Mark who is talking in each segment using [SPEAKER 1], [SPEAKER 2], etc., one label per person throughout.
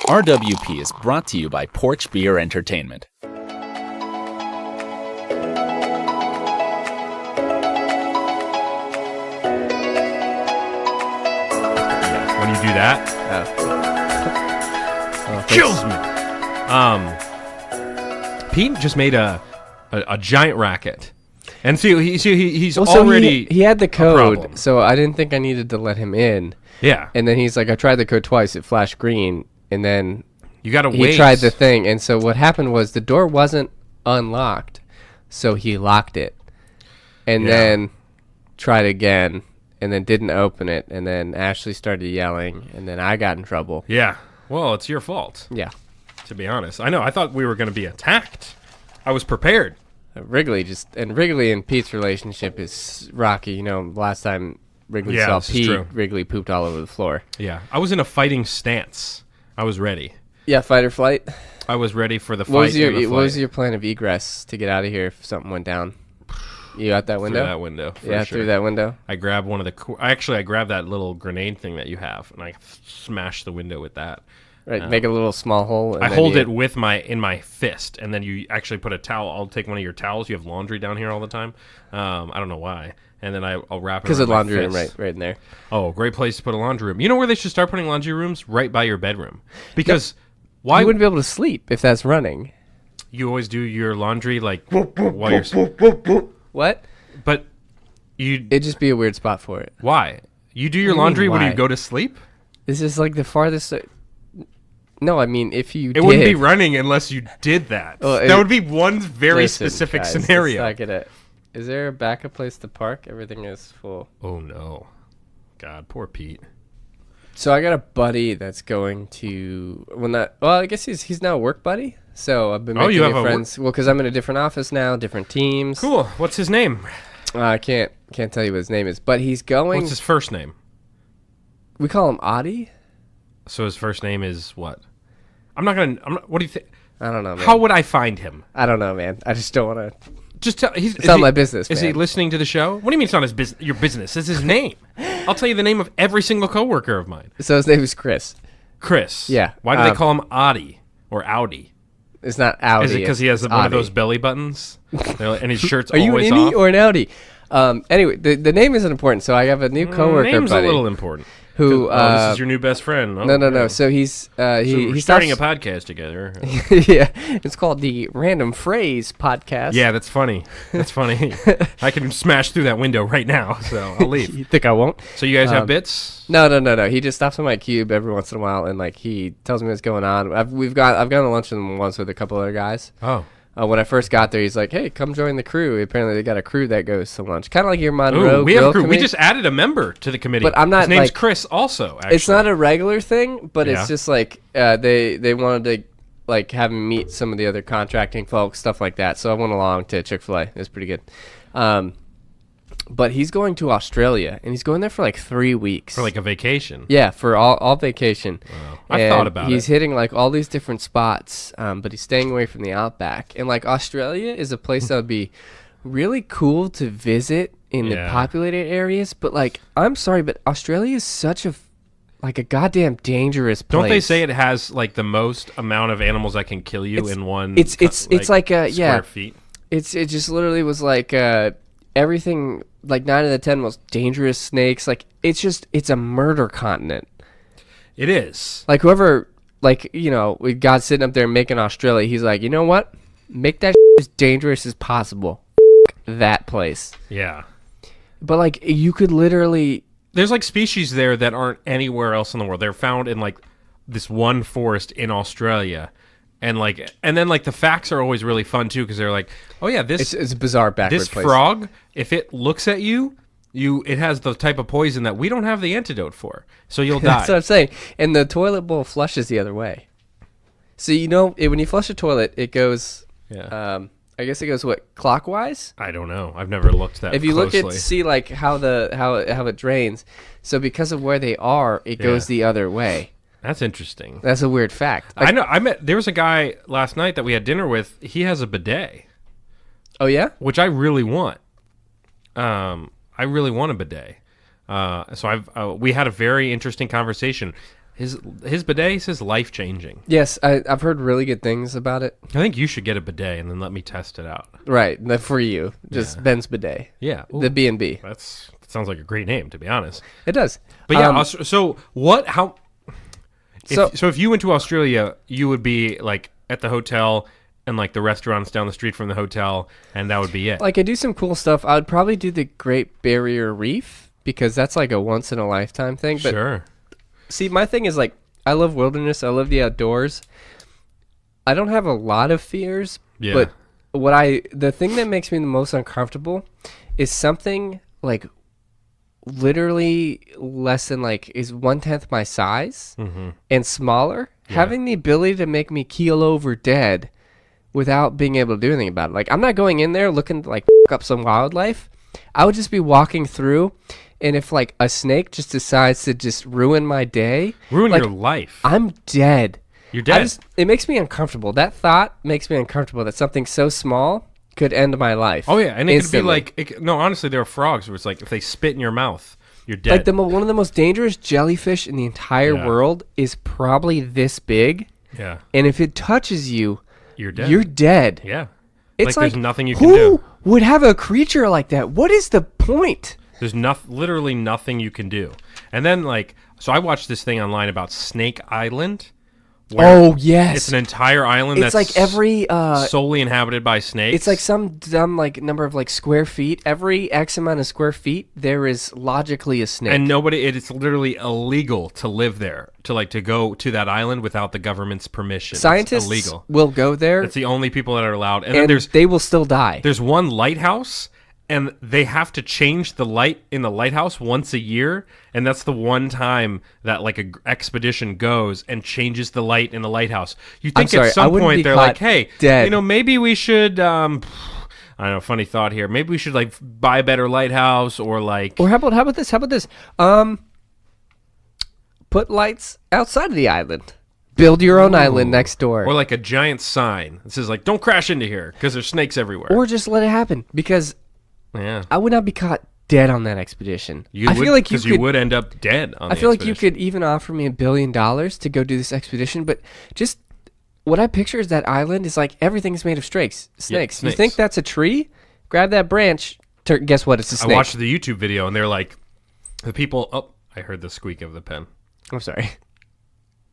[SPEAKER 1] RWP is brought to you by Porch Beer Entertainment.
[SPEAKER 2] When you do that, kills me. Pete just made a giant racket, and he's already
[SPEAKER 3] he had the code, so I didn't think I needed to let him in.
[SPEAKER 2] Yeah,
[SPEAKER 3] and then he's like, I tried the code twice, it flashed green, and then
[SPEAKER 2] you gotta wait.
[SPEAKER 3] He tried the thing, and so what happened was the door wasn't unlocked, so he locked it, and then tried again, and then didn't open it, and then Ashley started yelling, and then I got in trouble.
[SPEAKER 2] Yeah, well, it's your fault.
[SPEAKER 3] Yeah,
[SPEAKER 2] to be honest, I know. I thought we were going to be attacked. I was prepared.
[SPEAKER 3] Wrigley and Pete's relationship is rocky. You know, last time Wrigley saw Pete, Wrigley pooped all over the floor.
[SPEAKER 2] Yeah, I was in a fighting stance. I was ready.
[SPEAKER 3] Yeah, fight or flight.
[SPEAKER 2] I was ready for the fight.
[SPEAKER 3] What was your plan of egress to get out of here if something went down? You out that window?
[SPEAKER 2] Through that window.
[SPEAKER 3] Through that window.
[SPEAKER 2] I grabbed one of the. I grabbed that little grenade thing that you have, and I smashed the window with that.
[SPEAKER 3] Right, make a little small hole. And
[SPEAKER 2] I hold it with in my fist, and then you actually put a towel. I'll take one of your towels. You have laundry down here all the time. I don't know why. And then I'll wrap it
[SPEAKER 3] because of laundry room, right in there.
[SPEAKER 2] Oh, great place to put a laundry room. You know where they should start putting laundry rooms? Right by your bedroom, because why?
[SPEAKER 3] You wouldn't be able to sleep if that's running.
[SPEAKER 2] You always do your laundry like while you're.
[SPEAKER 3] What?
[SPEAKER 2] But it'd
[SPEAKER 3] just be a weird spot for it.
[SPEAKER 2] Why? You do your laundry when you go to sleep?
[SPEAKER 3] This is like the farthest. No, I mean if you.
[SPEAKER 2] It wouldn't be running unless you did that.
[SPEAKER 3] Well,
[SPEAKER 2] that would be one very specific scenario.
[SPEAKER 3] Is there a backup place to park? Everything is full.
[SPEAKER 2] Oh no, God, poor Pete.
[SPEAKER 3] So I got a buddy that's going to I guess he's now a work buddy. So I've been making friends. Well, because I'm in a different office now, different teams.
[SPEAKER 2] Cool. What's his name?
[SPEAKER 3] I can't tell you what his name is, but he's going.
[SPEAKER 2] What's his first name?
[SPEAKER 3] We call him Adi.
[SPEAKER 2] So his first name is what? What do you think?
[SPEAKER 3] I don't know, man.
[SPEAKER 2] How would I find him?
[SPEAKER 3] I don't know, man. I just don't want to.
[SPEAKER 2] Just tell.
[SPEAKER 3] It's not my business.
[SPEAKER 2] Is he listening to the show? What do you mean it's not your business? It's his name. I'll tell you the name of every single coworker of mine.
[SPEAKER 3] So his name is Chris.
[SPEAKER 2] Chris.
[SPEAKER 3] Yeah.
[SPEAKER 2] Why do they call him Adi or Audi?
[SPEAKER 3] It's not Audi.
[SPEAKER 2] Is it because he has one of those belly buttons and his shirt's
[SPEAKER 3] always off? Are you an innie or an Audi? Anyway, the name isn't important. So I have a new coworker
[SPEAKER 2] name's
[SPEAKER 3] buddy.
[SPEAKER 2] A little important.
[SPEAKER 3] Who?
[SPEAKER 2] This is your new best friend.
[SPEAKER 3] No. So he's he's
[SPEAKER 2] starting a podcast together.
[SPEAKER 3] Yeah, it's called the Random Phrase Podcast.
[SPEAKER 2] Yeah, that's funny. That's funny. I can smash through that window right now, so I'll leave.
[SPEAKER 3] You think I won't?
[SPEAKER 2] So you guys have bits?
[SPEAKER 3] No. He just stops on my cube every once in a while, and like he tells me what's going on. I've gone to lunch with him once with a couple other guys.
[SPEAKER 2] Oh.
[SPEAKER 3] When I first got there, he's like, "Hey, come join the crew." Apparently, they got a crew that goes to lunch, kind of like your Monroe.
[SPEAKER 2] We have a crew.
[SPEAKER 3] Committee.
[SPEAKER 2] We just added a member to the committee.
[SPEAKER 3] But I'm not.
[SPEAKER 2] His name's Chris. Also, actually.
[SPEAKER 3] It's not a regular thing, but it's just like they wanted to like have him meet some of the other contracting folks, stuff like that. So I went along to Chick-fil-A. It was pretty good. But he's going to Australia, and he's going there for like 3 weeks.
[SPEAKER 2] For like a vacation.
[SPEAKER 3] Yeah, for all vacation.
[SPEAKER 2] Wow. I thought about it.
[SPEAKER 3] He's hitting like all these different spots, but he's staying away from the outback. And like Australia is a place that would be really cool to visit in the populated areas. But like, I'm sorry, but Australia is such a goddamn dangerous place.
[SPEAKER 2] Don't they say it has like the most amount of animals that can kill you in one?
[SPEAKER 3] It's like
[SPEAKER 2] square feet.
[SPEAKER 3] It just literally was like everything. Like 9 of the 10 most dangerous snakes. Like it's a murder continent.
[SPEAKER 2] It is.
[SPEAKER 3] Like whoever, like, you know, we got sitting up there making Australia. He's like, you know what? Make that as dangerous as possible. That place.
[SPEAKER 2] Yeah.
[SPEAKER 3] But like you could literally.
[SPEAKER 2] There's like species there that aren't anywhere else in the world. They're found in like this one forest in Australia. And then the facts are always really fun too, because they're like, oh yeah, it's
[SPEAKER 3] a bizarre backward
[SPEAKER 2] this
[SPEAKER 3] place.
[SPEAKER 2] Frog, if it looks at you, it has the type of poison that we don't have the antidote for, so you'll die.
[SPEAKER 3] That's what I'm saying. And the toilet bowl flushes the other way. So you know, when you flush a toilet, it goes. Yeah. I guess it goes clockwise.
[SPEAKER 2] I don't know. I've never looked that.
[SPEAKER 3] If you
[SPEAKER 2] closely.
[SPEAKER 3] look at see like how it drains, so because of where they are, it goes the other way.
[SPEAKER 2] That's interesting.
[SPEAKER 3] That's a weird fact.
[SPEAKER 2] Like, I know. There was a guy last night that we had dinner with. He has a bidet.
[SPEAKER 3] Oh yeah?
[SPEAKER 2] Which I really want. I really want a bidet. So we had a very interesting conversation. His bidet says life changing.
[SPEAKER 3] Yes, I've heard really good things about it.
[SPEAKER 2] I think you should get a bidet and then let me test it out.
[SPEAKER 3] Right, for you, just Ben's bidet.
[SPEAKER 2] Yeah,
[SPEAKER 3] the B&B.
[SPEAKER 2] That sounds like a great name, to be honest.
[SPEAKER 3] It does.
[SPEAKER 2] But yeah, so what? How? If you went to Australia, you would be like at the hotel and like the restaurants down the street from the hotel, and that would be it.
[SPEAKER 3] Like I do some cool stuff. I would probably do the Great Barrier Reef because that's like a once in a lifetime thing. But
[SPEAKER 2] sure.
[SPEAKER 3] See, my thing is like I love wilderness. I love the outdoors. I don't have a lot of fears, but the thing that makes me the most uncomfortable is something like literally less than like is 1/10 my size and smaller, having the ability to make me keel over dead without being able to do anything about it. Like I'm not going in there looking to like f up some wildlife. I would just be walking through, and if like a snake just decides to just ruin my day,
[SPEAKER 2] ruin
[SPEAKER 3] like,
[SPEAKER 2] your life,
[SPEAKER 3] I'm dead.
[SPEAKER 2] You're dead.
[SPEAKER 3] It makes me uncomfortable. That thought makes me uncomfortable that something so small could end my life.
[SPEAKER 2] Oh yeah, and it
[SPEAKER 3] instantly.
[SPEAKER 2] could be like no. Honestly, there are frogs where it's like if they spit in your mouth, you're dead.
[SPEAKER 3] Like one of the most dangerous jellyfish in the entire world is probably this big.
[SPEAKER 2] Yeah.
[SPEAKER 3] And if it touches you,
[SPEAKER 2] you're dead.
[SPEAKER 3] You're dead.
[SPEAKER 2] Yeah.
[SPEAKER 3] It's
[SPEAKER 2] like there's nothing you can do.
[SPEAKER 3] Who would have a creature like that? What is the point?
[SPEAKER 2] There's literally nothing you can do. And then so I watched this thing online about Snake Island.
[SPEAKER 3] Oh yes,
[SPEAKER 2] it's an entire island
[SPEAKER 3] it's
[SPEAKER 2] that's
[SPEAKER 3] like every
[SPEAKER 2] solely inhabited by snakes.
[SPEAKER 3] It's like some dumb like number of like square feet. Every X amount of square feet, there is logically a snake.
[SPEAKER 2] And it's literally illegal to live there, to go to that island without the government's permission.
[SPEAKER 3] Scientists
[SPEAKER 2] it's illegal.
[SPEAKER 3] will go there.
[SPEAKER 2] It's the only people that are allowed.
[SPEAKER 3] And then they will still die.
[SPEAKER 2] There's one lighthouse, and they have to change the light in the lighthouse once a year, and that's the one time that like a expedition goes and changes the light in the lighthouse. You think at some point they're like, "Hey,
[SPEAKER 3] dead.
[SPEAKER 2] Maybe we should." I don't know. Funny thought here. Maybe we should like buy a better lighthouse, or like.
[SPEAKER 3] Or how about this? How about this? Put lights outside of the island. Build your own island next door.
[SPEAKER 2] Or like a giant sign that says like, "Don't crash into here," because there's snakes everywhere.
[SPEAKER 3] Or just let it happen because.
[SPEAKER 2] Yeah.
[SPEAKER 3] I would not be caught dead on that expedition.
[SPEAKER 2] I feel like you would end up dead on the expedition.
[SPEAKER 3] Like you could even offer me $1 billion to go do this expedition, but just what I picture is that island is like everything's made of snakes.
[SPEAKER 2] Yeah,
[SPEAKER 3] You think that's a tree? Grab that branch. Guess what? It's a snake.
[SPEAKER 2] I watched the YouTube video and they're like, the people. Oh, I heard the squeak of the pen.
[SPEAKER 3] I'm sorry.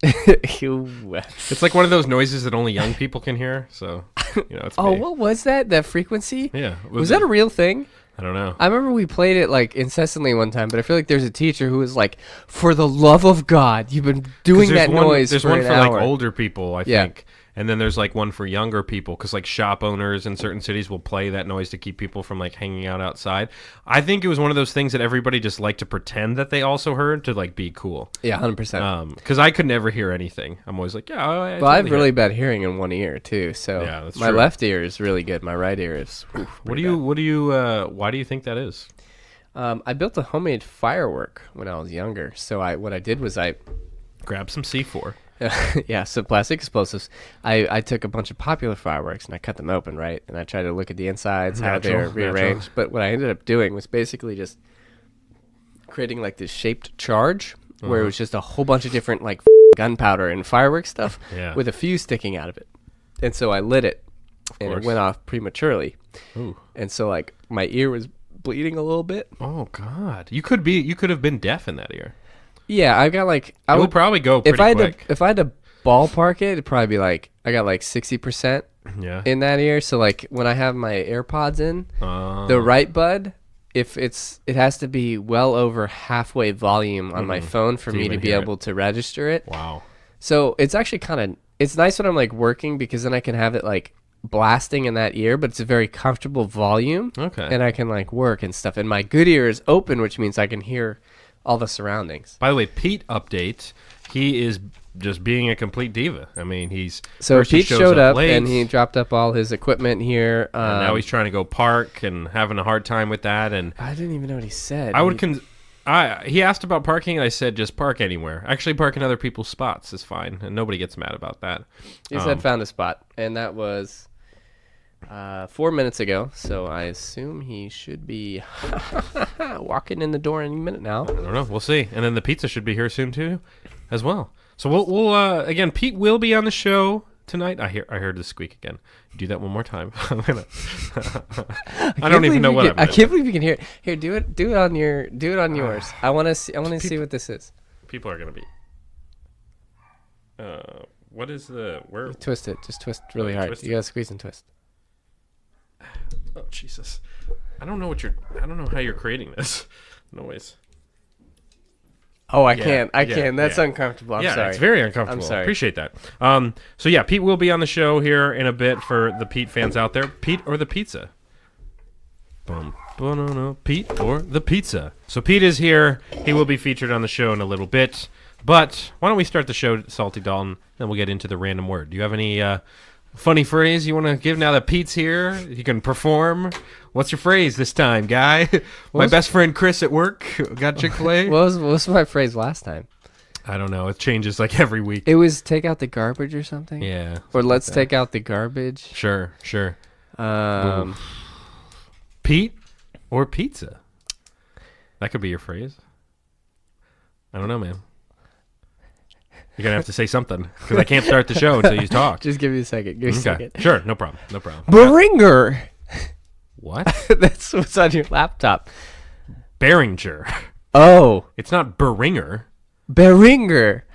[SPEAKER 2] It's like one of those noises that only young people can hear. So, it's me.
[SPEAKER 3] What was that? That frequency?
[SPEAKER 2] Yeah.
[SPEAKER 3] Was that a real thing?
[SPEAKER 2] I don't know.
[SPEAKER 3] I remember we played it like incessantly one time, but I feel like there's a teacher who was like, "For the love of God, you've been doing that noise for an hour."
[SPEAKER 2] There's one for like older people, I think. And then there's like one for younger people because like shop owners in certain cities will play that noise to keep people from like hanging out outside. I think it was one of those things that everybody just liked to pretend that they also heard to like be cool.
[SPEAKER 3] Yeah, 100%.
[SPEAKER 2] Because I could never hear anything. I'm always like, yeah.
[SPEAKER 3] I have really bad hearing in one ear too. So
[SPEAKER 2] yeah, that's
[SPEAKER 3] my
[SPEAKER 2] true.
[SPEAKER 3] Left ear is really good. My right ear is.
[SPEAKER 2] Why do you think that is?
[SPEAKER 3] I built a homemade firework when I was younger. So what I did was I
[SPEAKER 2] grabbed some C4.
[SPEAKER 3] Yeah, so plastic explosives. I took a bunch of popular fireworks and I cut them open, right? And I tried to look at the insides, how they're rearranged. But what I ended up doing was basically just creating like this shaped charge where it was just a whole bunch of different like gunpowder and fireworks stuff with a fuse sticking out of it. And so I lit it and it went off prematurely.
[SPEAKER 2] Ooh. And
[SPEAKER 3] so like my ear was bleeding a little bit.
[SPEAKER 2] Oh God. You could have been deaf in that ear.
[SPEAKER 3] Yeah, I got like
[SPEAKER 2] I would probably go pretty quick.
[SPEAKER 3] If I had to ballpark it, it'd probably be like I got like 60% in that ear. So like when I have my AirPods in, the right bud, if it has to be well over halfway volume on my phone for me to be able to register it.
[SPEAKER 2] Wow.
[SPEAKER 3] So it's actually it's nice when I'm like working because then I can have it like blasting in that ear, but it's a very comfortable volume.
[SPEAKER 2] Okay.
[SPEAKER 3] And I can like work and stuff. And my good ear is open, which means I can hear all the surroundings.
[SPEAKER 2] By the way, Pete update. He is just being a complete diva. I mean,
[SPEAKER 3] Pete showed up late, and he dropped up all his equipment here.
[SPEAKER 2] And now he's trying to go park and having a hard time with that. And
[SPEAKER 3] I didn't even know what he said.
[SPEAKER 2] He asked about parking, and I said just park anywhere. Actually, park in other people's spots is fine, and nobody gets mad about that.
[SPEAKER 3] He said found a spot, and that was 4 minutes ago, so I assume he should be walking in the door any minute now.
[SPEAKER 2] I don't know. We'll see. And then the pizza should be here soon, too. as well. So we'll again, Pete will be on the show tonight. I heard the squeak again. Do that one more time. I'm gonna. I don't even know what I'm.
[SPEAKER 3] I can't believe you can hear it. Here, do it on yours. I want to see what this is.
[SPEAKER 2] People are gonna be. What is the where?
[SPEAKER 3] Twist it. Just twist really hard. You gotta squeeze and twist.
[SPEAKER 2] Oh Jesus! I don't know how you're creating this noise.
[SPEAKER 3] Oh, I can't. That's uncomfortable. I'm sorry.
[SPEAKER 2] It's very uncomfortable.
[SPEAKER 3] I'm sorry.
[SPEAKER 2] Appreciate that. So yeah, Pete will be on the show here in a bit for the Pete fans out there. Pete or the pizza? Boom. Pete or the pizza. So Pete is here. He will be featured on the show in a little bit. But why don't we start the show, Salty Dalton, then we'll get into the random word. Do you have any funny phrase you want to give now that Pete's here? You can perform. What's your phrase this time, guy? My best friend Chris at work got Chick-fil-A.
[SPEAKER 3] What was my phrase last time?
[SPEAKER 2] I don't know. It changes like every week.
[SPEAKER 3] It was take out the garbage or something?
[SPEAKER 2] Yeah.
[SPEAKER 3] Or let's take out the garbage.
[SPEAKER 2] Sure. Pete or pizza? That could be your phrase. I don't know, man. You're going to have to say something because I can't start the show until you talk.
[SPEAKER 3] Just give me a second. Give me a second.
[SPEAKER 2] Sure, no problem.
[SPEAKER 3] Beringer.
[SPEAKER 2] What?
[SPEAKER 3] That's what's on your laptop.
[SPEAKER 2] Behringer.
[SPEAKER 3] Oh.
[SPEAKER 2] It's not Beringer.
[SPEAKER 3] Beringer.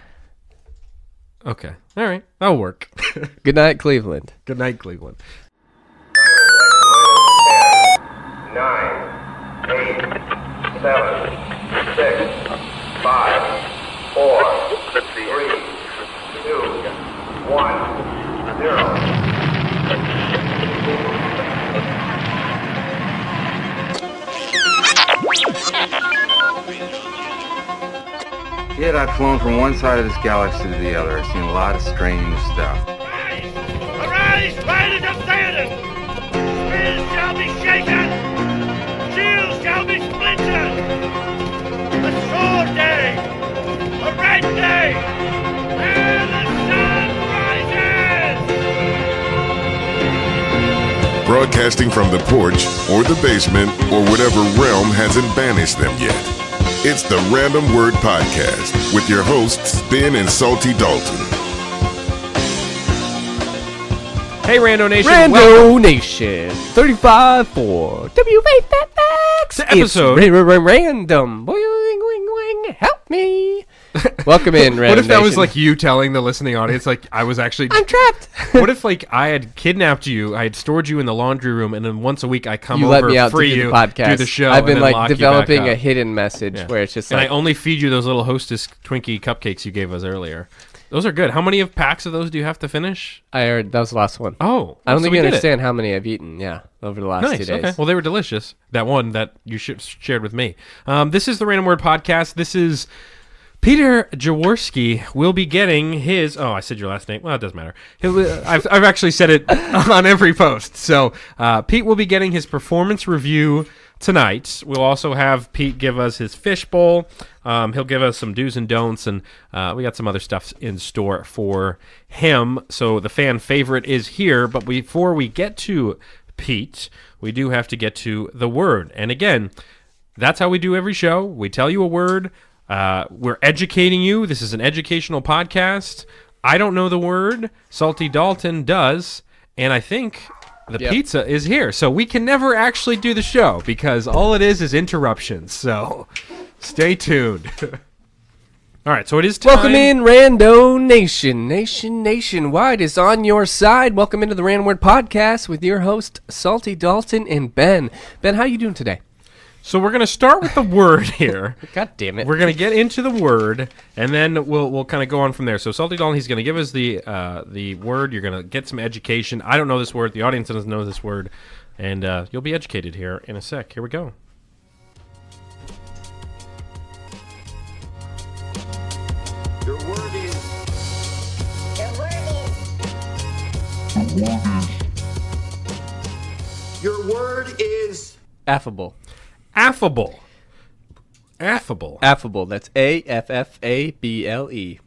[SPEAKER 2] Okay. All right. That'll work.
[SPEAKER 3] Good night, Cleveland.
[SPEAKER 2] Good night, Cleveland.
[SPEAKER 4] 9, 8, 7, 6, 5, 4, 3, 2, 1, 0.
[SPEAKER 5] Yet I've flown from one side of this galaxy to the other. I've seen a lot of strange stuff.
[SPEAKER 6] Arise, riders of Saturn! Spears shall be shaken! Shields shall be splintered! A sword day! A red day! And the sun rises!
[SPEAKER 7] Broadcasting from the porch or the basement or whatever realm hasn't banished them yet. It's the Random Word Podcast with your hosts, Ben and Salty Dalton.
[SPEAKER 2] Hey, Rando Nation.
[SPEAKER 3] Rando Nation. 35 for WFFX.
[SPEAKER 2] Episode.
[SPEAKER 3] Random. Boing, wing, wing. Help me. Welcome in, Random
[SPEAKER 2] What if that
[SPEAKER 3] Nation.
[SPEAKER 2] was like you telling the listening audience, like I was actually...
[SPEAKER 3] I'm trapped.
[SPEAKER 2] What if like I had kidnapped you, I had stored you in the laundry room, and then once a week I come
[SPEAKER 3] you
[SPEAKER 2] over,
[SPEAKER 3] let me out
[SPEAKER 2] free
[SPEAKER 3] to do
[SPEAKER 2] you,
[SPEAKER 3] the podcast.
[SPEAKER 2] do the show,
[SPEAKER 3] I've been
[SPEAKER 2] and then
[SPEAKER 3] like
[SPEAKER 2] lock you
[SPEAKER 3] developing
[SPEAKER 2] back
[SPEAKER 3] a
[SPEAKER 2] up.
[SPEAKER 3] hidden message where it's just
[SPEAKER 2] and
[SPEAKER 3] like...
[SPEAKER 2] I only feed you those little Hostess Twinkie cupcakes you gave us earlier. Those are good. How many packs of those do you have to finish?
[SPEAKER 3] I heard that was the last one.
[SPEAKER 2] Oh.
[SPEAKER 3] I don't
[SPEAKER 2] so
[SPEAKER 3] think
[SPEAKER 2] we
[SPEAKER 3] you
[SPEAKER 2] did
[SPEAKER 3] understand how many I've eaten, over the last 2 days.
[SPEAKER 2] Okay. Well, they were delicious. That one that you shared with me. This is the Random Word Podcast. This is... Peter Jaworski will be getting his... Oh, I said your last name. Well, it doesn't matter. I've actually said it on every post. So Pete will be getting his performance review tonight. We'll also have Pete give us his fishbowl. He'll give us some do's and don'ts, and we got some other stuff in store for him. So the fan favorite is here. But before we get to Pete, we do have to get to the word. And again, that's how we do every show. We tell you a word. We're educating you. This is an educational podcast. I don't know the word. Salty Dalton does. And I think the pizza is here. So we can never actually do the show because all it is interruptions. So stay tuned. All right. So it is time.
[SPEAKER 3] Welcome in, Rando Nation. Nationwide is on your side. Welcome into the Random Word Podcast with your host, Salty Dalton and Ben. Ben, how you doing today?
[SPEAKER 2] So we're going to start with the word here.
[SPEAKER 3] God damn it.
[SPEAKER 2] We're going to get into the word, and then we'll kind of go on from there. So Salty Dalton, he's going to give us the word. You're going to get some education. I don't know this word. The audience doesn't know this word. And you'll be educated here in a sec. Here we go.
[SPEAKER 4] Your word is... Your word is...
[SPEAKER 3] Affable.
[SPEAKER 2] Affable. Affable.
[SPEAKER 3] Affable. That's A-F-F-A-B-L-E.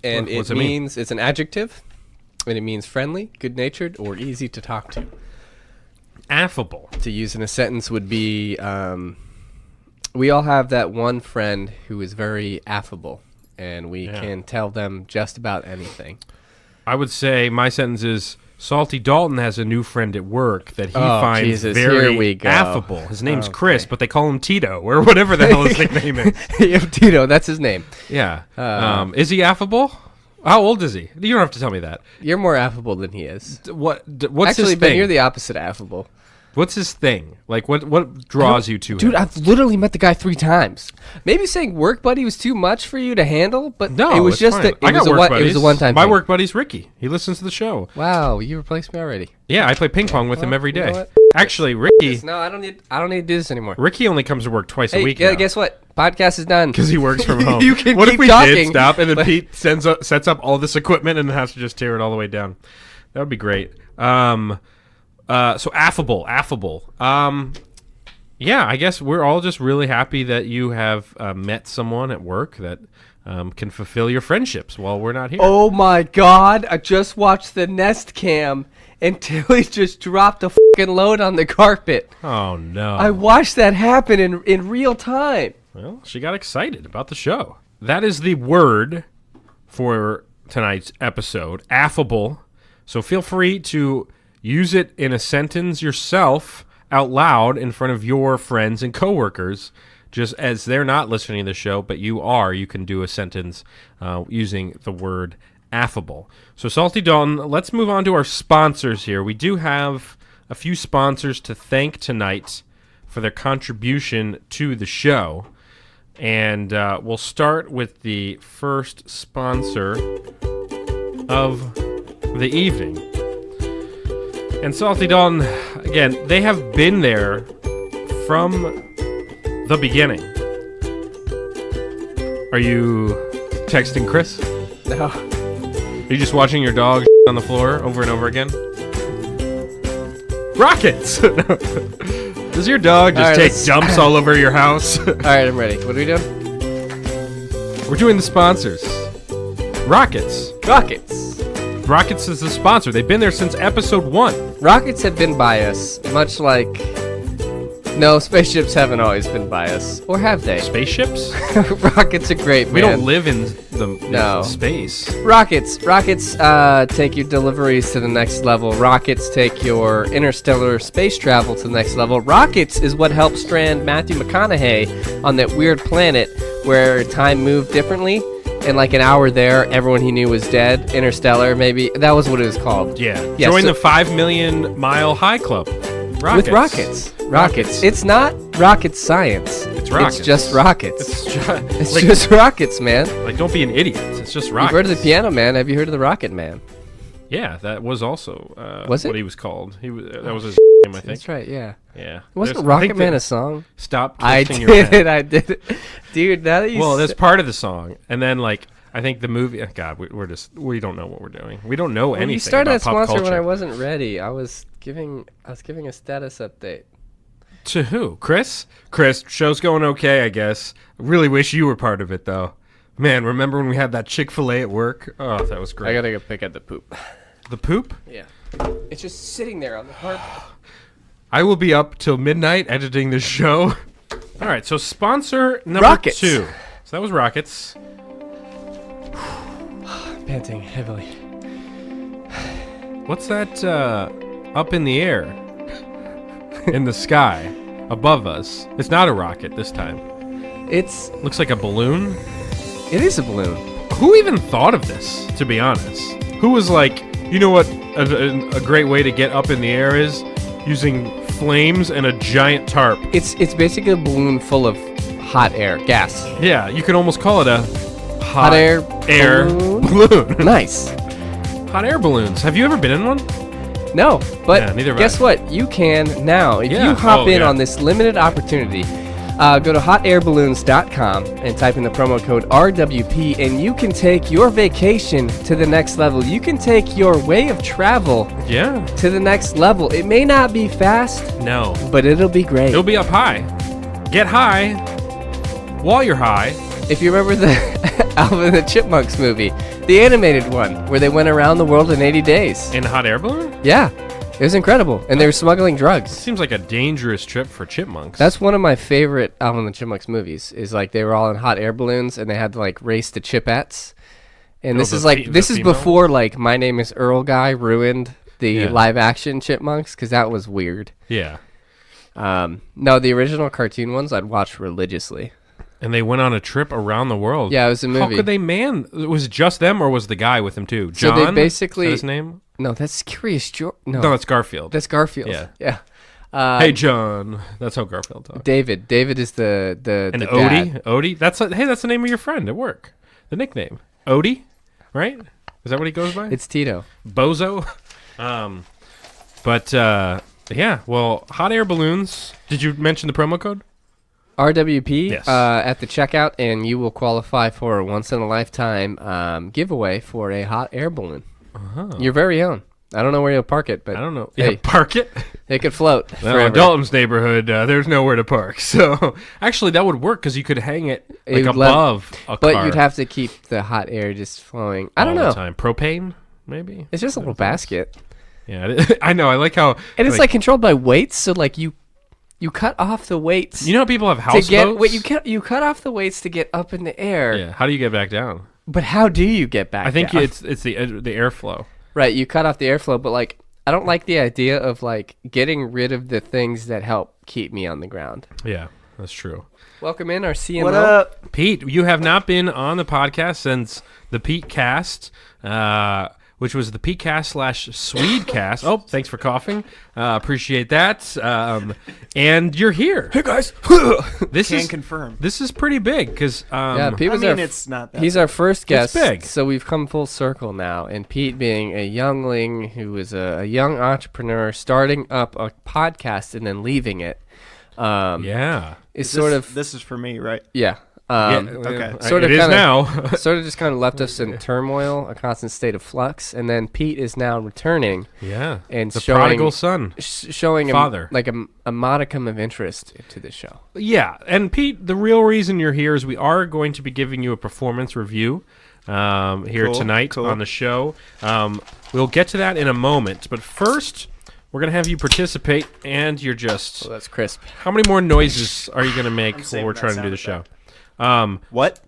[SPEAKER 3] And
[SPEAKER 2] What's
[SPEAKER 3] it
[SPEAKER 2] it mean?
[SPEAKER 3] means, it's an adjective, and it means friendly, good-natured, or easy to talk to.
[SPEAKER 2] Affable.
[SPEAKER 3] To use in a sentence would be, we all have that one friend who is very affable. and we can tell them just about anything.
[SPEAKER 2] I would say my sentence is Salty Dalton has a new friend at work that he finds very affable. His name's Chris, but they call him Tito or whatever the hell his nickname is.
[SPEAKER 3] Yeah, Tito, that's his name.
[SPEAKER 2] Yeah. Is he affable? How old is he? You don't have to tell me that.
[SPEAKER 3] You're more affable than he is.
[SPEAKER 2] What's
[SPEAKER 3] Actually,
[SPEAKER 2] his thing?
[SPEAKER 3] Ben, you're the opposite of affable.
[SPEAKER 2] What's his thing? Like, what draws you to him?
[SPEAKER 3] Dude, I've literally met the guy 3 times. Maybe saying work buddy was too much for you to handle, but
[SPEAKER 2] no,
[SPEAKER 3] it was just
[SPEAKER 2] fine.
[SPEAKER 3] it was a one-time
[SPEAKER 2] My
[SPEAKER 3] thing.
[SPEAKER 2] work buddy's Ricky. He listens to the show.
[SPEAKER 3] Wow, you replaced me already.
[SPEAKER 2] Yeah, I play ping pong with him every
[SPEAKER 3] you know
[SPEAKER 2] day.
[SPEAKER 3] what?
[SPEAKER 2] Actually, Ricky.
[SPEAKER 3] No, I don't need to do this anymore.
[SPEAKER 2] Ricky only comes to work twice a week.
[SPEAKER 3] Yeah,
[SPEAKER 2] now.
[SPEAKER 3] guess what? Podcast is done.
[SPEAKER 2] Because he works from home.
[SPEAKER 3] You can
[SPEAKER 2] what
[SPEAKER 3] keep
[SPEAKER 2] if we
[SPEAKER 3] talking,
[SPEAKER 2] did stop and then
[SPEAKER 3] but-
[SPEAKER 2] Pete sets up all this equipment and then has to just tear it all the way down? That would be great. So affable. Yeah, I guess we're all just really happy that you have met someone at work that can fulfill your friendships while we're not here.
[SPEAKER 3] Oh my God! I just watched the Nest Cam, and Tilly just dropped a fucking load on the carpet.
[SPEAKER 2] Oh no!
[SPEAKER 3] I watched that happen in real time.
[SPEAKER 2] Well, she got excited about the show. That is the word for tonight's episode, affable. So feel free to use it in a sentence yourself out loud in front of your friends and coworkers, just as they're not listening to the show, but you are. You can do a sentence using the word affable. So Salty Dalton, let's move on to our sponsors here. We do have a few sponsors to thank tonight for their contribution to the show. And we'll start with the first sponsor of the evening. And Salty Dalton, again, they have been there from the beginning. Are you texting Chris?
[SPEAKER 3] No.
[SPEAKER 2] Are you just watching your dog on the floor over and over again? Rockets! Does your dog just take dumps all over your house?
[SPEAKER 3] All right, I'm ready. What are we doing?
[SPEAKER 2] We're doing the sponsors. Rockets. Rockets is the sponsor. They've been there since episode 1.
[SPEAKER 3] Rockets have been by us, much like... No, spaceships haven't always been by us. Or have they?
[SPEAKER 2] Spaceships?
[SPEAKER 3] Rockets are great, man.
[SPEAKER 2] We don't live in space.
[SPEAKER 3] Rockets take your deliveries to the next level. Rockets take your interstellar space travel to the next level. Rockets is what helped strand Matthew McConaughey on that weird planet where time moved differently. And like an hour there, everyone he knew was dead. Interstellar, maybe. That was what it was called.
[SPEAKER 2] Yeah. Join the 5 million mile high club.
[SPEAKER 3] With rockets. It's not rocket science.
[SPEAKER 2] It's rockets.
[SPEAKER 3] It's just rockets. It's
[SPEAKER 2] like,
[SPEAKER 3] just rockets, man.
[SPEAKER 2] Like, don't be an idiot. It's just rockets.
[SPEAKER 3] You've heard of the Piano Man. Have you heard of the Rocket Man?
[SPEAKER 2] Yeah, that was also what he was called. That was his name, I think.
[SPEAKER 3] That's right, yeah.
[SPEAKER 2] Yeah.
[SPEAKER 3] Wasn't Rocket Man a song?
[SPEAKER 2] Stop
[SPEAKER 3] I
[SPEAKER 2] twisting your head.
[SPEAKER 3] I did it. Dude, now that you
[SPEAKER 2] Well, that's part of the song. And then, like, I think the movie... God, we don't know what we're doing. We don't know anything
[SPEAKER 3] you started
[SPEAKER 2] about
[SPEAKER 3] that
[SPEAKER 2] pop
[SPEAKER 3] sponsor
[SPEAKER 2] culture.
[SPEAKER 3] when I wasn't ready. I was giving a status update.
[SPEAKER 2] To who? Chris? Chris, show's going okay, I guess. I really wish you were part of it, though. Man, remember when we had that Chick-fil-A at work? Oh, that was great.
[SPEAKER 3] I gotta go pick up the poop.
[SPEAKER 2] The poop?
[SPEAKER 3] Yeah. It's just sitting there on the carpet.
[SPEAKER 2] I will be up till midnight editing this show. All right, so sponsor number
[SPEAKER 3] Rockets.
[SPEAKER 2] 2. So that was Rockets.
[SPEAKER 3] Panting heavily.
[SPEAKER 2] What's that up in the air? In the sky above us? It's not a rocket this time. Looks like a balloon.
[SPEAKER 3] It is a balloon.
[SPEAKER 2] Who even thought of this, to be honest? Who was like, you know what a great way to get up in the air is? Using flames and a giant tarp.
[SPEAKER 3] It's basically a balloon full of hot air, gas.
[SPEAKER 2] Yeah, you could almost call it a
[SPEAKER 3] hot air
[SPEAKER 2] balloon.
[SPEAKER 3] Nice.
[SPEAKER 2] Hot air balloons. Have you ever been in one?
[SPEAKER 3] No, but
[SPEAKER 2] yeah, neither
[SPEAKER 3] guess what? You can now. If you hop in on this limited opportunity, go to hotairballoons.com and type in the promo code RWP, and you can take your vacation to the next level. You can take your way of travel to the next level. It may not be fast,
[SPEAKER 2] no,
[SPEAKER 3] but it'll be great.
[SPEAKER 2] It'll be up high. Get high while you're high.
[SPEAKER 3] If you remember the Alvin and the Chipmunks movie, the animated one, where they went around the world in 80 days.
[SPEAKER 2] In a hot air balloon?
[SPEAKER 3] Yeah. It was incredible, and they were smuggling drugs.
[SPEAKER 2] Seems like a dangerous trip for chipmunks.
[SPEAKER 3] That's one of my favorite Alvin and the Chipmunks movies. Is like they were all in hot air balloons, and they had to like race the Chipettes. And this is like this is before like My Name Is Earl guy ruined the live action Chipmunks because that was weird.
[SPEAKER 2] Yeah.
[SPEAKER 3] No, the original cartoon ones I'd watch religiously.
[SPEAKER 2] And they went on a trip around the world.
[SPEAKER 3] Yeah, it was a movie.
[SPEAKER 2] How could they Was it just them or was the guy with him too? John?
[SPEAKER 3] So they basically...
[SPEAKER 2] Is that his name?
[SPEAKER 3] No, that's Curious George. No,
[SPEAKER 2] that's Garfield.
[SPEAKER 3] That's Garfield.
[SPEAKER 2] Yeah.
[SPEAKER 3] Hey,
[SPEAKER 2] John. That's how Garfield talks.
[SPEAKER 3] David. David is the
[SPEAKER 2] And
[SPEAKER 3] the
[SPEAKER 2] Odie?
[SPEAKER 3] dad.
[SPEAKER 2] Odie? That's the name of your friend at work. The nickname. Odie? Right? Is that what he goes by?
[SPEAKER 3] It's Tito.
[SPEAKER 2] Bozo? Yeah, well, hot air balloons. Did you mention the promo code?
[SPEAKER 3] RWP
[SPEAKER 2] Yes.
[SPEAKER 3] At the checkout, and you will qualify for a once-in-a-lifetime giveaway for a hot air balloon. Your very own. I don't know where you'll park it, but
[SPEAKER 2] I don't know.
[SPEAKER 3] Hey,
[SPEAKER 2] Yeah, park it?
[SPEAKER 3] it could float
[SPEAKER 2] Well,
[SPEAKER 3] forever.
[SPEAKER 2] in Dalton's neighborhood, there's nowhere to park. So, actually, that would work because you could hang it like
[SPEAKER 3] would let-
[SPEAKER 2] above a
[SPEAKER 3] But
[SPEAKER 2] car
[SPEAKER 3] you'd have to keep the hot air just flowing. I don't
[SPEAKER 2] all
[SPEAKER 3] know.
[SPEAKER 2] the time. Propane, maybe?
[SPEAKER 3] It's just a little basket.
[SPEAKER 2] Yeah, I know. I like how...
[SPEAKER 3] And it's like controlled by weights, so like you cut off the weights.
[SPEAKER 2] You know how people have
[SPEAKER 3] to
[SPEAKER 2] houseboats?
[SPEAKER 3] get wait, you cut off the weights to get up in the air.
[SPEAKER 2] Yeah, how do you get back down?
[SPEAKER 3] But how do you get back
[SPEAKER 2] I think
[SPEAKER 3] down?
[SPEAKER 2] it's the airflow.
[SPEAKER 3] Right, you cut off the airflow, but like I don't like the idea of like getting rid of the things that help keep me on the ground.
[SPEAKER 2] Yeah, that's true.
[SPEAKER 3] Welcome in our CMO.
[SPEAKER 8] What up?
[SPEAKER 2] Pete, you have not been on the podcast since the PeteCast, which was the PeteCast/Swedecast. Oh, thanks for coughing. Appreciate that. And you're here.
[SPEAKER 8] Hey guys,
[SPEAKER 2] This
[SPEAKER 8] can
[SPEAKER 2] is
[SPEAKER 8] confirm.
[SPEAKER 2] This is pretty big because
[SPEAKER 3] Yeah, Pete
[SPEAKER 8] I
[SPEAKER 3] was
[SPEAKER 8] mean,
[SPEAKER 3] our
[SPEAKER 8] it's not that.
[SPEAKER 3] he's our first guest,
[SPEAKER 2] big.
[SPEAKER 3] so we've come full circle now. And Pete, being a youngling who is a young entrepreneur, starting up a podcast and then leaving it,
[SPEAKER 2] yeah.
[SPEAKER 3] is sort of
[SPEAKER 8] This is for me, right?
[SPEAKER 3] yeah.
[SPEAKER 8] Okay.
[SPEAKER 3] Sort
[SPEAKER 2] it
[SPEAKER 3] of
[SPEAKER 2] is
[SPEAKER 3] kinda-
[SPEAKER 2] now.
[SPEAKER 3] sort of just kind of left us in turmoil, a constant state of flux, and then Pete is now returning
[SPEAKER 2] Yeah,
[SPEAKER 3] and
[SPEAKER 2] the
[SPEAKER 3] showing
[SPEAKER 2] prodigal son.
[SPEAKER 3] showing
[SPEAKER 2] Father.
[SPEAKER 3] a modicum of interest to this show.
[SPEAKER 2] Yeah, and Pete, the real reason you're here is we are going to be giving you a performance review here
[SPEAKER 8] Cool,
[SPEAKER 2] tonight
[SPEAKER 8] cool.
[SPEAKER 2] on the show. We'll get to that in a moment, but first, we're going to have you participate, and you're just...
[SPEAKER 3] Oh, that's crisp.
[SPEAKER 2] How many more noises are you going to make while
[SPEAKER 8] saving
[SPEAKER 2] we're
[SPEAKER 8] that
[SPEAKER 2] trying to do the
[SPEAKER 8] sound
[SPEAKER 2] show?
[SPEAKER 8] What?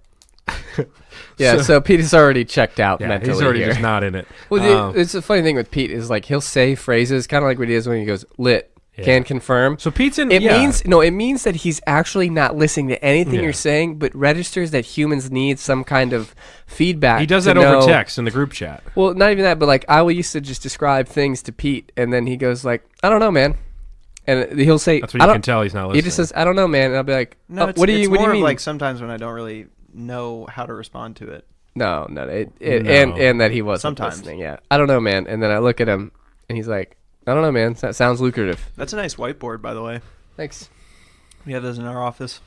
[SPEAKER 3] Yeah, so Pete is already checked out
[SPEAKER 2] Yeah,
[SPEAKER 3] mentally
[SPEAKER 2] he's already
[SPEAKER 3] here.
[SPEAKER 2] just not in it.
[SPEAKER 3] Well, it's a funny thing with Pete is like he'll say phrases kind of like what he does when he goes lit.
[SPEAKER 2] Yeah.
[SPEAKER 3] Can confirm.
[SPEAKER 2] So Pete's in...
[SPEAKER 3] It
[SPEAKER 2] yeah.
[SPEAKER 3] means that he's actually not listening to anything
[SPEAKER 2] Yeah.
[SPEAKER 3] you're saying, but registers that humans need some kind of feedback.
[SPEAKER 2] He does
[SPEAKER 3] to
[SPEAKER 2] that over
[SPEAKER 3] know-
[SPEAKER 2] text in the group chat.
[SPEAKER 3] Well, not even that, but like I used to just describe things to Pete, and then he goes like, "I don't know, man," and he'll say,
[SPEAKER 2] That's when
[SPEAKER 3] "I
[SPEAKER 2] you
[SPEAKER 3] don't."
[SPEAKER 2] can tell he's not listening.
[SPEAKER 3] He just says, "I don't know, man," and I'll be like,
[SPEAKER 8] No,
[SPEAKER 3] oh,
[SPEAKER 8] it's,
[SPEAKER 3] "What do
[SPEAKER 8] it's
[SPEAKER 3] you?
[SPEAKER 8] more
[SPEAKER 3] What do you
[SPEAKER 8] of
[SPEAKER 3] mean?"
[SPEAKER 8] like sometimes when I don't really know how to respond to it.
[SPEAKER 3] No,
[SPEAKER 2] No.
[SPEAKER 3] and that he wasn't
[SPEAKER 8] Sometimes.
[SPEAKER 3] listening. Yeah, I don't know, man. And then I look at him, and he's like, "I don't know, man. That sounds lucrative."
[SPEAKER 8] That's a nice whiteboard, by the way.
[SPEAKER 3] Thanks.
[SPEAKER 8] We have those in our office.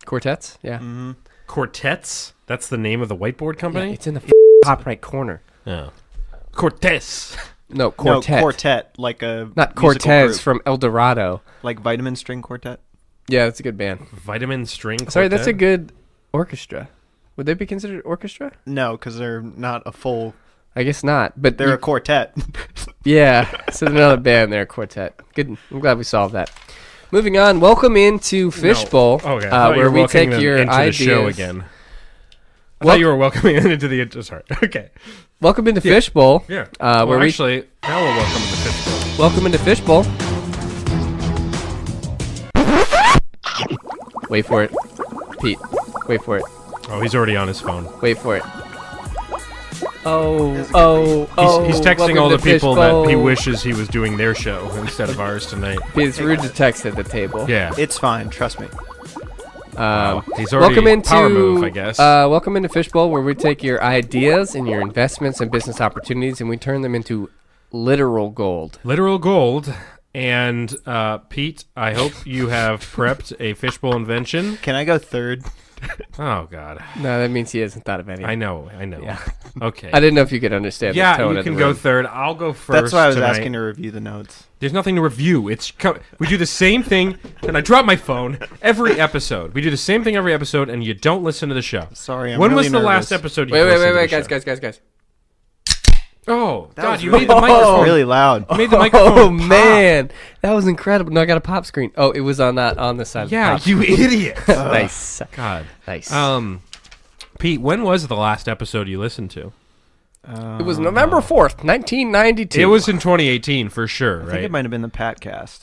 [SPEAKER 3] Quartets, yeah.
[SPEAKER 8] Mm-hmm.
[SPEAKER 2] Quartets? That's the name of the whiteboard
[SPEAKER 3] Yeah,
[SPEAKER 2] company?
[SPEAKER 3] it's in the top right corner.
[SPEAKER 2] Oh. Cortez.
[SPEAKER 3] No, quartet.
[SPEAKER 8] No, quartet, like a
[SPEAKER 3] Not
[SPEAKER 8] musical
[SPEAKER 3] Cortez
[SPEAKER 8] group.
[SPEAKER 3] from El Dorado.
[SPEAKER 8] Like Vitamin String Quartet.
[SPEAKER 3] Yeah, that's a good band.
[SPEAKER 2] Vitamin String Quartet.
[SPEAKER 3] Sorry, that's a good orchestra. Would they be considered orchestra?
[SPEAKER 8] No, because they're not a full.
[SPEAKER 3] I guess not. But
[SPEAKER 8] They're a quartet.
[SPEAKER 3] yeah. So they're not a band. They're a quartet. Good. I'm glad we solved that. Moving on. Welcome into Fishbowl,
[SPEAKER 2] Okay. I thought you
[SPEAKER 3] where
[SPEAKER 2] were
[SPEAKER 3] we
[SPEAKER 2] welcoming
[SPEAKER 3] take
[SPEAKER 2] them
[SPEAKER 3] your
[SPEAKER 2] into
[SPEAKER 3] ideas.
[SPEAKER 2] the show again. I
[SPEAKER 3] Wel-
[SPEAKER 2] thought you were welcoming them into the... Sorry. Okay.
[SPEAKER 3] Welcome into Fishbowl.
[SPEAKER 2] Yeah.
[SPEAKER 3] Where we
[SPEAKER 2] actually, now we're welcome to the Fishbowl.
[SPEAKER 3] welcome into Fishbowl. Wait for it, Pete. Wait for it.
[SPEAKER 2] Oh, he's already on his phone.
[SPEAKER 3] Wait for it. Oh,
[SPEAKER 2] He's texting
[SPEAKER 3] welcome
[SPEAKER 2] all the
[SPEAKER 3] to
[SPEAKER 2] people that he
[SPEAKER 3] Fishbowl.
[SPEAKER 2] wishes he was doing their show instead of ours tonight.
[SPEAKER 3] Pete, it's rude to text at the table.
[SPEAKER 2] Yeah.
[SPEAKER 8] It's fine, trust me.
[SPEAKER 2] He's already
[SPEAKER 3] Welcome into
[SPEAKER 2] power move, I guess.
[SPEAKER 3] Welcome into Fishbowl, where we take your ideas and your investments and business opportunities, and we turn them into literal gold.
[SPEAKER 2] Literal gold. And Pete, I hope you have prepped a fishbowl invention.
[SPEAKER 8] Can I go third?
[SPEAKER 2] Oh, God.
[SPEAKER 3] No, that means he hasn't thought of any.
[SPEAKER 2] I know.
[SPEAKER 3] Yeah.
[SPEAKER 2] Okay.
[SPEAKER 3] I didn't know if you could understand. the
[SPEAKER 2] Yeah,
[SPEAKER 3] tone
[SPEAKER 2] you
[SPEAKER 3] of
[SPEAKER 2] can
[SPEAKER 3] the
[SPEAKER 2] go
[SPEAKER 3] room.
[SPEAKER 2] third. I'll go first.
[SPEAKER 8] That's why I was
[SPEAKER 2] tonight.
[SPEAKER 8] asking to review the notes.
[SPEAKER 2] There's nothing to review. We do the same thing, and I drop my phone every episode. We do the same thing every episode, and you don't listen to the show.
[SPEAKER 8] Sorry, I'm
[SPEAKER 2] When
[SPEAKER 8] really
[SPEAKER 2] was the
[SPEAKER 8] nervous.
[SPEAKER 2] last episode you
[SPEAKER 3] Wait,
[SPEAKER 2] listened to the
[SPEAKER 3] guys,
[SPEAKER 2] show?
[SPEAKER 3] guys.
[SPEAKER 2] Oh,
[SPEAKER 8] That
[SPEAKER 2] God,
[SPEAKER 8] was
[SPEAKER 2] you
[SPEAKER 8] really-
[SPEAKER 2] made the microphone.
[SPEAKER 8] really loud.
[SPEAKER 2] You made the microphone
[SPEAKER 3] Oh
[SPEAKER 2] pop.
[SPEAKER 3] man, that was incredible. No, I got a pop screen. Oh, it was on the side. Of the
[SPEAKER 2] Yeah,
[SPEAKER 3] pop
[SPEAKER 2] you
[SPEAKER 3] screen.
[SPEAKER 2] idiot.
[SPEAKER 3] Nice.
[SPEAKER 2] God.
[SPEAKER 3] Nice.
[SPEAKER 2] Pete, when was the last episode you listened to?
[SPEAKER 3] It was November 4th, 1992.
[SPEAKER 2] It was in 2018 for sure,
[SPEAKER 8] I
[SPEAKER 2] right?
[SPEAKER 8] think it might have been the PeteCast.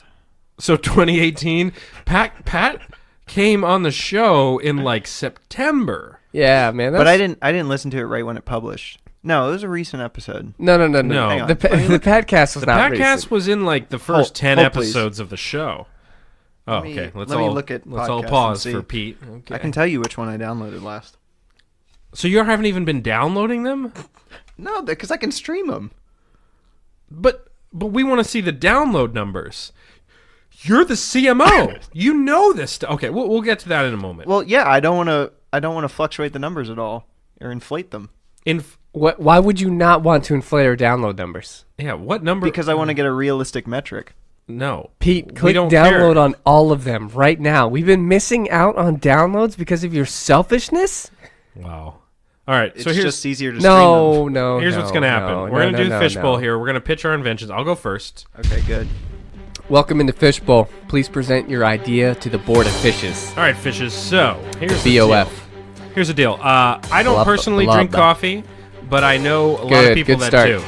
[SPEAKER 2] So 2018, Pat came on the show in like September.
[SPEAKER 3] Yeah, man.
[SPEAKER 8] But I didn't listen to it right when it published. No, it was a recent episode.
[SPEAKER 3] No.
[SPEAKER 2] No.
[SPEAKER 8] Hang on.
[SPEAKER 3] The podcast was
[SPEAKER 2] The
[SPEAKER 3] not
[SPEAKER 2] Patcast
[SPEAKER 3] recent.
[SPEAKER 2] was in like the first 10
[SPEAKER 8] hold, please.
[SPEAKER 2] episodes of the show. Oh,
[SPEAKER 8] me-
[SPEAKER 2] okay. Let's
[SPEAKER 8] let me
[SPEAKER 2] all
[SPEAKER 8] look at
[SPEAKER 2] let's all
[SPEAKER 8] podcasts
[SPEAKER 2] pause
[SPEAKER 8] and
[SPEAKER 2] for
[SPEAKER 8] see.
[SPEAKER 2] Pete. Okay.
[SPEAKER 8] I can tell you which one I downloaded last.
[SPEAKER 2] So you haven't even been downloading them?
[SPEAKER 8] No, because I can stream them.
[SPEAKER 2] But we want to see the download numbers. You're the CMO. You know this stuff. Okay, we'll get to that in a moment.
[SPEAKER 8] Well, yeah, I don't want to fluctuate the numbers at all or inflate them
[SPEAKER 3] Why would you not want to inflate our download numbers?
[SPEAKER 2] yeah, what number?
[SPEAKER 8] because I want to get a realistic metric.
[SPEAKER 2] No.
[SPEAKER 3] Pete,
[SPEAKER 2] We
[SPEAKER 3] click
[SPEAKER 2] don't
[SPEAKER 3] download
[SPEAKER 2] care.
[SPEAKER 3] on all of them right now. We've been missing out on downloads because of your selfishness?
[SPEAKER 2] Wow. All right,
[SPEAKER 8] It's
[SPEAKER 2] so here's
[SPEAKER 8] just easier to stream them.
[SPEAKER 3] No.
[SPEAKER 2] here's what's going to happen. We're going to do the fishbowl
[SPEAKER 3] no.
[SPEAKER 2] here. We're going to pitch our inventions. I'll go first.
[SPEAKER 8] Okay, good.
[SPEAKER 3] Welcome into Fishbowl. Please present your idea to the Board of Fishes.
[SPEAKER 2] All right, fishes. So here's the
[SPEAKER 3] BOF.
[SPEAKER 2] deal. Here's the deal. I don't personally drink
[SPEAKER 3] Blubba.
[SPEAKER 2] coffee, but I know a lot of
[SPEAKER 3] Good,
[SPEAKER 2] people
[SPEAKER 3] good
[SPEAKER 2] that
[SPEAKER 3] start.
[SPEAKER 2] do.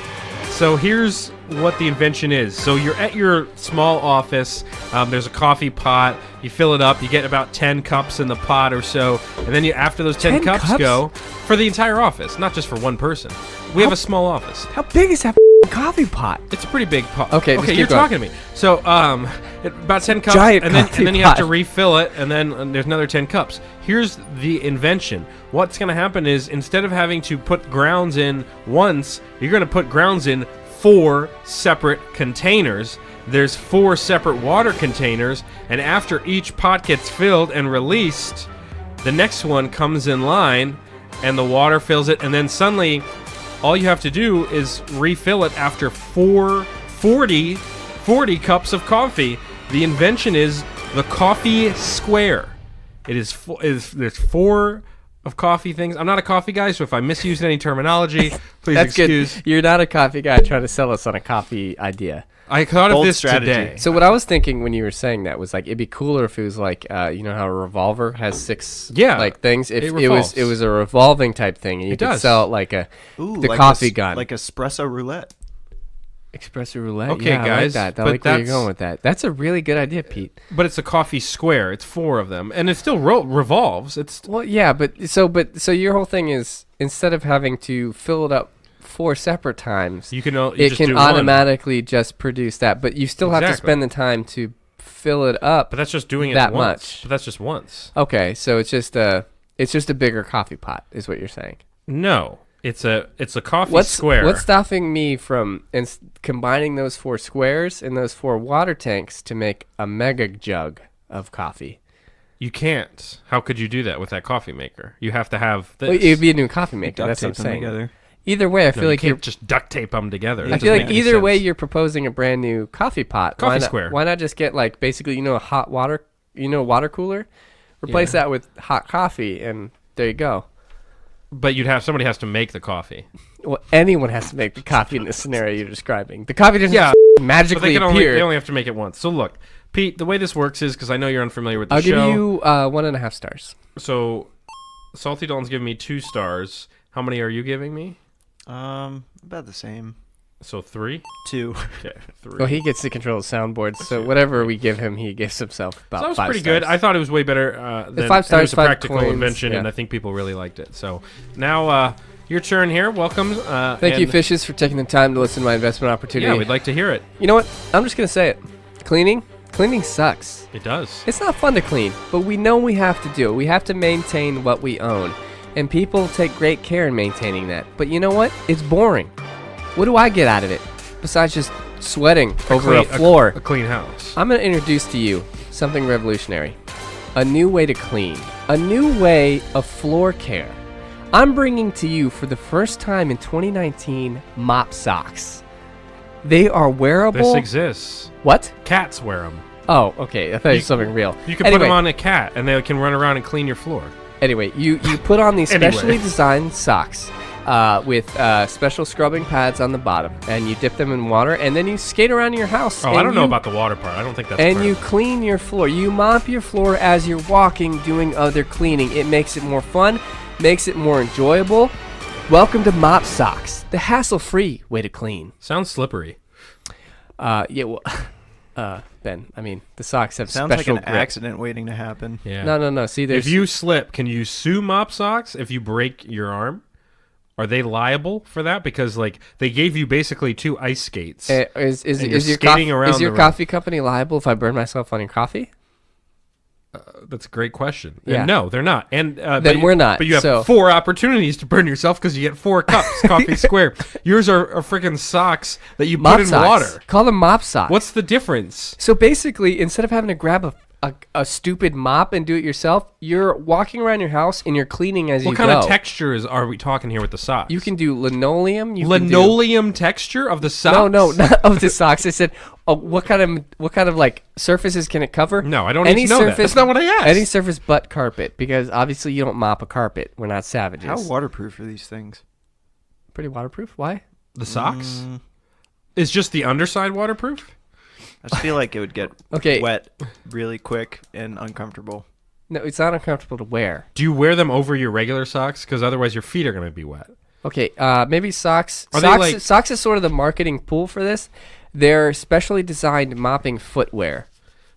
[SPEAKER 2] So here's what the invention is. So you're at your small office. There's a coffee pot. You fill it up. You get about 10 cups in the pot or so. And then after those 10
[SPEAKER 3] 10 cups?
[SPEAKER 2] go, for the entire office, not just for one person. We have a small office.
[SPEAKER 3] How big is that coffee pot?
[SPEAKER 2] It's a pretty big pot.
[SPEAKER 3] Okay, just
[SPEAKER 2] okay,
[SPEAKER 3] keep
[SPEAKER 2] you're
[SPEAKER 3] going.
[SPEAKER 2] talking to me. So, about 10 cups,
[SPEAKER 3] Giant
[SPEAKER 2] and then
[SPEAKER 3] coffee
[SPEAKER 2] you have to
[SPEAKER 3] pot.
[SPEAKER 2] refill it, and then there's another 10 cups. Here's the invention. What's going to happen is instead of having to put grounds in once, you're going to put grounds in 4 separate containers. There's 4 separate water containers, and after each pot gets filled and released, the next one comes in line, and the water fills it, and then suddenly all you have to do is refill it after 40 cups of coffee. The invention is the coffee square. There's 4 of coffee things. I'm not a coffee guy, so if I misused any terminology, please
[SPEAKER 3] That's
[SPEAKER 2] excuse.
[SPEAKER 3] good. You're not a coffee guy trying to sell us on a coffee idea.
[SPEAKER 2] I thought of
[SPEAKER 8] Bold
[SPEAKER 2] this
[SPEAKER 8] strategy.
[SPEAKER 2] today.
[SPEAKER 3] So what I was thinking when you were saying that was like it'd be cooler if it was like you know how a revolver has 6 like things. If
[SPEAKER 2] it
[SPEAKER 3] it was
[SPEAKER 2] revolves.
[SPEAKER 3] a revolving type thing, and you
[SPEAKER 2] It
[SPEAKER 3] could
[SPEAKER 2] does.
[SPEAKER 3] sell it like the
[SPEAKER 8] like
[SPEAKER 3] coffee gun,
[SPEAKER 8] like espresso roulette.
[SPEAKER 3] espresso roulette.
[SPEAKER 2] Okay,
[SPEAKER 3] yeah,
[SPEAKER 2] guys,
[SPEAKER 3] I like that. I
[SPEAKER 2] but
[SPEAKER 3] like where you're
[SPEAKER 2] that's-
[SPEAKER 3] going with that. That's a really good idea, Pete.
[SPEAKER 2] But it's a coffee square. It's 4 of them, and it still revolves. It's
[SPEAKER 3] Well, yeah, but so your whole thing is instead of having to fill it up 4 separate times,
[SPEAKER 2] you can you
[SPEAKER 3] it
[SPEAKER 2] just
[SPEAKER 3] can
[SPEAKER 2] do one.
[SPEAKER 3] automatically just produce that. But you still have to
[SPEAKER 2] Exactly.
[SPEAKER 3] spend the time to fill it up.
[SPEAKER 2] But that's just doing it
[SPEAKER 3] that
[SPEAKER 2] once.
[SPEAKER 3] much.
[SPEAKER 2] But that's just once.
[SPEAKER 3] Okay, so it's just a bigger coffee pot, is what you're saying.
[SPEAKER 2] No, it's a coffee square.
[SPEAKER 3] What's stopping me from combining those 4 squares and those 4 water tanks to make a mega jug of coffee?
[SPEAKER 2] You can't. How could you do that with that coffee maker? You have to have this.
[SPEAKER 3] Well, it'd be a new coffee maker.
[SPEAKER 8] Duct
[SPEAKER 3] That's what I'm
[SPEAKER 8] tape them
[SPEAKER 3] saying.
[SPEAKER 8] together.
[SPEAKER 3] Either way, I
[SPEAKER 2] No,
[SPEAKER 3] feel
[SPEAKER 2] you
[SPEAKER 3] like
[SPEAKER 2] can't
[SPEAKER 3] you're.
[SPEAKER 2] just duct tape them together.
[SPEAKER 3] I
[SPEAKER 2] That
[SPEAKER 3] feel
[SPEAKER 2] doesn't
[SPEAKER 3] like
[SPEAKER 2] make any
[SPEAKER 3] either way,
[SPEAKER 2] sense.
[SPEAKER 3] you're proposing a brand new coffee pot.
[SPEAKER 2] Coffee
[SPEAKER 3] why not,
[SPEAKER 2] square.
[SPEAKER 3] Why not just get like basically a hot water, water cooler, replace that with hot coffee, and there you go.
[SPEAKER 2] But somebody has to make the coffee.
[SPEAKER 3] Well, anyone has to make the coffee in this scenario you're describing. The coffee doesn't
[SPEAKER 2] Yeah, But
[SPEAKER 3] magically
[SPEAKER 2] they
[SPEAKER 3] appear.
[SPEAKER 2] only have to make it once. So look, Pete, the way this works is because I know you're unfamiliar with the
[SPEAKER 3] I'll
[SPEAKER 2] show.
[SPEAKER 3] give you 1.5 stars.
[SPEAKER 2] So, Salty Dalton's giving me 2 stars. How many are you giving me?
[SPEAKER 8] About the same.
[SPEAKER 2] So 3.
[SPEAKER 8] 2.
[SPEAKER 2] Okay, 3.
[SPEAKER 3] Well, he gets to control the soundboard, so whatever we give him, he gives himself about
[SPEAKER 2] So that was
[SPEAKER 3] 5
[SPEAKER 2] pretty
[SPEAKER 3] stars.
[SPEAKER 2] good. I thought it was way better than
[SPEAKER 3] 5 stars,
[SPEAKER 2] it was a
[SPEAKER 3] 5
[SPEAKER 2] practical
[SPEAKER 3] coins,
[SPEAKER 2] invention, and
[SPEAKER 3] yeah.
[SPEAKER 2] I think people really liked it. So now your turn here. Welcome.
[SPEAKER 3] Thank you,
[SPEAKER 2] and-
[SPEAKER 3] Fishes, for taking the time to listen to my investment opportunity.
[SPEAKER 2] Yeah, we'd like to hear it.
[SPEAKER 3] You know what? I'm just going to say it. Cleaning sucks.
[SPEAKER 2] It does.
[SPEAKER 3] It's not fun to clean, but we know we have to do it. We have to maintain what we own. And people take great care in maintaining that. But you know what? It's boring. What do I get out of it? Besides just sweating over a floor.
[SPEAKER 2] A clean house.
[SPEAKER 3] I'm going to introduce to you something revolutionary. A new way to clean. A new way of floor care. I'm bringing to you for the first time in 2019 mop-socks. They are wearable.
[SPEAKER 2] This exists.
[SPEAKER 3] What?
[SPEAKER 2] Cats wear them.
[SPEAKER 3] Oh, okay. I thought it was something real.
[SPEAKER 2] You can put
[SPEAKER 3] Anyway.
[SPEAKER 2] them on a cat, and they can run around and clean your floor.
[SPEAKER 3] Anyway, you put on these
[SPEAKER 2] Anyway.
[SPEAKER 3] specially designed socks. with special scrubbing pads on the bottom, and you dip them in water, and then you skate around your house.
[SPEAKER 2] Oh, I don't know about the water part. I don't think that's
[SPEAKER 3] And
[SPEAKER 2] part.
[SPEAKER 3] you clean your floor. You mop your floor as you're walking, doing other cleaning. It makes it more fun, makes it more enjoyable. Welcome to mop-socks, the hassle-free way to clean.
[SPEAKER 2] Sounds slippery.
[SPEAKER 3] Yeah, well, Ben, I mean, the socks have
[SPEAKER 8] Sounds like
[SPEAKER 3] special
[SPEAKER 8] an
[SPEAKER 3] grip.
[SPEAKER 8] accident waiting to happen.
[SPEAKER 2] Yeah.
[SPEAKER 3] No. See, there's...
[SPEAKER 2] If you slip, can you sue mop-socks if you break your arm? Are they liable for that? Because like they gave you basically 2 ice skates.
[SPEAKER 3] Is your,
[SPEAKER 2] skating around
[SPEAKER 3] is your
[SPEAKER 2] the
[SPEAKER 3] coffee company liable if I burn myself on your coffee?
[SPEAKER 2] That's a great question.
[SPEAKER 3] Yeah.
[SPEAKER 2] And no, they're not. And
[SPEAKER 3] Then we're not,
[SPEAKER 2] But you have
[SPEAKER 3] so-
[SPEAKER 2] 4 opportunities to burn yourself because you get 4 cups, coffee square. Yours are freaking socks that you
[SPEAKER 3] Mop
[SPEAKER 2] put in
[SPEAKER 3] socks.
[SPEAKER 2] water.
[SPEAKER 3] Call them mop socks.
[SPEAKER 2] What's the difference?
[SPEAKER 3] So basically, instead of having to grab a stupid mop and do it yourself, you're walking around your house and you're cleaning as you go.
[SPEAKER 2] What kind of textures are we talking here with the socks?
[SPEAKER 3] You can do linoleum. You can do...
[SPEAKER 2] Linoleum texture of the socks?
[SPEAKER 3] No, not of the socks. I said, what kind of like surfaces can it cover?
[SPEAKER 2] No, I don't need to know that. That's not what I asked.
[SPEAKER 3] Any surface but carpet, because obviously you don't mop a carpet. We're not savages.
[SPEAKER 8] How waterproof are these things?
[SPEAKER 3] Pretty waterproof. Why?
[SPEAKER 2] The socks? Is just the underside waterproof?
[SPEAKER 8] I just feel like it would get
[SPEAKER 3] Okay.
[SPEAKER 8] wet really quick and uncomfortable.
[SPEAKER 3] No, it's not uncomfortable to wear.
[SPEAKER 2] Do you wear them over your regular socks? Because otherwise your feet are going to be wet.
[SPEAKER 3] Okay, maybe socks.
[SPEAKER 2] Are they
[SPEAKER 3] Socks,
[SPEAKER 2] like-
[SPEAKER 3] socks is sort of the marketing pool for this. They're specially designed mopping footwear.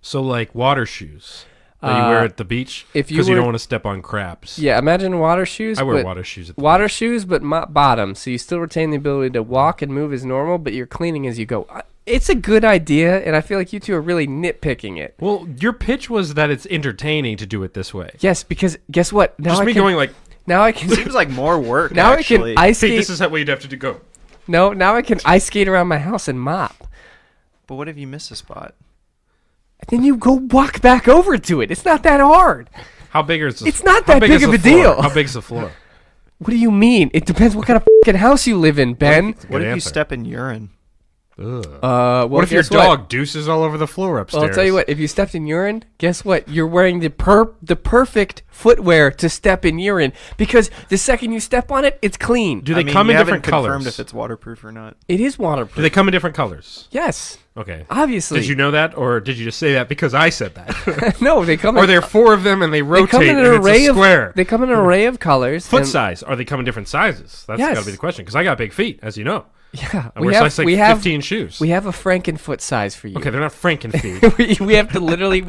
[SPEAKER 2] So like water shoes that you wear at the beach
[SPEAKER 3] if you
[SPEAKER 2] because you
[SPEAKER 3] were-
[SPEAKER 2] don't want to step on crabs.
[SPEAKER 3] Yeah, imagine water shoes.
[SPEAKER 2] I wear
[SPEAKER 3] but
[SPEAKER 2] water shoes at the
[SPEAKER 3] water shoes, but mop bottom, so you still retain the ability to walk and move as normal, but you're cleaning as you go. It's a good idea, and I feel like you two are really nitpicking it.
[SPEAKER 2] Well, your pitch was that it's entertaining to do it this way.
[SPEAKER 3] Yes, because guess what? Now
[SPEAKER 2] Just
[SPEAKER 3] I
[SPEAKER 2] me
[SPEAKER 3] can,
[SPEAKER 2] going like,
[SPEAKER 3] now I can
[SPEAKER 8] Seems like more work.
[SPEAKER 3] now
[SPEAKER 8] actually.
[SPEAKER 3] I can ice
[SPEAKER 2] hey,
[SPEAKER 3] skate.
[SPEAKER 2] this is how you'd have to do. Go.
[SPEAKER 3] No, now I can ice skate around my house and mop.
[SPEAKER 8] But what if you miss a spot?
[SPEAKER 3] Then you go walk back over to it. It's not that hard.
[SPEAKER 2] How big is this?
[SPEAKER 3] It's not
[SPEAKER 2] how
[SPEAKER 3] that big
[SPEAKER 2] is
[SPEAKER 3] of
[SPEAKER 2] the
[SPEAKER 3] a
[SPEAKER 2] floor?
[SPEAKER 3] deal.
[SPEAKER 2] How big's the floor?
[SPEAKER 3] What do you mean? It depends what kind of fucking house you live in, Ben.
[SPEAKER 8] What
[SPEAKER 2] Good
[SPEAKER 8] if you
[SPEAKER 2] answer.
[SPEAKER 8] step in urine?
[SPEAKER 2] Ugh.
[SPEAKER 3] Well,
[SPEAKER 2] What if your
[SPEAKER 3] guess what?
[SPEAKER 2] dog deuces all over the floor upstairs?
[SPEAKER 3] Well, I'll tell you what. If you stepped in urine, guess what? You're wearing the perfect footwear to step in urine, because the second you step on it, it's clean.
[SPEAKER 2] Do they
[SPEAKER 8] I mean,
[SPEAKER 2] come
[SPEAKER 8] you
[SPEAKER 2] in different
[SPEAKER 8] haven't confirmed
[SPEAKER 2] colors?
[SPEAKER 8] if it's waterproof or not.
[SPEAKER 3] It is
[SPEAKER 2] Do
[SPEAKER 3] waterproof.
[SPEAKER 2] they come in different colors?
[SPEAKER 3] Yes,
[SPEAKER 2] Okay.
[SPEAKER 3] obviously.
[SPEAKER 2] Did you know that, or did you just say that because I said that?
[SPEAKER 3] No, they come.
[SPEAKER 2] Or
[SPEAKER 3] in,
[SPEAKER 2] there are 4 of them and they
[SPEAKER 3] they
[SPEAKER 2] rotate
[SPEAKER 3] come in an
[SPEAKER 2] and it's
[SPEAKER 3] array
[SPEAKER 2] a square.
[SPEAKER 3] of. They come in an array of colors.
[SPEAKER 2] Foot
[SPEAKER 3] and-
[SPEAKER 2] size. Are they come in different sizes? That's
[SPEAKER 3] Yes.
[SPEAKER 2] got to be the question. Because I got big feet, as you know.
[SPEAKER 3] Yeah,
[SPEAKER 2] I wear size like 15 shoes.
[SPEAKER 3] We have a Frankenfoot size for you.
[SPEAKER 2] Okay, they're not Franken feet.
[SPEAKER 3] we have to literally.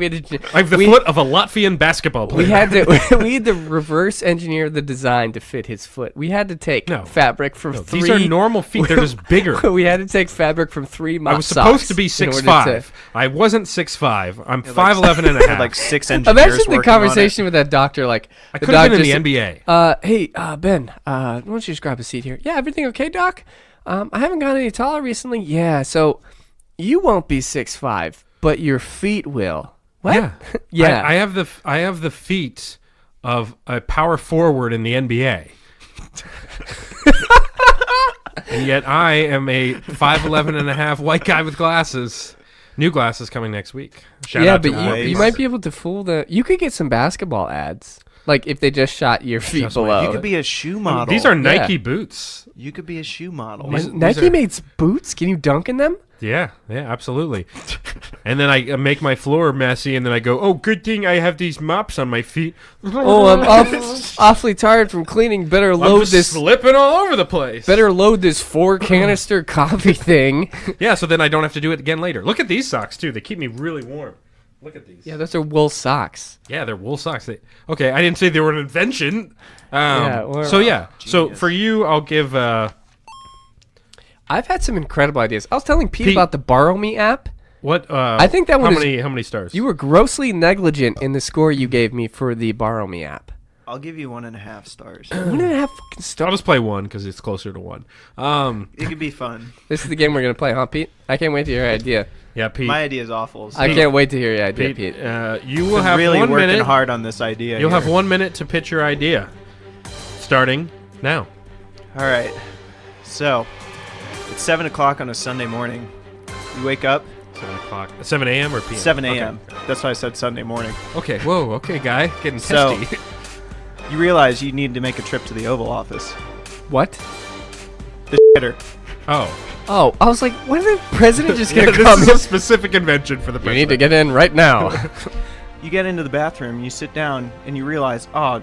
[SPEAKER 2] I have the foot of a Latvian basketball player.
[SPEAKER 3] We had to we had to reverse engineer the design to fit his foot. We had to take fabric from
[SPEAKER 2] No,
[SPEAKER 3] 3.
[SPEAKER 2] these are normal feet. They're just bigger.
[SPEAKER 3] We had to take fabric from 3 mop
[SPEAKER 2] I was supposed to be
[SPEAKER 3] socks in
[SPEAKER 2] 6'5".
[SPEAKER 3] order to-
[SPEAKER 2] I wasn't 6'5". I'm 5'11" and a half.
[SPEAKER 8] Like 6 engineers
[SPEAKER 3] Imagine the
[SPEAKER 8] working on it.
[SPEAKER 3] conversation with that doctor. Like
[SPEAKER 2] I
[SPEAKER 3] the
[SPEAKER 2] could have been
[SPEAKER 3] doctor
[SPEAKER 2] in the
[SPEAKER 3] said,
[SPEAKER 2] NBA.
[SPEAKER 3] Hey, Ben, why don't you just grab a seat here? Yeah, everything okay, Doc? I haven't gotten any taller recently. Yeah, so you won't be 6'5", but your feet will. What?
[SPEAKER 2] Yeah.
[SPEAKER 3] Yeah.
[SPEAKER 2] I have the feet of a power forward in the NBA. And yet I am a 5'11" and a half white guy with glasses. New glasses coming next week. Shout
[SPEAKER 3] yeah,
[SPEAKER 2] out to
[SPEAKER 3] but
[SPEAKER 2] Warriors.
[SPEAKER 3] you might be able to fool the. You could get some basketball ads, like if they just shot your feet
[SPEAKER 2] Just my-
[SPEAKER 3] below.
[SPEAKER 8] You could be a shoe model.
[SPEAKER 2] These are Nike boots.
[SPEAKER 8] You could be a shoe model.
[SPEAKER 3] Nike made boots. Can you dunk in them?
[SPEAKER 2] Yeah, absolutely. And then I make my floor messy, and then I go, "Oh, good thing I have these mops on my feet."
[SPEAKER 3] Oh, I'm awfully tired from cleaning. Better
[SPEAKER 2] I'm
[SPEAKER 3] load
[SPEAKER 2] just
[SPEAKER 3] this.
[SPEAKER 2] slipping all over the place.
[SPEAKER 3] Better load this 4 canister coffee thing.
[SPEAKER 2] Yeah, so then I don't have to do it again later. Look at these socks too; they keep me really warm. Look at these.
[SPEAKER 3] Yeah, those are wool socks.
[SPEAKER 2] Yeah, they're wool socks. Okay, I didn't say they were an invention.
[SPEAKER 3] Or-
[SPEAKER 2] So for you, I'll give.
[SPEAKER 3] I've had some incredible ideas. I was telling Pete
[SPEAKER 2] Pete-
[SPEAKER 3] about the Borrow Me app.
[SPEAKER 2] What?
[SPEAKER 3] I think that one
[SPEAKER 2] How
[SPEAKER 3] is-
[SPEAKER 2] many stars?
[SPEAKER 3] You were grossly negligent in the score you gave me for the Borrow Me app.
[SPEAKER 8] I'll give you 1.5 stars.
[SPEAKER 3] 1.5 fucking
[SPEAKER 2] I'll
[SPEAKER 3] stars.
[SPEAKER 2] just play 1 because it's closer to 1.
[SPEAKER 8] It could be fun.
[SPEAKER 3] This is the game we're gonna play, huh, Pete? I can't wait to hear your idea.
[SPEAKER 2] Yeah, Pete.
[SPEAKER 8] My idea is awful. So
[SPEAKER 3] I can't wait to hear your idea,
[SPEAKER 2] Pete,
[SPEAKER 3] Pete.
[SPEAKER 2] you
[SPEAKER 8] I've
[SPEAKER 2] will
[SPEAKER 8] been
[SPEAKER 2] have
[SPEAKER 8] really
[SPEAKER 2] 1
[SPEAKER 8] working
[SPEAKER 2] minute.
[SPEAKER 8] hard on this idea.
[SPEAKER 2] You'll
[SPEAKER 8] here.
[SPEAKER 2] have 1 minute to pitch your idea. Starting now.
[SPEAKER 8] All right. So, it's 7 o'clock on a Sunday morning. You wake up
[SPEAKER 2] 7 o'clock. 7 a.m. or p.m.
[SPEAKER 8] 7 a.m. That's why I said Sunday morning.
[SPEAKER 2] Okay. Whoa. Okay, guy. Getting
[SPEAKER 8] So-
[SPEAKER 2] testy.
[SPEAKER 8] You realize you need to make a trip to the Oval Office.
[SPEAKER 3] What?
[SPEAKER 8] The shitter.
[SPEAKER 3] Oh, I was like, when is the president just gonna
[SPEAKER 2] This
[SPEAKER 3] come
[SPEAKER 2] is
[SPEAKER 3] in?
[SPEAKER 2] a specific invention for the
[SPEAKER 3] You
[SPEAKER 2] president.
[SPEAKER 3] need to get in right now.
[SPEAKER 8] You get into the bathroom, you sit down, and you realize, oh,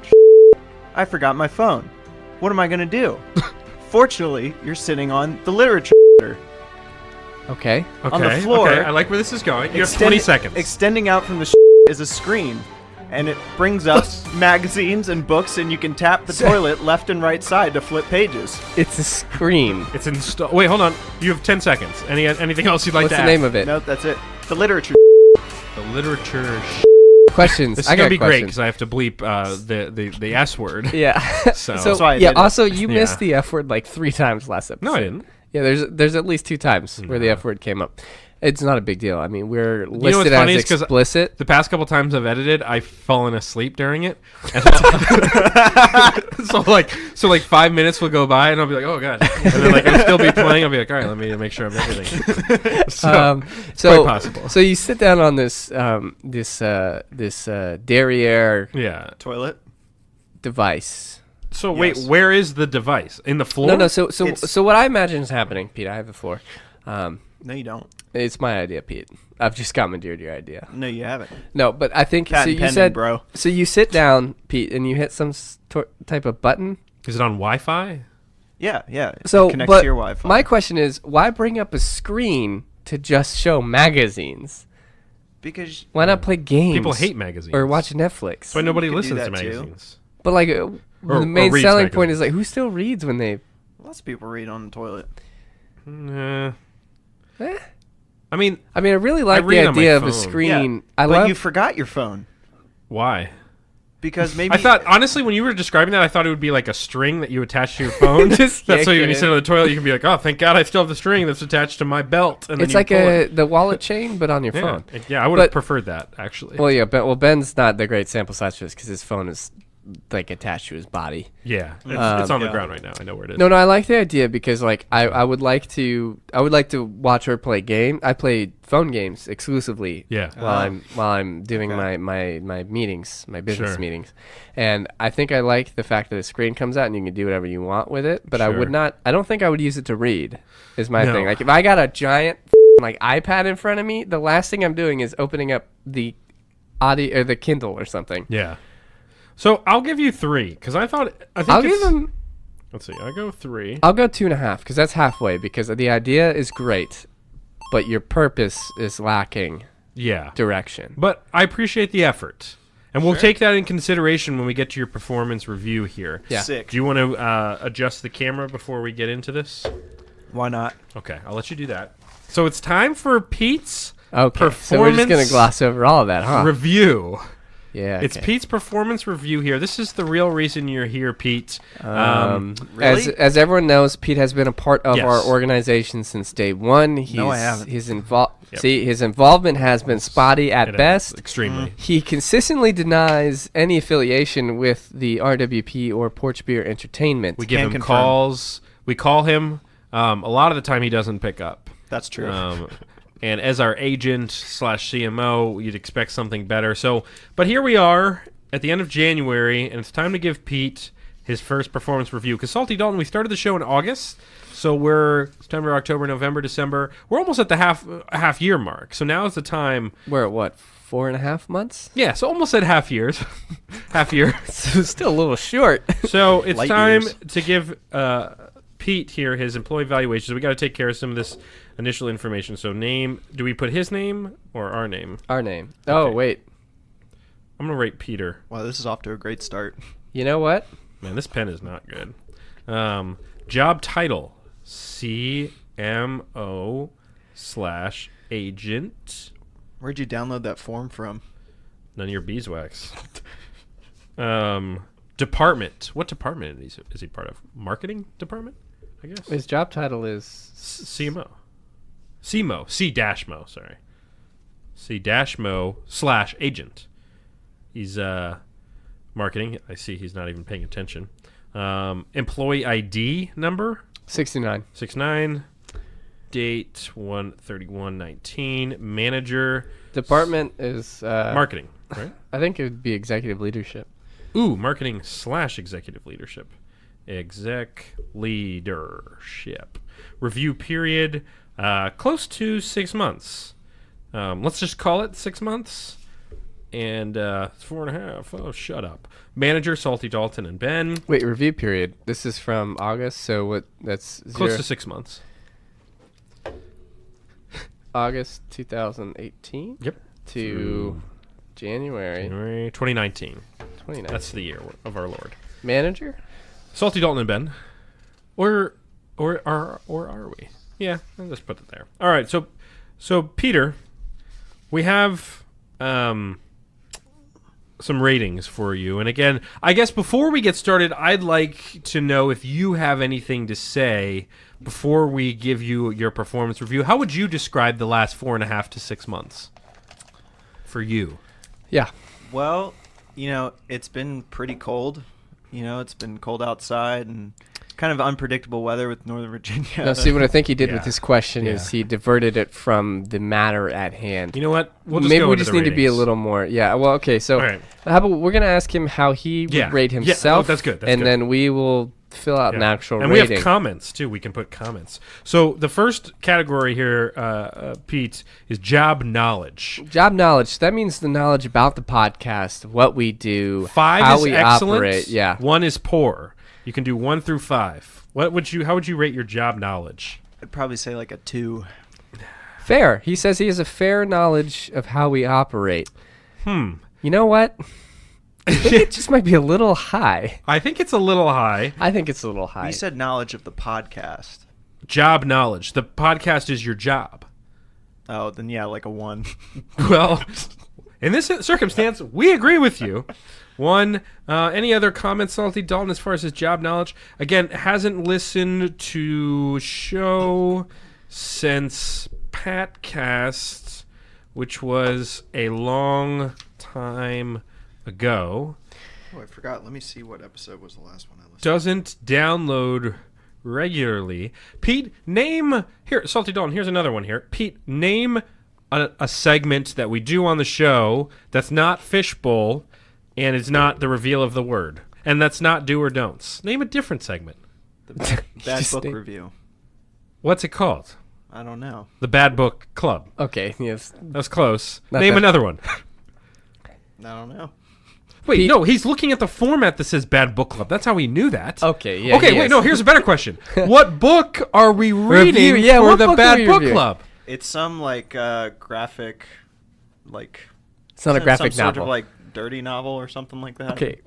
[SPEAKER 8] I forgot my phone. What am I gonna do? Fortunately, you're sitting on the literature.
[SPEAKER 3] Okay.
[SPEAKER 8] On the floor.
[SPEAKER 2] Okay, I like where this is going. You have 20 seconds.
[SPEAKER 8] Extending out from the is a screen, and it brings up magazines and books, and you can tap the toilet left and right side to flip pages.
[SPEAKER 3] It's a screen.
[SPEAKER 2] It's installed. Wait, hold on. You have 10 seconds. Anything else you'd like
[SPEAKER 3] What's
[SPEAKER 2] to
[SPEAKER 3] the
[SPEAKER 2] add?
[SPEAKER 3] name of it?
[SPEAKER 8] Nope, that's it. The literature.
[SPEAKER 2] The literature.
[SPEAKER 3] Questions.
[SPEAKER 2] This is
[SPEAKER 3] I got
[SPEAKER 2] gonna be great
[SPEAKER 3] questions.
[SPEAKER 2] because I have to bleep the S word.
[SPEAKER 3] Yeah.
[SPEAKER 2] So-
[SPEAKER 8] That's why I
[SPEAKER 3] yeah.
[SPEAKER 8] did it.
[SPEAKER 3] Also, you
[SPEAKER 2] Yeah.
[SPEAKER 3] missed the F word like 3 times last episode.
[SPEAKER 2] No, I didn't.
[SPEAKER 3] Yeah, there's at least 2 times where the
[SPEAKER 2] No.
[SPEAKER 3] F word came up. It's not a big deal. I mean, we're
[SPEAKER 2] what's
[SPEAKER 3] listed
[SPEAKER 2] funny
[SPEAKER 3] as
[SPEAKER 2] is 'cause
[SPEAKER 3] explicit.
[SPEAKER 2] The past couple times I've edited, I've fallen asleep during it. And so like 5 minutes will go by, and I'll be like, oh god, and then like I'll still be playing. I'll be like, all right, let me make sure I'm everything. So
[SPEAKER 3] So
[SPEAKER 2] quite possible.
[SPEAKER 3] So you sit down on this derriere
[SPEAKER 2] yeah.
[SPEAKER 8] Toilet.
[SPEAKER 3] device.
[SPEAKER 2] So wait,
[SPEAKER 8] Yes.
[SPEAKER 2] where is the device in the floor?
[SPEAKER 3] No. So
[SPEAKER 8] It's-
[SPEAKER 3] what I imagine is happening, Pete. I have the floor.
[SPEAKER 8] No, you don't.
[SPEAKER 3] It's my idea, Pete. I've just commandeered your idea.
[SPEAKER 8] No, you haven't.
[SPEAKER 3] No, but I think
[SPEAKER 8] Patent
[SPEAKER 3] so. You
[SPEAKER 8] pending,
[SPEAKER 3] said,
[SPEAKER 8] bro.
[SPEAKER 3] So you sit down, Pete, and you hit some type of button.
[SPEAKER 2] Is it on Wi-Fi?
[SPEAKER 8] Yeah, yeah. It
[SPEAKER 3] So,
[SPEAKER 8] connects
[SPEAKER 3] but
[SPEAKER 8] to your Wi-Fi.
[SPEAKER 3] my question is, why bring up a screen to just show magazines?
[SPEAKER 8] because
[SPEAKER 3] Why not play games?
[SPEAKER 2] People hate magazines.
[SPEAKER 3] or watch Netflix.
[SPEAKER 2] That's why nobody
[SPEAKER 8] You could do
[SPEAKER 2] listens to
[SPEAKER 8] that too.
[SPEAKER 2] magazines.
[SPEAKER 3] But like,
[SPEAKER 2] Or
[SPEAKER 3] the main
[SPEAKER 2] reads
[SPEAKER 3] selling point
[SPEAKER 2] magazines.
[SPEAKER 3] is like, who still reads when they?
[SPEAKER 8] lots of people read on the toilet.
[SPEAKER 3] Eh?
[SPEAKER 2] I mean,
[SPEAKER 3] I mean, I really like
[SPEAKER 2] read
[SPEAKER 3] the
[SPEAKER 2] on my
[SPEAKER 3] idea of a
[SPEAKER 2] phone.
[SPEAKER 3] screen.
[SPEAKER 8] Yeah,
[SPEAKER 3] I
[SPEAKER 8] but
[SPEAKER 3] love.
[SPEAKER 8] you forgot your phone
[SPEAKER 2] why?
[SPEAKER 8] because maybe
[SPEAKER 2] I thought honestly, when you were describing that, I thought it would be like a string that you attach to your phone.
[SPEAKER 3] Just
[SPEAKER 2] That's so
[SPEAKER 3] yank
[SPEAKER 2] when
[SPEAKER 3] it
[SPEAKER 2] you sit
[SPEAKER 3] in.
[SPEAKER 2] on the toilet, you can be like, "Oh, thank God, I still have the string that's attached to my belt." And
[SPEAKER 3] It's
[SPEAKER 2] then
[SPEAKER 3] like
[SPEAKER 2] you pull
[SPEAKER 3] the wallet chain, but on your
[SPEAKER 2] it.
[SPEAKER 3] phone.
[SPEAKER 2] Yeah, I would have
[SPEAKER 3] But-
[SPEAKER 2] preferred that actually.
[SPEAKER 3] Well, yeah, Ben's not the great sample size for this because his phone is like attached to his body.
[SPEAKER 2] yeah, it's on the
[SPEAKER 8] yeah.
[SPEAKER 2] ground right now. I know where it is.
[SPEAKER 3] No, I like the idea because like I would like to watch her play game. I play phone games exclusively.
[SPEAKER 2] Yeah.
[SPEAKER 3] While I'm doing
[SPEAKER 8] Okay.
[SPEAKER 3] my meetings, my business
[SPEAKER 2] Sure.
[SPEAKER 3] meetings, and I think I like the fact that the screen comes out and you can do whatever you want with it. But I
[SPEAKER 2] Sure.
[SPEAKER 3] would not. I don't think I would use it to read. Is my
[SPEAKER 2] No.
[SPEAKER 3] thing. Like if I got a giant like iPad in front of me, the last thing I'm doing is opening up the audio or the Kindle or something.
[SPEAKER 2] Yeah. So I'll give you 3 because I think
[SPEAKER 3] I'll give
[SPEAKER 2] it's-
[SPEAKER 3] him.
[SPEAKER 2] Let's see. I'll go 3.
[SPEAKER 3] I'll go 2.5 because that's halfway. Because the idea is great, but your purpose is lacking
[SPEAKER 2] Yeah.
[SPEAKER 3] direction.
[SPEAKER 2] But I appreciate the effort. And we'll take that in consideration when we get to your performance review here.
[SPEAKER 3] Yeah.
[SPEAKER 8] sick.
[SPEAKER 2] Do you want to adjust the camera before we get into this?
[SPEAKER 8] Why not?
[SPEAKER 2] Okay, I'll let you do that. So it's time for Pete's
[SPEAKER 3] Okay, so we're just gonna
[SPEAKER 2] performance
[SPEAKER 3] gloss over all of that, huh?
[SPEAKER 2] review.
[SPEAKER 3] Yeah,
[SPEAKER 2] It's
[SPEAKER 3] okay.
[SPEAKER 2] Pete's performance review here. This is the real reason you're here, Pete.
[SPEAKER 8] Really?
[SPEAKER 3] As everyone knows, Pete has been a part of
[SPEAKER 2] Yes.
[SPEAKER 3] our organization since day one.
[SPEAKER 8] No, I haven't.
[SPEAKER 3] His
[SPEAKER 2] Yep.
[SPEAKER 3] his involvement has been spotty at
[SPEAKER 2] it is,
[SPEAKER 3] best.
[SPEAKER 2] extremely.
[SPEAKER 3] He consistently denies any affiliation with the RWP or Porch Beer Entertainment.
[SPEAKER 2] We give
[SPEAKER 8] Can
[SPEAKER 2] him
[SPEAKER 8] confirm.
[SPEAKER 2] calls. We call him. A lot of the time, he doesn't pick up.
[SPEAKER 8] That's true.
[SPEAKER 2] And as our agent / CMO, you'd expect something better. So, but here we are at the end of January, and it's time to give Pete his first performance review. Because Salty Dalton, we started the show in August, so we're September, October, November, December. We're almost at the half year mark. So now is the time.
[SPEAKER 3] We're at what, 4.5 months?
[SPEAKER 2] Yeah, so almost at half years, half year.
[SPEAKER 3] So still a little short.
[SPEAKER 2] So it's
[SPEAKER 8] Light
[SPEAKER 2] time
[SPEAKER 8] years.
[SPEAKER 2] to give Pete here his employee evaluation. We got to take care of some of this initial information. So name, do we put his name or our name?
[SPEAKER 3] Our name. Oh
[SPEAKER 2] Okay.
[SPEAKER 3] wait,
[SPEAKER 2] I'm going to rate Peter.
[SPEAKER 8] Wow, this is off to a great start.
[SPEAKER 3] you know what?
[SPEAKER 2] Man, this pen is not good. Job title, CMO/agent.
[SPEAKER 8] Where'd you download that form from?
[SPEAKER 2] None of your beeswax. Department. What department is he part of? Marketing department, I guess.
[SPEAKER 3] His job title is
[SPEAKER 2] CMO. C-Mo, sorry. C-Mo/agent. He's marketing. I see he's not even paying attention. Employee ID number
[SPEAKER 3] 69.
[SPEAKER 2] 69. Date 1/31/19. Manager.
[SPEAKER 3] Department is
[SPEAKER 2] Marketing, right?
[SPEAKER 3] I think it would be executive leadership.
[SPEAKER 2] Ooh, marketing / executive leadership. Exec leadership. Review period, close to 6 months. Let's just call it 6 months. And it's 4.5. Oh, shut up. Manager, Salty Dalton and Ben.
[SPEAKER 3] Wait, review period. This is from August, so what? That's
[SPEAKER 2] Close to 6 months.
[SPEAKER 3] August 2018.
[SPEAKER 2] Yep.
[SPEAKER 3] To January
[SPEAKER 2] 2019.
[SPEAKER 3] 2019.
[SPEAKER 2] That's the year of our Lord.
[SPEAKER 3] Manager?
[SPEAKER 2] Salty Dalton and Ben. Or are we? Yeah, I'll just put it there. All right, so Peter, we have some ratings for you. And again, I guess before we get started, I'd like to know if you have anything to say before we give you your performance review. How would you describe the last 4.5 to 6 months for you?
[SPEAKER 3] Yeah.
[SPEAKER 8] Well, it's been pretty cold. It's been cold outside and kind of unpredictable weather with Northern Virginia.
[SPEAKER 3] No, see, what I think he did with
[SPEAKER 2] Yeah.
[SPEAKER 3] his question
[SPEAKER 2] Yeah.
[SPEAKER 3] is he diverted it from the matter at hand.
[SPEAKER 2] You know what? We'll just
[SPEAKER 3] Maybe
[SPEAKER 2] go
[SPEAKER 3] we
[SPEAKER 2] into
[SPEAKER 3] just
[SPEAKER 2] the
[SPEAKER 3] need to be a
[SPEAKER 2] ratings.
[SPEAKER 3] little more. Yeah. Well, okay. So
[SPEAKER 2] All right.
[SPEAKER 3] how about we're gonna ask him how he would
[SPEAKER 2] Yeah.
[SPEAKER 3] rate
[SPEAKER 2] Yeah.
[SPEAKER 3] himself.
[SPEAKER 2] Oh, that's good. That's
[SPEAKER 3] and
[SPEAKER 2] good.
[SPEAKER 3] then we will fill out an
[SPEAKER 2] Yeah.
[SPEAKER 3] actual
[SPEAKER 2] and
[SPEAKER 3] rating.
[SPEAKER 2] we have comments too. We can put comments. So the first category here, Pete, is job knowledge.
[SPEAKER 3] Job knowledge. That means the knowledge about the podcast, what we do,
[SPEAKER 2] 5
[SPEAKER 3] how
[SPEAKER 2] is
[SPEAKER 3] we
[SPEAKER 2] excellent.
[SPEAKER 3] operate. Yeah.
[SPEAKER 2] 1 is poor. You can do 1 through 5. How would you rate your job knowledge?
[SPEAKER 8] I'd probably say like a 2.
[SPEAKER 3] Fair. He says he has a fair knowledge of how we operate.
[SPEAKER 2] You
[SPEAKER 3] know what? I think it just might be a little high.
[SPEAKER 2] I think it's a little high.
[SPEAKER 3] I think it's a little high.
[SPEAKER 8] You said knowledge of the podcast.
[SPEAKER 2] Job knowledge. The podcast is your job.
[SPEAKER 8] Oh, then yeah, like a 1.
[SPEAKER 2] Well, in this circumstance, we agree with you. 1. Any other comments, Salty Dalton, as far as his job knowledge? Again, hasn't listened to show since PeteCast, which was a long time ago.
[SPEAKER 8] Oh, I forgot. Let me see what episode was the last one I listened
[SPEAKER 2] Doesn't download regularly. Pete, name... Here, Salty Dalton, here's another one here. Pete, name a segment that we do on the show that's not Fishbowl and it's not the reveal of the word. And that's not do or don'ts. Name a different segment.
[SPEAKER 8] The bad book review.
[SPEAKER 2] What's it called?
[SPEAKER 8] I don't know.
[SPEAKER 2] The Bad Book Club.
[SPEAKER 3] Okay, yes.
[SPEAKER 2] That was close.
[SPEAKER 3] Not
[SPEAKER 2] Name
[SPEAKER 3] that-
[SPEAKER 2] another one.
[SPEAKER 8] I don't know.
[SPEAKER 2] Wait,
[SPEAKER 3] Pete-
[SPEAKER 2] no, he's looking at the format that says Bad Book Club. That's how he knew that.
[SPEAKER 3] Okay, yeah.
[SPEAKER 2] Okay,
[SPEAKER 3] he
[SPEAKER 2] wait,
[SPEAKER 3] is.
[SPEAKER 2] no, here's a better question. What book are we reading
[SPEAKER 3] yeah,
[SPEAKER 2] for
[SPEAKER 3] what
[SPEAKER 2] the
[SPEAKER 3] book are
[SPEAKER 2] Bad
[SPEAKER 3] we
[SPEAKER 2] Book
[SPEAKER 3] reviewing?
[SPEAKER 2] Club?
[SPEAKER 8] It's some like graphic, like
[SPEAKER 3] It's not a graphic
[SPEAKER 8] some
[SPEAKER 3] novel.
[SPEAKER 8] sort of like dirty novel or something like that.
[SPEAKER 3] Okay.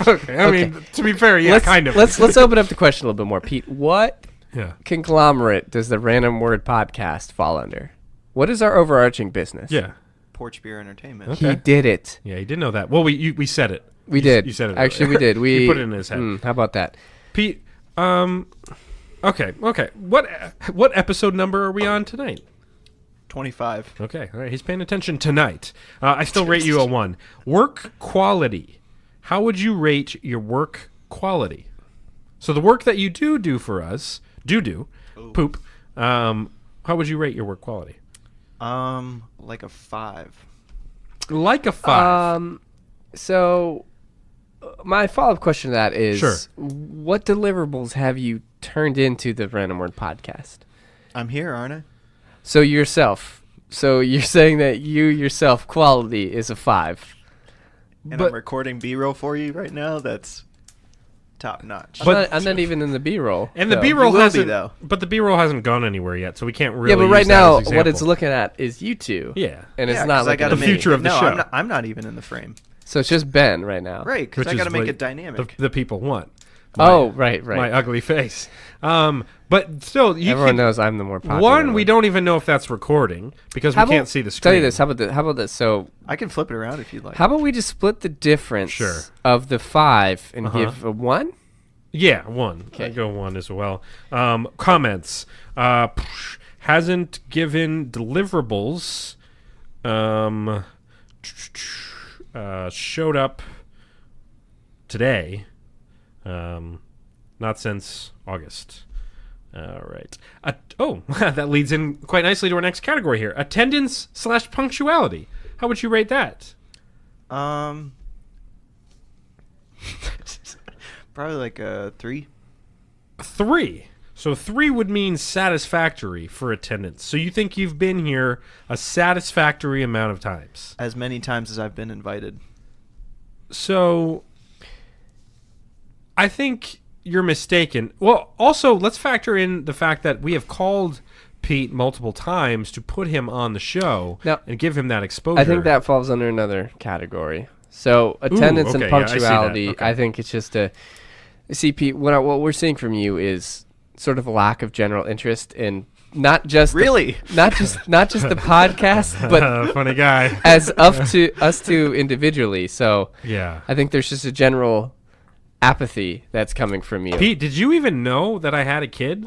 [SPEAKER 2] Okay, I mean, to be fair, yeah, kind of.
[SPEAKER 3] Let's open up the question a little bit more, Pete. What
[SPEAKER 2] Yeah.
[SPEAKER 3] conglomerate does the Random Word Podcast fall under? What is our overarching business?
[SPEAKER 2] Yeah.
[SPEAKER 8] Porch Beer Entertainment.
[SPEAKER 2] Okay.
[SPEAKER 3] He did it.
[SPEAKER 2] Yeah, he did know that. Well, we said it.
[SPEAKER 3] We
[SPEAKER 2] You
[SPEAKER 3] did.
[SPEAKER 2] You said it.
[SPEAKER 3] Actually,
[SPEAKER 2] earlier.
[SPEAKER 3] we did. We
[SPEAKER 2] He put it in his head.
[SPEAKER 3] How about that?
[SPEAKER 2] Pete, okay. What episode number are we on tonight?
[SPEAKER 8] 25.
[SPEAKER 2] Okay, all right. He's paying attention tonight. I still rate you a 1. Work quality. How would you rate your work quality? So the work that you do for us, poop. How would you rate your work quality?
[SPEAKER 8] Like a 5.
[SPEAKER 2] Like a 5.
[SPEAKER 3] So, my follow-up question to that is,
[SPEAKER 2] Sure.
[SPEAKER 3] what deliverables have you turned into the Random Word Podcast?
[SPEAKER 8] I'm here, aren't I?
[SPEAKER 3] So yourself. So you're saying that you yourself quality is a 5.
[SPEAKER 8] And
[SPEAKER 2] But-
[SPEAKER 8] I'm recording B-roll for you right now. That's top notch.
[SPEAKER 2] But-
[SPEAKER 3] I'm not even in the B-roll.
[SPEAKER 2] And the
[SPEAKER 3] though.
[SPEAKER 2] B-roll
[SPEAKER 8] You will be,
[SPEAKER 2] hasn't,
[SPEAKER 8] though.
[SPEAKER 2] but the B-roll hasn't gone anywhere yet, so we can't really.
[SPEAKER 3] Yeah, but
[SPEAKER 2] use
[SPEAKER 3] right
[SPEAKER 2] that
[SPEAKER 3] now,
[SPEAKER 2] as
[SPEAKER 3] what it's
[SPEAKER 2] example.
[SPEAKER 3] looking at is you two.
[SPEAKER 2] Yeah,
[SPEAKER 3] And it's
[SPEAKER 8] Yeah,
[SPEAKER 3] not
[SPEAKER 8] 'cause I
[SPEAKER 3] like
[SPEAKER 8] gotta
[SPEAKER 2] the
[SPEAKER 8] make-
[SPEAKER 2] future of the
[SPEAKER 8] no,
[SPEAKER 2] show.
[SPEAKER 8] I'm not even in the frame.
[SPEAKER 3] so it's just Ben right now.
[SPEAKER 8] Right, because
[SPEAKER 2] which
[SPEAKER 8] I got
[SPEAKER 2] is
[SPEAKER 8] to make
[SPEAKER 2] what
[SPEAKER 8] it dynamic.
[SPEAKER 2] The people want.
[SPEAKER 3] Oh, right.
[SPEAKER 2] My ugly face. But still, you
[SPEAKER 3] Everyone
[SPEAKER 2] can,
[SPEAKER 3] knows I'm the more popular
[SPEAKER 2] one. We don't even know if that's recording because we can't see the screen.
[SPEAKER 3] Tell you this. How about this? So
[SPEAKER 8] I can flip it around if you'd like.
[SPEAKER 3] how about we just split the difference
[SPEAKER 2] Sure.
[SPEAKER 3] of the 5 and
[SPEAKER 2] Uh-huh.
[SPEAKER 3] give a 1?
[SPEAKER 2] Yeah, 1. I
[SPEAKER 3] Okay.
[SPEAKER 2] go 1 as well. Comments. Hasn't given deliverables. Showed up today. Not since August. All right. That leads in quite nicely to our next category here. Attendance/punctuality. How would you rate that?
[SPEAKER 8] Probably like a 3.
[SPEAKER 2] 3. So 3 would mean satisfactory for attendance. So you think you've been here a satisfactory amount of times?
[SPEAKER 8] As many times as I've been invited.
[SPEAKER 2] So I think you're mistaken. Well, also, let's factor in the fact that we have called Pete multiple times to put him on the show and give him that exposure.
[SPEAKER 3] I think that falls under another category. So attendance and punctuality, I think it's just a... See, Pete, what we're seeing from you is sort of a lack of general interest in not just not just the podcast, but
[SPEAKER 2] funny guy
[SPEAKER 3] as us two individually. So
[SPEAKER 2] yeah,
[SPEAKER 3] I think there's just a general apathy that's coming from you.
[SPEAKER 2] Pete, did you even know that I had a kid?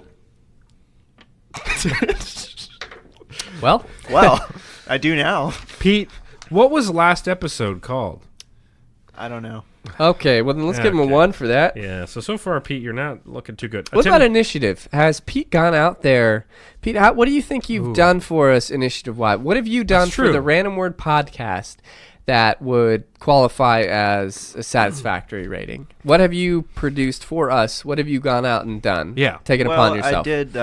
[SPEAKER 3] Well,
[SPEAKER 8] I do now.
[SPEAKER 2] Pete, what was last episode called?
[SPEAKER 8] I don't know.
[SPEAKER 3] Okay, well then let's give him a 1 for that.
[SPEAKER 2] Yeah, so far, Pete, you're not looking too good.
[SPEAKER 3] What about initiative? Has Pete gone out there? Pete, what do you think you've done for us initiative-wise? What have you done for the Random Word podcast that would qualify as a satisfactory rating? What have you produced for us? What have you gone out and done?
[SPEAKER 2] Yeah.
[SPEAKER 3] Take it upon yourself.
[SPEAKER 8] I did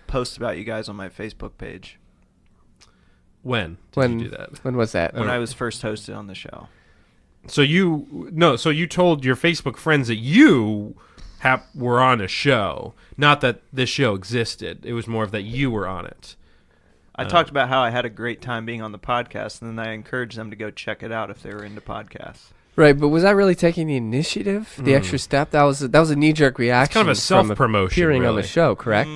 [SPEAKER 8] post about you guys on my Facebook page.
[SPEAKER 2] When did you do that?
[SPEAKER 3] When was that?
[SPEAKER 8] When I was first hosted on the show.
[SPEAKER 2] So you told your Facebook friends that you were on a show, not that this show existed. It was more of that you were on it.
[SPEAKER 8] I talked about how I had a great time being on the podcast, and then I encouraged them to go check it out if they were into podcasts.
[SPEAKER 3] Right, but was I really taking the initiative, the extra step? That was a knee-jerk reaction.
[SPEAKER 2] It's kind of a self-promotion,
[SPEAKER 3] appearing on the show, correct?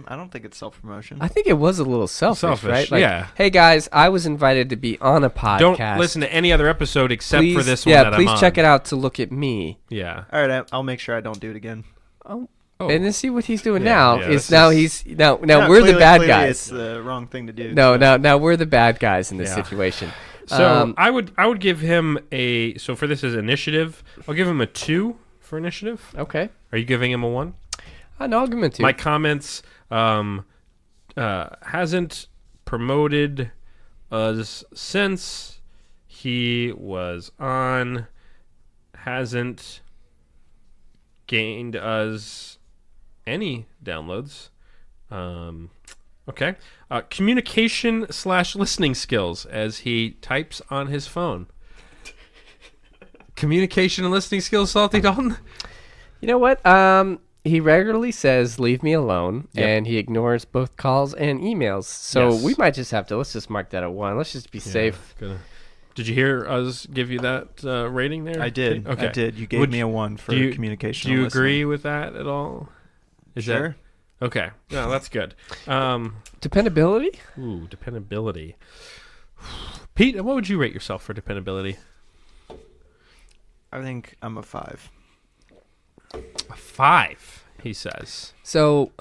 [SPEAKER 8] I don't think it's self-promotion.
[SPEAKER 3] I think it was a little selfish, right? Like,
[SPEAKER 2] yeah.
[SPEAKER 3] Hey guys, I was invited to be on a podcast.
[SPEAKER 2] Don't listen to any other episode except for this one.
[SPEAKER 3] Yeah,
[SPEAKER 2] that
[SPEAKER 3] please
[SPEAKER 2] I'm on.
[SPEAKER 3] check it out to look at me.
[SPEAKER 2] Yeah.
[SPEAKER 8] All right, I'll make sure I don't do it again.
[SPEAKER 3] Oh. And then see what he's doing
[SPEAKER 2] Yeah,
[SPEAKER 3] now.
[SPEAKER 2] yeah,
[SPEAKER 3] Is
[SPEAKER 2] this
[SPEAKER 3] now
[SPEAKER 2] is-
[SPEAKER 3] he's now we're the bad
[SPEAKER 8] clearly
[SPEAKER 3] guys.
[SPEAKER 8] It's the wrong thing to do.
[SPEAKER 3] No, now we're the bad guys in this
[SPEAKER 2] Yeah.
[SPEAKER 3] situation.
[SPEAKER 2] So I would give him so for this is initiative, I'll give him a 2 for initiative.
[SPEAKER 3] Okay.
[SPEAKER 2] Are you giving him a 1?
[SPEAKER 3] No, I'll give him a 2.
[SPEAKER 2] My comments hasn't promoted us since he was on, hasn't gained us any downloads. Okay. Communication/listening skills as he types on his phone. Communication and listening skills, Salty Dalton?
[SPEAKER 3] You know what? He regularly says, "Leave me alone," and he ignores both calls and emails. So
[SPEAKER 2] Yes.
[SPEAKER 3] we might just have to. Let's just mark that at 1. Let's just be safe.
[SPEAKER 2] Did you hear us give you that rating there?
[SPEAKER 8] I did.
[SPEAKER 2] Okay.
[SPEAKER 8] I did. You gave me a 1 for communication.
[SPEAKER 2] Do you
[SPEAKER 8] and listening.
[SPEAKER 2] agree with that at all?
[SPEAKER 8] Sure.
[SPEAKER 2] Okay. No, that's good.
[SPEAKER 3] Dependability?
[SPEAKER 2] Ooh, dependability. Pete, what would you rate yourself for dependability?
[SPEAKER 8] I think I'm a 5.
[SPEAKER 2] A 5, he says.
[SPEAKER 3] So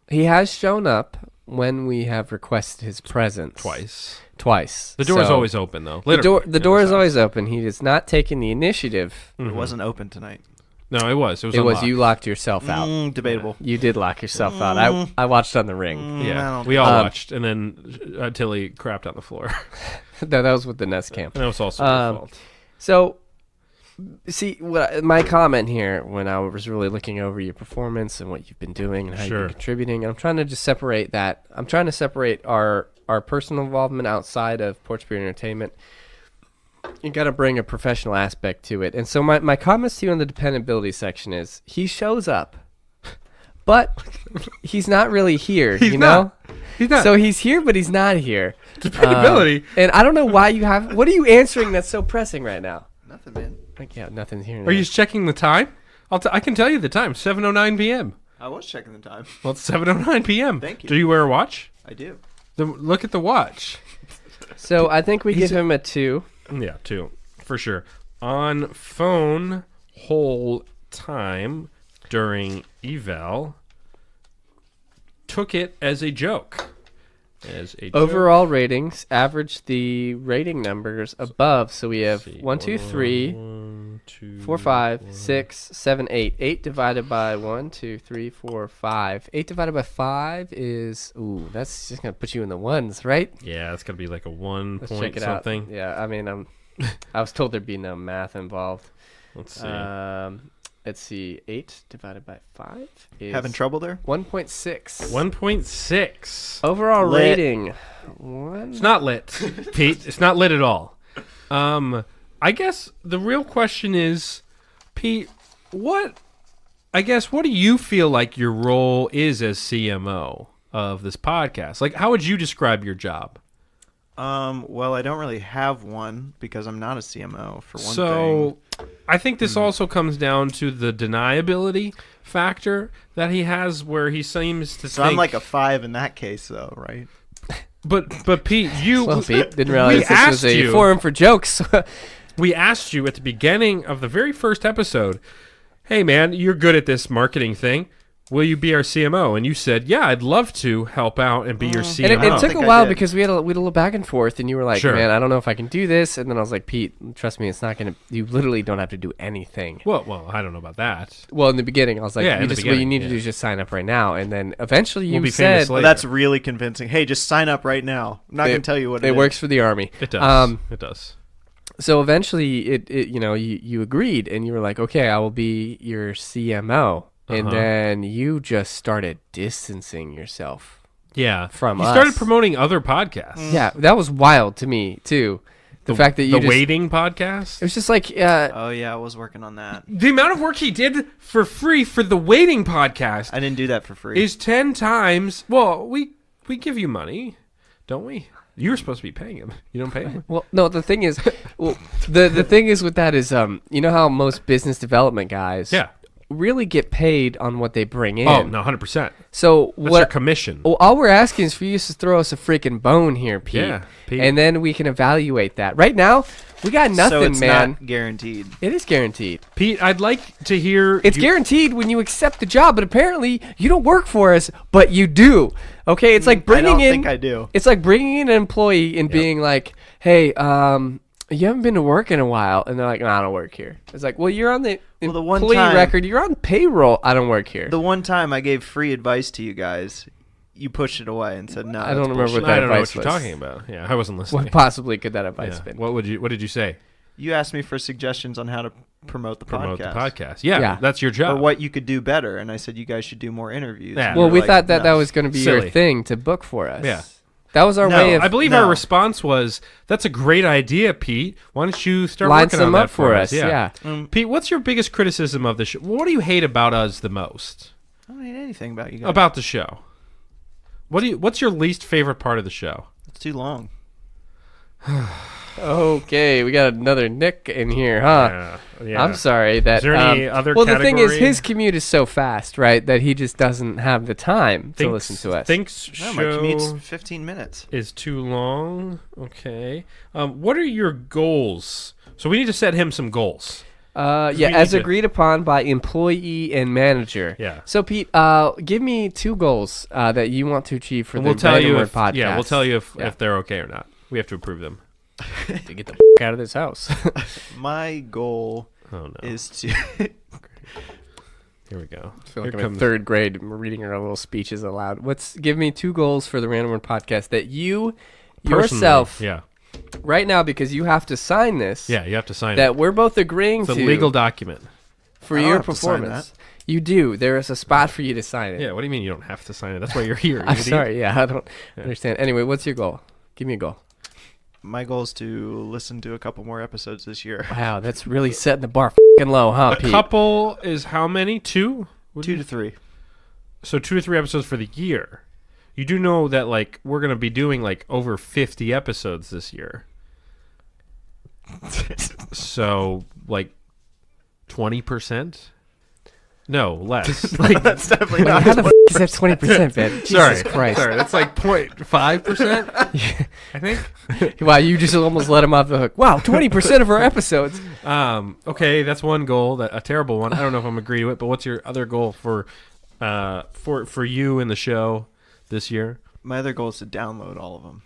[SPEAKER 3] he has shown up when we have requested his presence. Twice.
[SPEAKER 2] The door is
[SPEAKER 3] So
[SPEAKER 2] always open, though.
[SPEAKER 3] The door is always open. He has not taken the initiative.
[SPEAKER 8] It wasn't open tonight.
[SPEAKER 2] No, it was. It was
[SPEAKER 3] It was
[SPEAKER 2] unlocked.
[SPEAKER 3] you locked yourself out.
[SPEAKER 8] Debatable.
[SPEAKER 3] You did lock yourself out. I watched on the ring.
[SPEAKER 2] Yeah, we all watched, and then Tilly crapped on the floor.
[SPEAKER 3] No, that was with the Nest Camp.
[SPEAKER 2] And that was also your fault.
[SPEAKER 3] So, see, my comment here when I was really looking over your performance and what you've been doing and how you've been contributing, and I'm trying to just separate that. I'm trying to separate our personal involvement outside of Porch Beer Entertainment. You got to bring a professional aspect to it. And so my comments to you on the dependability section is he shows up, but he's not really here, you know?
[SPEAKER 2] He's not.
[SPEAKER 3] So he's here, but he's not here.
[SPEAKER 2] Dependability.
[SPEAKER 3] And I don't know why you have... What are you answering that's so pressing right now?
[SPEAKER 8] Nothing, man.
[SPEAKER 3] Like, yeah, nothing's here.
[SPEAKER 2] Are you checking the time? I can tell you the time. 7:09 p.m.
[SPEAKER 8] I was checking the time.
[SPEAKER 2] Well, it's 7:09 p.m.
[SPEAKER 8] Thank you.
[SPEAKER 2] Do you wear a watch?
[SPEAKER 8] I do.
[SPEAKER 2] Look at the watch.
[SPEAKER 3] So I think we give him a 2.
[SPEAKER 2] Yeah, 2 for sure. On phone whole time during eval, took it as a joke.
[SPEAKER 3] Overall ratings, average the rating numbers above. So we have 1, 2, 3, 4, 5, 6, 7, 8. 8 divided by 1, 2, 3, 4, 5. 8 divided by 5 is... Ooh, that's just going to put you in the ones, right?
[SPEAKER 2] Yeah, it's going to be like a 1
[SPEAKER 3] Let's
[SPEAKER 2] point
[SPEAKER 3] check it
[SPEAKER 2] something.
[SPEAKER 3] out. Yeah, I mean, I was told there'd be no math involved.
[SPEAKER 2] Let's see.
[SPEAKER 3] let's see, 8 divided by 5 is
[SPEAKER 8] Having trouble there?
[SPEAKER 3] 1.6.
[SPEAKER 2] 1.6.
[SPEAKER 3] Overall
[SPEAKER 8] Lit.
[SPEAKER 3] rating.
[SPEAKER 2] It's not lit, Pete. It's not lit at all. I guess the real question is, Pete, what do you feel like your role is as CMO of this podcast? Like, how would you describe your job?
[SPEAKER 8] Well, I don't really have one because I'm not a CMO, for one thing.
[SPEAKER 2] So, I think this also comes down to the deniability factor that he has, where he seems to
[SPEAKER 8] So
[SPEAKER 2] think...
[SPEAKER 8] I'm like a 5 in that case, though, right?
[SPEAKER 2] But Pete, you...
[SPEAKER 3] Well, Pete, didn't realize this was
[SPEAKER 2] asked
[SPEAKER 3] a
[SPEAKER 2] you-
[SPEAKER 3] forum for jokes.
[SPEAKER 2] We asked you at the beginning of the very first episode, hey, man, you're good at this marketing thing. Will you be our CMO? And you said, yeah, I'd love to help out and be your CMO.
[SPEAKER 3] And it took
[SPEAKER 8] think
[SPEAKER 3] a
[SPEAKER 8] I
[SPEAKER 3] while
[SPEAKER 8] did.
[SPEAKER 3] because we had a little back and forth, and you were like,
[SPEAKER 2] Sure.
[SPEAKER 3] man, I don't know if I can do this. And then I was like, Pete, trust me, it's not going to, you literally don't have to do anything.
[SPEAKER 2] Well, I don't know about that.
[SPEAKER 3] Well, in the beginning, I was like,
[SPEAKER 2] Yeah, in
[SPEAKER 3] you
[SPEAKER 2] the
[SPEAKER 3] just, what you
[SPEAKER 2] beginning,
[SPEAKER 3] need to
[SPEAKER 2] yeah.
[SPEAKER 3] do is just sign up right now. And then eventually
[SPEAKER 2] We'll
[SPEAKER 3] you
[SPEAKER 2] be famous
[SPEAKER 3] said,
[SPEAKER 2] later.
[SPEAKER 8] Well, that's really convincing. Hey, just sign up right now. I'm not going to tell you what it is.
[SPEAKER 3] works for the Army.
[SPEAKER 2] It does. It does.
[SPEAKER 3] So eventually, it you agreed, and you were like, okay, I will be your CMO. And then you just started distancing yourself.
[SPEAKER 2] Yeah.
[SPEAKER 3] From
[SPEAKER 2] you
[SPEAKER 3] us.
[SPEAKER 2] started promoting other podcasts.
[SPEAKER 3] Yeah, that was wild to me, too. The fact that you
[SPEAKER 2] The
[SPEAKER 3] just...
[SPEAKER 2] Waiting podcast?
[SPEAKER 3] It was just like...
[SPEAKER 8] Oh, yeah, I was working on that.
[SPEAKER 2] The amount of work he did for free for the Waiting podcast
[SPEAKER 8] I didn't do that for free.
[SPEAKER 2] is 10 times... Well, we give you money, don't we? You were supposed to be paying him. You don't pay him?
[SPEAKER 3] Well, no, the thing is... well, the thing is with that is, you know how most business development guys...
[SPEAKER 2] Yeah.
[SPEAKER 3] really get paid on what they bring in.
[SPEAKER 2] Oh, no, 100%.
[SPEAKER 3] So
[SPEAKER 2] That's
[SPEAKER 3] what
[SPEAKER 2] your commission.
[SPEAKER 3] Well, all we're asking is for you to throw us a freaking bone here, Pete.
[SPEAKER 2] Yeah, Pete.
[SPEAKER 3] And then we can evaluate that. Right now, we got nothing,
[SPEAKER 8] so it's
[SPEAKER 3] man.
[SPEAKER 8] not guaranteed.
[SPEAKER 3] It is guaranteed.
[SPEAKER 2] Pete, I'd like to hear...
[SPEAKER 3] It's guaranteed when you accept the job, but apparently you don't work for us, but you do. Okay, it's like bringing
[SPEAKER 8] I don't
[SPEAKER 3] in.
[SPEAKER 8] think I do.
[SPEAKER 3] It's like bringing in an employee and being like, "Hey, you haven't been to work in a while," and they're like, "No, I don't work here." It's like, "Well, you're on the
[SPEAKER 8] Well, the one
[SPEAKER 3] employee
[SPEAKER 8] time-
[SPEAKER 3] record. You're on payroll. I don't work here."
[SPEAKER 8] The one time I gave free advice to you guys, you pushed it away and said, no,
[SPEAKER 3] I don't
[SPEAKER 8] that's
[SPEAKER 3] remember
[SPEAKER 8] bullshit."
[SPEAKER 3] what that
[SPEAKER 2] I don't know
[SPEAKER 3] advice
[SPEAKER 2] what you're
[SPEAKER 3] was.
[SPEAKER 2] talking about. Yeah, I wasn't listening.
[SPEAKER 3] What possibly could that advice
[SPEAKER 2] Yeah.
[SPEAKER 3] been?
[SPEAKER 2] What did you say?
[SPEAKER 8] You asked me for suggestions on how to promote the
[SPEAKER 2] Promote
[SPEAKER 8] podcast.
[SPEAKER 2] the podcast. Yeah,
[SPEAKER 3] Yeah.
[SPEAKER 2] that's your job.
[SPEAKER 8] Or what you could do better. And I said, you guys should do more interviews.
[SPEAKER 2] Yeah.
[SPEAKER 8] And
[SPEAKER 3] Well,
[SPEAKER 8] you were
[SPEAKER 3] we
[SPEAKER 8] like,
[SPEAKER 3] thought that
[SPEAKER 8] "No."
[SPEAKER 3] was going to be your
[SPEAKER 2] Silly.
[SPEAKER 3] thing to book for us.
[SPEAKER 2] Yeah.
[SPEAKER 3] That was our
[SPEAKER 8] No,
[SPEAKER 3] way of
[SPEAKER 2] I believe
[SPEAKER 8] No.
[SPEAKER 2] our response was, "That's a great idea, Pete. Why don't you start
[SPEAKER 3] line
[SPEAKER 2] working
[SPEAKER 3] some
[SPEAKER 2] on that
[SPEAKER 3] up for us.
[SPEAKER 2] Yeah.
[SPEAKER 3] Yeah.
[SPEAKER 2] Pete, what's your biggest criticism of the show? What do you hate about us the most?
[SPEAKER 8] I don't hate anything about you guys.
[SPEAKER 2] About the show? What's your least favorite part of the show?
[SPEAKER 8] It's too long.
[SPEAKER 3] Okay, we got another Nick in here, huh?
[SPEAKER 2] Yeah.
[SPEAKER 3] I'm sorry that.
[SPEAKER 2] Is there any other
[SPEAKER 3] Well, the thing is,
[SPEAKER 2] category?
[SPEAKER 3] his commute is so fast, right, that he just doesn't have the time to listen to us.
[SPEAKER 2] Thinks
[SPEAKER 8] No, my
[SPEAKER 2] show
[SPEAKER 8] commute's 15 minutes.
[SPEAKER 2] is too long. Okay. What are your goals? So we need to set him some goals.
[SPEAKER 3] Yeah,
[SPEAKER 2] we
[SPEAKER 3] as
[SPEAKER 2] need to-
[SPEAKER 3] agreed upon by employee and manager.
[SPEAKER 2] Yeah.
[SPEAKER 3] So, Pete, give me 2 goals that you want to achieve for
[SPEAKER 2] And
[SPEAKER 3] the
[SPEAKER 2] we'll tell you
[SPEAKER 3] Random
[SPEAKER 2] if
[SPEAKER 3] Word podcast.
[SPEAKER 2] yeah, we'll tell you if,
[SPEAKER 3] Yeah.
[SPEAKER 2] if they're okay or not. We have to approve them.
[SPEAKER 3] to get the out of this house.
[SPEAKER 8] My goal
[SPEAKER 2] Oh no.
[SPEAKER 8] is to...
[SPEAKER 2] Here we go.
[SPEAKER 3] I feel
[SPEAKER 2] Here
[SPEAKER 3] like I'm in 3rd grade reading our little speeches aloud. Give me 2 goals for the Random Word podcast that you
[SPEAKER 2] Personally,
[SPEAKER 3] yourself
[SPEAKER 2] Yeah.
[SPEAKER 3] right now, because you have to sign this.
[SPEAKER 2] Yeah, you have to sign
[SPEAKER 3] That
[SPEAKER 2] it.
[SPEAKER 3] we're both agreeing
[SPEAKER 2] It's a
[SPEAKER 3] to
[SPEAKER 2] legal document.
[SPEAKER 3] for
[SPEAKER 8] I don't
[SPEAKER 3] your
[SPEAKER 8] have to sign
[SPEAKER 3] performance. You do. There is a spot for you to sign it.
[SPEAKER 2] Yeah, what do you mean you don't have to sign it? That's why you're here. you
[SPEAKER 3] I'm
[SPEAKER 2] idiot.
[SPEAKER 3] sorry. Yeah, I don't understand. Anyway, what's your goal? Give me a goal.
[SPEAKER 8] My goal is to listen to a couple more episodes this year.
[SPEAKER 3] Wow, that's really setting the bar fucking low, huh,
[SPEAKER 2] A
[SPEAKER 3] Pete?
[SPEAKER 2] couple is how many? 2?
[SPEAKER 8] 2 to 3.
[SPEAKER 2] So 2 or 3 episodes for the year. You do know that like we're gonna be doing like over 50 episodes this year. So like 20%? No, less. Like
[SPEAKER 8] That's definitely
[SPEAKER 3] How
[SPEAKER 8] not.
[SPEAKER 3] the f*** is that 20%, man? Jesus
[SPEAKER 2] sorry,
[SPEAKER 3] Christ.
[SPEAKER 2] sorry, that's like 0.5%. I think.
[SPEAKER 3] Wow, you just almost let him off the hook. Wow, 20% of our episodes.
[SPEAKER 2] Okay, that's one goal. That a terrible one. I don't know if I'm agreeing with, but what's your other goal for you in the show this year?
[SPEAKER 8] My other goal is to download all of them.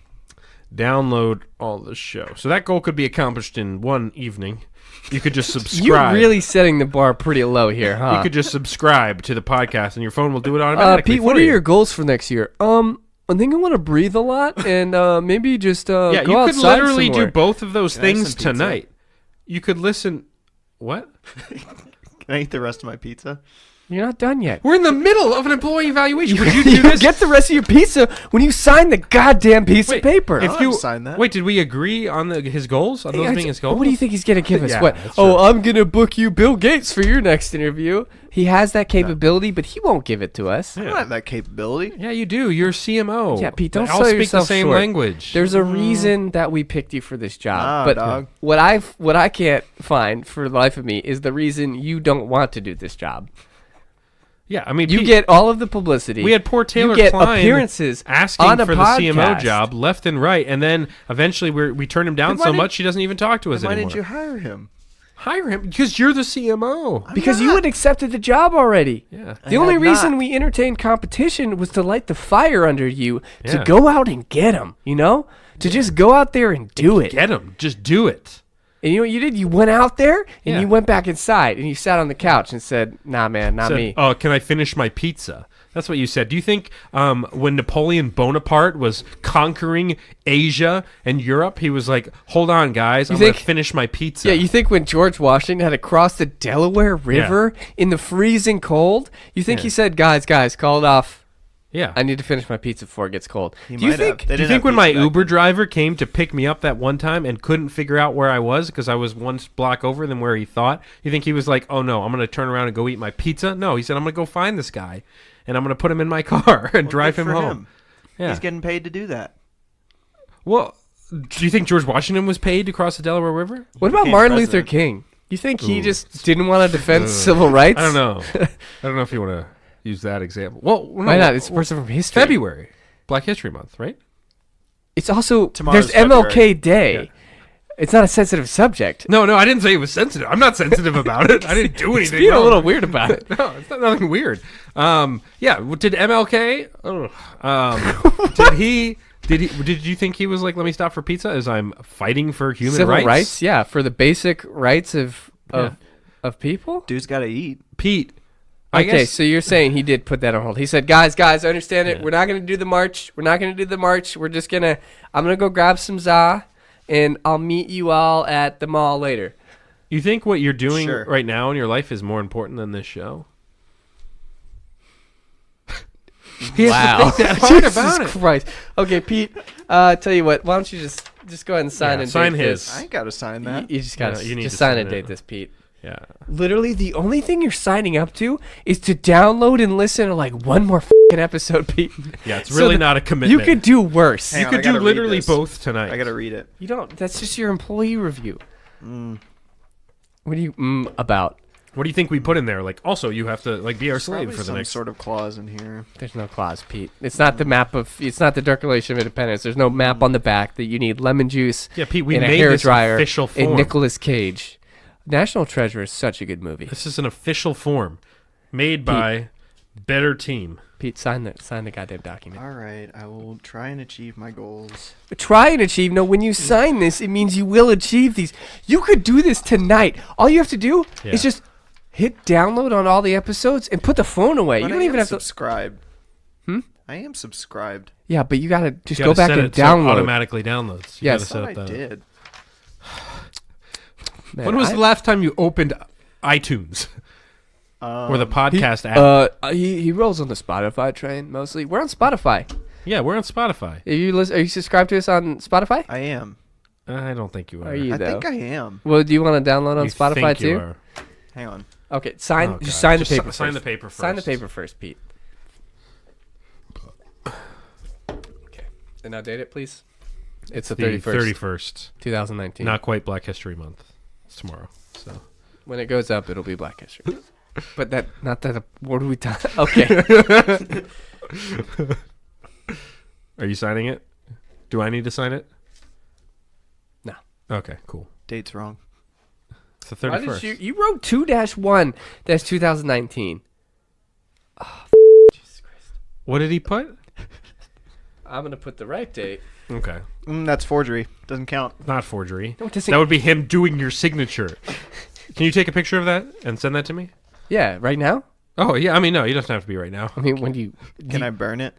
[SPEAKER 2] Download all the show. So that goal could be accomplished in one evening. You could just
[SPEAKER 3] You're
[SPEAKER 2] subscribe.
[SPEAKER 3] really setting the bar pretty low here, huh?
[SPEAKER 2] You could just subscribe to the podcast, and your phone will do it automatically.
[SPEAKER 3] Pete, what
[SPEAKER 2] for
[SPEAKER 3] are
[SPEAKER 2] you.
[SPEAKER 3] your goals for next year? I think I want to breathe a lot and maybe just
[SPEAKER 2] Yeah,
[SPEAKER 3] go
[SPEAKER 2] you could
[SPEAKER 3] outside
[SPEAKER 2] literally
[SPEAKER 3] some
[SPEAKER 2] do
[SPEAKER 3] more.
[SPEAKER 2] both of those
[SPEAKER 8] Can I have
[SPEAKER 2] things
[SPEAKER 8] some pizza?
[SPEAKER 2] tonight. You could listen. What?
[SPEAKER 8] I eat the rest of my pizza?
[SPEAKER 3] You're not done yet.
[SPEAKER 2] We're in the middle of an employee evaluation. Would you do this?
[SPEAKER 3] Get the rest of your pizza when you sign the goddamn piece of paper.
[SPEAKER 2] If you
[SPEAKER 8] sign that.
[SPEAKER 2] Wait, did we agree on his goals? On those being his goals?
[SPEAKER 3] What do you think he's gonna give us?
[SPEAKER 2] Yeah,
[SPEAKER 3] What?
[SPEAKER 2] that's
[SPEAKER 3] Oh,
[SPEAKER 2] true.
[SPEAKER 3] I'm gonna book you Bill Gates for your next interview. He has that capability, but he won't give it to us.
[SPEAKER 8] I don't have that capability.
[SPEAKER 2] Yeah, you do. You're CMO.
[SPEAKER 3] Yeah, Pete, don't
[SPEAKER 2] I'll
[SPEAKER 3] sell
[SPEAKER 2] speak
[SPEAKER 3] yourself
[SPEAKER 2] the same
[SPEAKER 3] short.
[SPEAKER 2] language.
[SPEAKER 3] There's a reason that we picked you for this job.
[SPEAKER 8] Nah,
[SPEAKER 3] but
[SPEAKER 8] dog.
[SPEAKER 3] what I can't find for the life of me is the reason you don't want to do this job.
[SPEAKER 2] Yeah, I mean,
[SPEAKER 3] You
[SPEAKER 2] Pete,
[SPEAKER 3] get all of the publicity.
[SPEAKER 2] we had poor Taylor
[SPEAKER 3] you get
[SPEAKER 2] Klein
[SPEAKER 3] appearances
[SPEAKER 2] asking
[SPEAKER 3] on a
[SPEAKER 2] for the CMO
[SPEAKER 3] podcast.
[SPEAKER 2] job left and right, and then eventually we turned him down
[SPEAKER 8] Then why
[SPEAKER 2] so
[SPEAKER 8] didn't-
[SPEAKER 2] much he doesn't even talk to us
[SPEAKER 8] Why
[SPEAKER 2] anymore.
[SPEAKER 8] didn't you hire him?
[SPEAKER 2] Hire him because you're the CMO.
[SPEAKER 3] Because you had accepted the job already.
[SPEAKER 2] Yeah.
[SPEAKER 3] The
[SPEAKER 8] I
[SPEAKER 3] only
[SPEAKER 8] had
[SPEAKER 3] reason
[SPEAKER 8] not.
[SPEAKER 3] we entertained competition was to light the fire under you to
[SPEAKER 2] Yeah.
[SPEAKER 3] go out and get them, you know? To just go out there and do it.
[SPEAKER 2] Get him. Just do it.
[SPEAKER 3] And you know what you did? You went out there and
[SPEAKER 2] Yeah.
[SPEAKER 3] you went back inside and you sat on the couch and said, nah, man, not
[SPEAKER 2] Said,
[SPEAKER 3] me.
[SPEAKER 2] Oh, can I finish my pizza? That's what you said. Do you think when Napoleon Bonaparte was conquering Asia and Europe, he was like, hold on, guys, I'm going to
[SPEAKER 3] think-
[SPEAKER 2] finish my pizza?
[SPEAKER 3] Yeah, you think when George Washington had to cross the Delaware River in the freezing cold, you think he said, guys, call it off.
[SPEAKER 2] Yeah.
[SPEAKER 3] I need to finish my pizza before it gets cold.
[SPEAKER 8] He
[SPEAKER 3] Do you
[SPEAKER 8] might have.
[SPEAKER 3] think?
[SPEAKER 8] They
[SPEAKER 2] Do you
[SPEAKER 8] didn't
[SPEAKER 2] think
[SPEAKER 8] have
[SPEAKER 2] when my
[SPEAKER 8] pizza back
[SPEAKER 2] Uber
[SPEAKER 8] then.
[SPEAKER 2] driver came to pick me up that one time and couldn't figure out where I was because I was one block over than where he thought, you think he was like, oh no, I'm going to turn around and go eat my pizza? No, he said, I'm going to go find this guy and I'm going to put him in my car and
[SPEAKER 8] Well,
[SPEAKER 2] drive
[SPEAKER 8] good
[SPEAKER 2] him
[SPEAKER 8] for
[SPEAKER 2] home. Yeah.
[SPEAKER 8] He's getting paid to do that.
[SPEAKER 2] Well, do you think George Washington was paid to cross the Delaware River?
[SPEAKER 3] What about
[SPEAKER 8] became
[SPEAKER 3] Martin Luther
[SPEAKER 8] president.
[SPEAKER 3] King? You think he just didn't want to defend civil rights?
[SPEAKER 2] I don't know. I don't know if you want to use that example. Well, no,
[SPEAKER 3] Why not? It's a person from history.
[SPEAKER 2] February, Black History Month, right?
[SPEAKER 3] It's also
[SPEAKER 8] Tomorrow's
[SPEAKER 3] there's MLK
[SPEAKER 8] February.
[SPEAKER 3] Day.
[SPEAKER 2] Yeah.
[SPEAKER 3] It's not a sensitive subject.
[SPEAKER 2] No, I didn't say it was sensitive. I'm not sensitive about it. I didn't do anything.
[SPEAKER 3] Being a
[SPEAKER 2] wrong.
[SPEAKER 3] little weird about it.
[SPEAKER 2] No, it's not nothing weird. Yeah. Did MLK? Did you think he was like, let me stop for pizza as I'm fighting for human
[SPEAKER 3] Civil
[SPEAKER 2] rights?
[SPEAKER 3] rights, yeah, for the basic rights of people.
[SPEAKER 8] Dude's got to eat.
[SPEAKER 2] Pete. I
[SPEAKER 3] Okay,
[SPEAKER 2] guess,
[SPEAKER 3] so you're saying he did put that on hold. He said, guys, I understand it.
[SPEAKER 2] Yeah.
[SPEAKER 3] We're not going to do the march. We're just going to, I'm going to go grab some za, and I'll meet you all at the mall later.
[SPEAKER 2] you think what you're doing
[SPEAKER 8] Sure.
[SPEAKER 2] right now in your life is more important than this show? He has to think that hard about it.
[SPEAKER 3] Jesus Christ. Okay, Pete, tell you what, why don't you just go ahead and sign
[SPEAKER 2] Yeah,
[SPEAKER 3] and
[SPEAKER 2] sign
[SPEAKER 3] date
[SPEAKER 2] his.
[SPEAKER 3] this.
[SPEAKER 8] I ain't got to sign
[SPEAKER 3] You,
[SPEAKER 8] that.
[SPEAKER 3] you just got
[SPEAKER 2] Yeah, you
[SPEAKER 3] to
[SPEAKER 2] need
[SPEAKER 3] just
[SPEAKER 2] to
[SPEAKER 3] sign
[SPEAKER 2] sign
[SPEAKER 3] and
[SPEAKER 2] it.
[SPEAKER 3] date this, Pete.
[SPEAKER 2] Yeah.
[SPEAKER 3] Literally, the only thing you're signing up to is to download and listen to like one more fucking episode, Pete.
[SPEAKER 2] Yeah, it's
[SPEAKER 3] So
[SPEAKER 2] really
[SPEAKER 3] that
[SPEAKER 2] not a commitment.
[SPEAKER 3] You could do worse.
[SPEAKER 8] Hang
[SPEAKER 2] You
[SPEAKER 8] on,
[SPEAKER 2] could
[SPEAKER 8] I
[SPEAKER 2] do
[SPEAKER 8] gotta read
[SPEAKER 2] literally
[SPEAKER 8] this.
[SPEAKER 2] both tonight.
[SPEAKER 8] I got to read it.
[SPEAKER 3] You don't. That's just your employee review. What do you about?
[SPEAKER 2] What do you think we put in there? Like, also, you have to like be our slave
[SPEAKER 8] Probably
[SPEAKER 2] for the
[SPEAKER 8] some
[SPEAKER 2] next.
[SPEAKER 8] sort of clause in here.
[SPEAKER 3] There's no clause, Pete. It's not the map of. It's not the Declaration of Independence. There's no map on the back that you need lemon juice.
[SPEAKER 2] Yeah, Pete, we
[SPEAKER 3] and a
[SPEAKER 2] made
[SPEAKER 3] hair
[SPEAKER 2] this
[SPEAKER 3] dryer
[SPEAKER 2] official form.
[SPEAKER 3] and Nicolas Cage. National Treasure is such a good movie.
[SPEAKER 2] This is an official form made by Better Team.
[SPEAKER 3] Pete, sign the goddamn document.
[SPEAKER 8] All right, I will try and achieve my goals.
[SPEAKER 3] Try and achieve. No, when you sign this, it means you will achieve these. You could do this tonight. All you have to do
[SPEAKER 2] Yeah.
[SPEAKER 3] is just hit download on all the episodes and put the phone away.
[SPEAKER 8] But
[SPEAKER 3] You don't
[SPEAKER 8] I
[SPEAKER 3] even
[SPEAKER 8] am
[SPEAKER 3] have to.
[SPEAKER 8] subscribed. I am subscribed.
[SPEAKER 3] Yeah, but you gotta just
[SPEAKER 2] You
[SPEAKER 3] go
[SPEAKER 2] gotta
[SPEAKER 3] back
[SPEAKER 2] set
[SPEAKER 3] and
[SPEAKER 2] it so it
[SPEAKER 3] download.
[SPEAKER 2] automatically downloads. You
[SPEAKER 3] Yes.
[SPEAKER 2] gotta
[SPEAKER 8] I
[SPEAKER 2] set up
[SPEAKER 8] thought I
[SPEAKER 2] the-
[SPEAKER 8] did.
[SPEAKER 3] Man,
[SPEAKER 2] When was the last time you opened iTunes or the podcast app?
[SPEAKER 3] He rolls on the Spotify train mostly. We're on Spotify.
[SPEAKER 2] Yeah, we're on Spotify.
[SPEAKER 3] Are you subscribed to us on Spotify?
[SPEAKER 8] I am.
[SPEAKER 2] I don't think you are.
[SPEAKER 3] Are you
[SPEAKER 8] I
[SPEAKER 3] though?
[SPEAKER 8] think I am.
[SPEAKER 3] Well, do you want to download on
[SPEAKER 2] You
[SPEAKER 3] Spotify
[SPEAKER 2] think you
[SPEAKER 3] too?
[SPEAKER 2] are.
[SPEAKER 8] Hang on.
[SPEAKER 3] Okay, sign.
[SPEAKER 2] Oh,
[SPEAKER 3] just
[SPEAKER 2] God.
[SPEAKER 3] sign
[SPEAKER 2] Just
[SPEAKER 3] the paper.
[SPEAKER 2] sign
[SPEAKER 3] first.
[SPEAKER 2] the paper
[SPEAKER 3] Sign the
[SPEAKER 2] first.
[SPEAKER 3] paper first, Pete. Okay, and now date it, please. It's the
[SPEAKER 2] The
[SPEAKER 3] 31st, 2019.
[SPEAKER 2] Not quite Black History Month. It's tomorrow. So
[SPEAKER 3] When it goes up, it'll be Black History. But that, not that. What are we talking? Okay.
[SPEAKER 2] are you signing it? Do I need to sign it?
[SPEAKER 3] No.
[SPEAKER 2] Okay, cool.
[SPEAKER 8] Date's wrong.
[SPEAKER 2] It's the
[SPEAKER 3] Why
[SPEAKER 2] 31st.
[SPEAKER 3] did you wrote 2-1-2019.
[SPEAKER 2] What did he put?
[SPEAKER 3] I'm gonna put the right date.
[SPEAKER 2] Okay.
[SPEAKER 8] That's forgery. Doesn't count.
[SPEAKER 2] Not forgery.
[SPEAKER 3] No, it doesn't-
[SPEAKER 2] That would be him doing your signature. Can you take a picture of that and send that to me?
[SPEAKER 3] Yeah, right now.
[SPEAKER 2] Oh, yeah. I mean, no, it doesn't have to be right now.
[SPEAKER 3] I mean, when do you?
[SPEAKER 8] Can I burn it?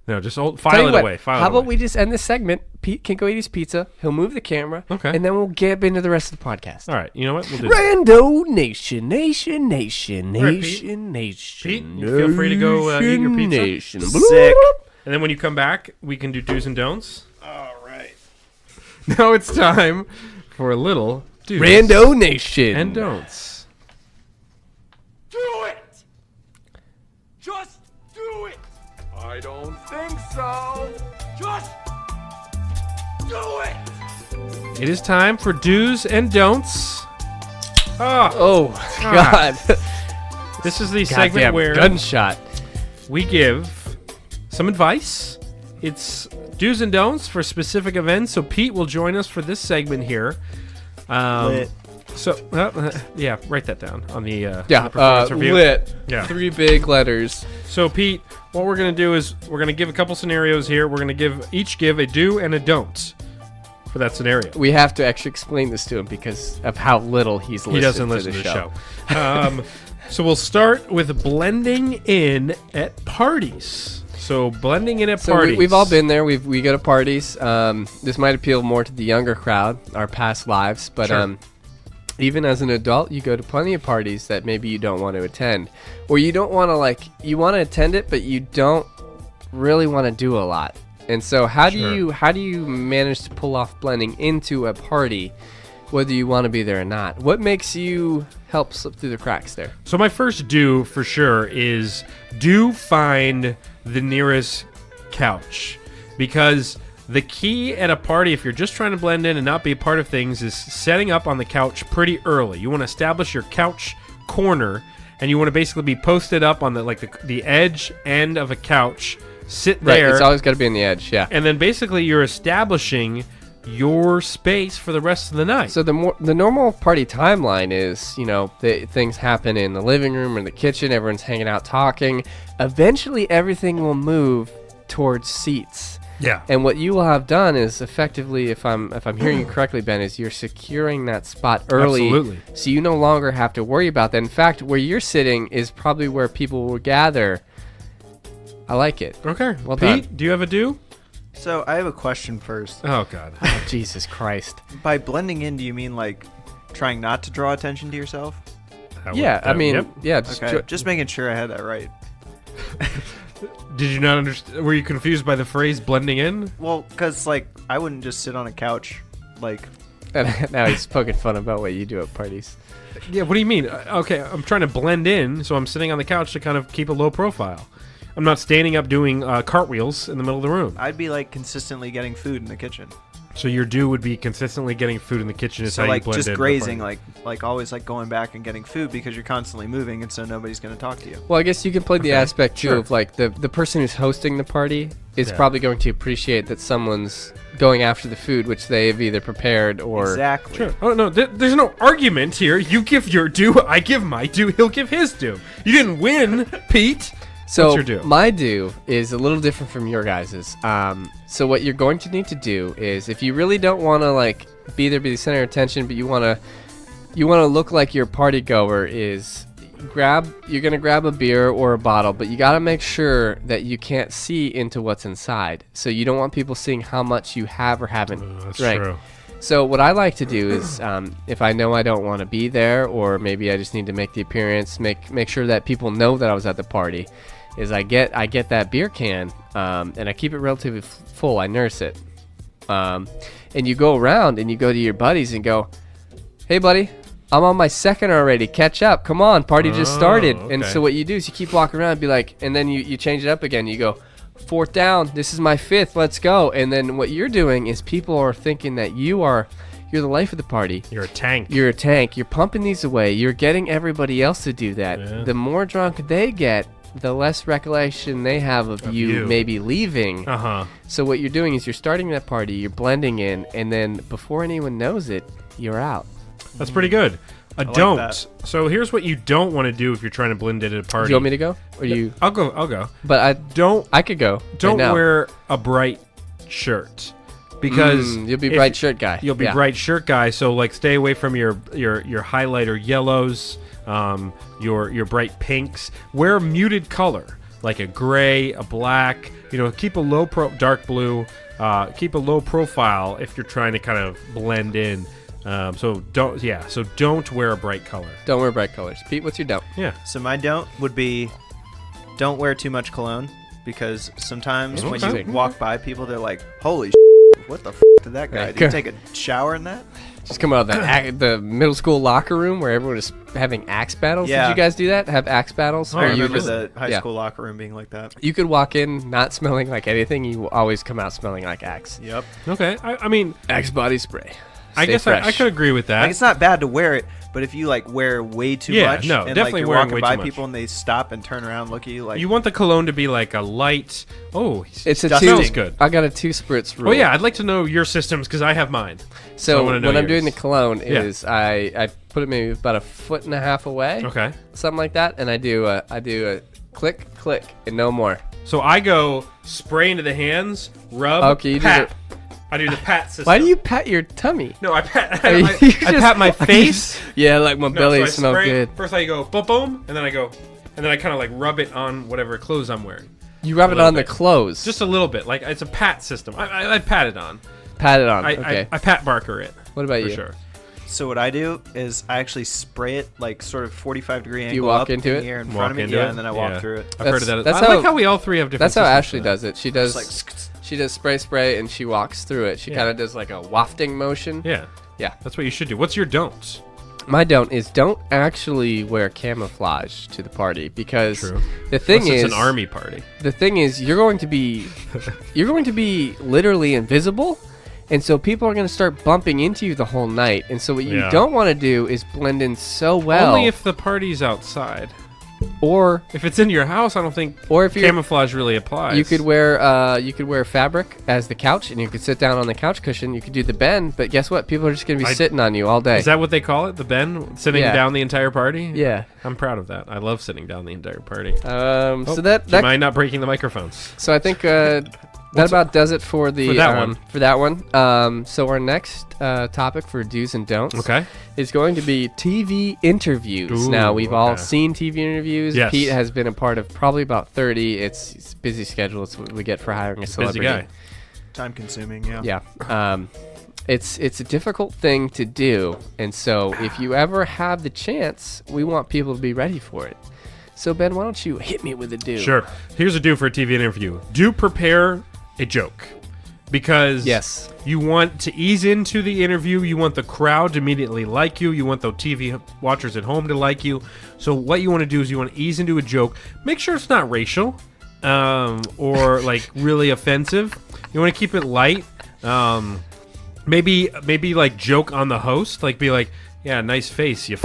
[SPEAKER 2] No, just file
[SPEAKER 3] Tell you
[SPEAKER 2] it
[SPEAKER 3] what,
[SPEAKER 2] away. File
[SPEAKER 3] how
[SPEAKER 2] it
[SPEAKER 3] about
[SPEAKER 2] away.
[SPEAKER 3] we just end this segment? Pete can go eat his pizza. He'll move the camera.
[SPEAKER 2] Okay.
[SPEAKER 3] And then we'll get into the rest of the podcast.
[SPEAKER 2] All right. You know what? We'll do that.
[SPEAKER 3] Rando Nation, Nation, Nation,
[SPEAKER 2] All right, Pete.
[SPEAKER 3] Nation, Nation.
[SPEAKER 2] Pete, you feel free to go eat your pizza.
[SPEAKER 3] Nation.
[SPEAKER 8] Sick.
[SPEAKER 2] And then when you come back, we can do do's and don'ts.
[SPEAKER 8] All right.
[SPEAKER 2] Now it's time for a little do's
[SPEAKER 3] Rando Nation.
[SPEAKER 2] and don'ts.
[SPEAKER 6] Do it! Just do it!
[SPEAKER 4] I don't think so.
[SPEAKER 6] Just do it!
[SPEAKER 2] It is time for do's and don'ts.
[SPEAKER 3] Oh, God.
[SPEAKER 2] This is the segment
[SPEAKER 3] Goddamn
[SPEAKER 2] where
[SPEAKER 3] gunshot.
[SPEAKER 2] we give some advice. It's do's and don'ts for specific events. So Pete will join us for this segment here.
[SPEAKER 8] Lit.
[SPEAKER 2] So, yeah, write that down on the on the
[SPEAKER 3] Yeah,
[SPEAKER 2] performance review.
[SPEAKER 3] lit.
[SPEAKER 2] Yeah.
[SPEAKER 3] 3 big letters.
[SPEAKER 2] So Pete, what we're gonna do is we're gonna give a couple scenarios here. We're gonna each give a do and a don't for that scenario.
[SPEAKER 3] We have to actually explain this to him because of how little he's listened
[SPEAKER 2] He doesn't
[SPEAKER 3] to
[SPEAKER 2] listen
[SPEAKER 3] the
[SPEAKER 2] to the show. So we'll start with blending in at parties. So blending in at
[SPEAKER 3] So
[SPEAKER 2] parties.
[SPEAKER 3] we've all been there. We go to parties. This might appeal more to the younger crowd, our past lives, but
[SPEAKER 2] Sure.
[SPEAKER 3] even as an adult, you go to plenty of parties that maybe you don't want to attend, or you don't want to you want to attend it, but you don't really want to do a lot. And so how do you manage to pull off blending into a party, whether you want to be there or not? What makes you help slip through the cracks there?
[SPEAKER 2] So my first do for sure is do find the nearest couch, because the key at a party, if you're just trying to blend in and not be a part of things, is setting up on the couch pretty early. You want to establish your couch corner, and you want to basically be posted up on the edge end of a couch. Sit there.
[SPEAKER 3] Right, it's always got to be on the edge, yeah.
[SPEAKER 2] And then basically you're establishing your space for the rest of the night.
[SPEAKER 3] So the normal party timeline is, things happen in the living room or the kitchen. Everyone's hanging out talking. Eventually, everything will move towards seats.
[SPEAKER 2] yeah.
[SPEAKER 3] And what you will have done is effectively, if I'm hearing you correctly, Ben, is you're securing that spot early.
[SPEAKER 2] Absolutely.
[SPEAKER 3] So you no longer have to worry about that. In fact, where you're sitting is probably where people will gather. I like it.
[SPEAKER 2] Okay.
[SPEAKER 3] Well
[SPEAKER 2] Pete,
[SPEAKER 3] done.
[SPEAKER 2] do you have a do?
[SPEAKER 8] So I have a question first.
[SPEAKER 2] Oh, God.
[SPEAKER 3] Oh, Jesus Christ.
[SPEAKER 8] By blending in, do you mean trying not to draw attention to yourself?
[SPEAKER 3] Yeah, I mean,
[SPEAKER 2] Yep.
[SPEAKER 3] yeah.
[SPEAKER 8] Okay, just making sure I had that right.
[SPEAKER 2] Did you not understand? Were you confused by the phrase blending in?
[SPEAKER 8] Well, because I wouldn't just sit on a couch,
[SPEAKER 3] Now he's poking fun about what you do at parties.
[SPEAKER 2] Yeah, what do you mean? Okay, I'm trying to blend in, so I'm sitting on the couch to kind of keep a low profile. I'm not standing up doing cartwheels in the middle of the room.
[SPEAKER 8] I'd be consistently getting food in the kitchen.
[SPEAKER 2] So your do would be consistently getting food in the kitchen. Is
[SPEAKER 8] So
[SPEAKER 2] how you blend
[SPEAKER 8] just
[SPEAKER 2] in.
[SPEAKER 8] grazing, always going back and getting food because you're constantly moving, and so nobody's gonna talk to you.
[SPEAKER 3] Well, I guess you can play the aspect too
[SPEAKER 2] sure.
[SPEAKER 3] of the person who's hosting the party is
[SPEAKER 2] Yeah.
[SPEAKER 3] probably going to appreciate that someone's going after the food, which they have either prepared or.
[SPEAKER 8] Exactly.
[SPEAKER 2] Sure. Oh no, there's no argument here. You give your due, I give my due. He'll give his due. You didn't win, Pete.
[SPEAKER 3] So
[SPEAKER 2] What's your due?
[SPEAKER 3] my due is a little different from your guys's. So what you're going to need to do is, if you really don't want to be the center of attention, but you want to look like your party goer, is you're gonna grab a beer or a bottle, but you got to make sure that you can't see into what's inside. So you don't want people seeing how much you have or haven't
[SPEAKER 2] That's
[SPEAKER 3] drank.
[SPEAKER 2] true.
[SPEAKER 3] So what I like to do is, if I know I don't want to be there, or maybe I just need to make the appearance, make sure that people know that I was at the party, is I get that beer can, and I keep it relatively full. I nurse it, and you go around and you go to your buddies and go, "Hey, buddy, I'm on my second already. Catch up. Come on, party just started." And
[SPEAKER 2] okay.
[SPEAKER 3] so what you do is you keep walking around and be like, and then you change it up again. You go, "Fourth down. This is my fifth. Let's go." And then what you're doing is people are thinking that you're the life of the party.
[SPEAKER 2] You're a tank.
[SPEAKER 3] You're a tank. You're pumping these away. You're getting everybody else to do that.
[SPEAKER 2] Yeah.
[SPEAKER 3] The more drunk they get, the less recollection they have of you maybe leaving.
[SPEAKER 2] Uh-huh.
[SPEAKER 3] So what you're doing is you're starting that party, you're blending in, and then before anyone knows it, you're out.
[SPEAKER 2] That's pretty good.
[SPEAKER 8] like
[SPEAKER 2] don't.
[SPEAKER 8] that.
[SPEAKER 2] So here's what you don't want to do if you're trying to blend in at a party.
[SPEAKER 3] Do you want me to go? Or you?
[SPEAKER 2] I'll go.
[SPEAKER 3] But I could go.
[SPEAKER 2] Don't
[SPEAKER 3] right now.
[SPEAKER 2] wear a bright shirt because
[SPEAKER 3] you'll be
[SPEAKER 2] if-
[SPEAKER 3] bright shirt guy.
[SPEAKER 2] You'll be
[SPEAKER 3] Yeah.
[SPEAKER 2] bright shirt guy. So like, stay away from your highlighter yellows, your bright pinks. Wear muted color. like a gray, a black. Keep a dark blue. Keep a low profile if you're trying to kind of blend in. So don't wear a bright color.
[SPEAKER 3] Don't wear bright colors. Pete, what's your don't?
[SPEAKER 2] Yeah.
[SPEAKER 8] So my don't would be, don't wear too much cologne, because sometimes when you walk by people, they're like, "Holy what the did that guy? Did you take a shower in that?"
[SPEAKER 3] Just come out of the middle school locker room where everyone is having axe battles.
[SPEAKER 8] Yeah.
[SPEAKER 3] Did you guys do that? Have axe battles?
[SPEAKER 8] I
[SPEAKER 3] Or
[SPEAKER 8] remember
[SPEAKER 3] just-
[SPEAKER 8] the high
[SPEAKER 3] yeah.
[SPEAKER 8] school locker room being like that.
[SPEAKER 3] You could walk in not smelling like anything. You will always come out smelling like axe.
[SPEAKER 8] Yep.
[SPEAKER 2] Okay. I mean,
[SPEAKER 3] Axe body spray.
[SPEAKER 2] I
[SPEAKER 3] Stay
[SPEAKER 2] guess I
[SPEAKER 3] fresh.
[SPEAKER 2] could agree with that.
[SPEAKER 8] Like, it's not bad to wear it, but if you wear way too much,
[SPEAKER 2] no,
[SPEAKER 8] and
[SPEAKER 2] definitely
[SPEAKER 8] you're
[SPEAKER 2] wearing
[SPEAKER 8] walking
[SPEAKER 2] way
[SPEAKER 8] by
[SPEAKER 2] too much.
[SPEAKER 8] people and they stop and turn around, look at you like
[SPEAKER 2] You want the cologne to be like a light. Oh,
[SPEAKER 3] It's a
[SPEAKER 8] Dusting.
[SPEAKER 3] two.
[SPEAKER 2] smells good.
[SPEAKER 3] I got a 2 spritz rule.
[SPEAKER 2] Oh yeah, I'd like to know your systems because I have mine. I
[SPEAKER 3] So
[SPEAKER 2] wanna know
[SPEAKER 3] when I'm doing the
[SPEAKER 2] yours.
[SPEAKER 3] cologne,
[SPEAKER 2] Yeah.
[SPEAKER 3] is I put it maybe about 1.5 feet away,
[SPEAKER 2] Okay.
[SPEAKER 3] something like that, and I do a click and no more.
[SPEAKER 2] So I go spray into the hands, rub,
[SPEAKER 3] Okay, you do
[SPEAKER 2] pat. I do the pat system.
[SPEAKER 3] Why do you pat your tummy?
[SPEAKER 2] No, I pat.
[SPEAKER 3] I mean,
[SPEAKER 2] I
[SPEAKER 3] you
[SPEAKER 2] pat my face.
[SPEAKER 3] Yeah, like my
[SPEAKER 2] No,
[SPEAKER 3] belly
[SPEAKER 2] so I
[SPEAKER 3] smells
[SPEAKER 2] spray-
[SPEAKER 3] good.
[SPEAKER 2] First I go boom boom, and then I kind of rub it on whatever clothes I'm wearing.
[SPEAKER 3] You rub it
[SPEAKER 2] little
[SPEAKER 3] on the
[SPEAKER 2] bit.
[SPEAKER 3] clothes.
[SPEAKER 2] Just a little bit, like it's a pat system. I pat it on.
[SPEAKER 3] pat it on.
[SPEAKER 2] I
[SPEAKER 3] Okay.
[SPEAKER 2] I pat Barker it.
[SPEAKER 3] What about
[SPEAKER 2] For
[SPEAKER 3] you?
[SPEAKER 2] sure.
[SPEAKER 8] So what I do is I actually spray it sort of 45-degree angle
[SPEAKER 3] you walk
[SPEAKER 8] up
[SPEAKER 3] into
[SPEAKER 8] in
[SPEAKER 3] it?
[SPEAKER 8] the air in
[SPEAKER 2] Walk
[SPEAKER 8] front of me,
[SPEAKER 2] into
[SPEAKER 8] yeah,
[SPEAKER 2] it?
[SPEAKER 8] and then I walk
[SPEAKER 2] Yeah.
[SPEAKER 8] through it.
[SPEAKER 2] I've heard of that.
[SPEAKER 3] That's
[SPEAKER 2] I like
[SPEAKER 3] how-
[SPEAKER 2] how we all three have different.
[SPEAKER 3] That's how
[SPEAKER 2] systems
[SPEAKER 3] Ashley
[SPEAKER 2] for that.
[SPEAKER 3] does it. She does. She does spray, and she walks through it. She
[SPEAKER 2] Yeah.
[SPEAKER 3] kind of does like a wafting motion.
[SPEAKER 2] Yeah.
[SPEAKER 3] Yeah.
[SPEAKER 2] That's what you should do. What's your don'ts?
[SPEAKER 3] My don't actually wear camouflage to the party, because
[SPEAKER 2] True.
[SPEAKER 3] the thing
[SPEAKER 2] Unless
[SPEAKER 3] is
[SPEAKER 2] it's an army party.
[SPEAKER 3] the thing is you're going to be literally invisible, and so people are going to start bumping into you the whole night. And so what you
[SPEAKER 2] Yeah.
[SPEAKER 3] don't want to do is blend in so well.
[SPEAKER 2] Only if the party's outside.
[SPEAKER 3] or
[SPEAKER 2] If it's in your house, I don't think
[SPEAKER 3] if you're
[SPEAKER 2] camouflage really applies.
[SPEAKER 3] you could wear fabric as the couch, and you could sit down on the couch cushion. You could do the bend, but guess what? People are just going to be sitting on you all day.
[SPEAKER 2] Is that what they call it? The bend? Sitting
[SPEAKER 3] Yeah.
[SPEAKER 2] down the entire party?
[SPEAKER 3] Yeah.
[SPEAKER 2] I'm proud of that. I love sitting down the entire party.
[SPEAKER 3] So that
[SPEAKER 2] Do you mind not breaking the microphones?
[SPEAKER 3] So I think that about does it for the
[SPEAKER 2] For that one.
[SPEAKER 3] For that one. So our next topic for do's and don'ts
[SPEAKER 2] Okay.
[SPEAKER 3] is going to be TV interviews.
[SPEAKER 2] Ooh,
[SPEAKER 3] now we've all
[SPEAKER 2] okay.
[SPEAKER 3] seen TV interviews.
[SPEAKER 2] Yes.
[SPEAKER 3] Pete has been a part of probably about 30. It's a busy schedule. It's what we get for hiring a
[SPEAKER 2] Busy
[SPEAKER 3] celebrity.
[SPEAKER 2] guy.
[SPEAKER 8] Time consuming, yeah.
[SPEAKER 3] Yeah. It's a difficult thing to do, and so if you ever have the chance, we want people to be ready for it. So Ben, why don't you hit me with a do?
[SPEAKER 2] Sure. Here's a do for a TV interview. Do prepare a joke. Because
[SPEAKER 3] Yes.
[SPEAKER 2] you want to ease into the interview. You want the crowd to immediately like you. You want the TV watchers at home to like you. So what you want to do is you want to ease into a joke. Make sure it's not racial or like really offensive. You want to keep it light. Maybe like joke on the host. Like be like, yeah, nice face, you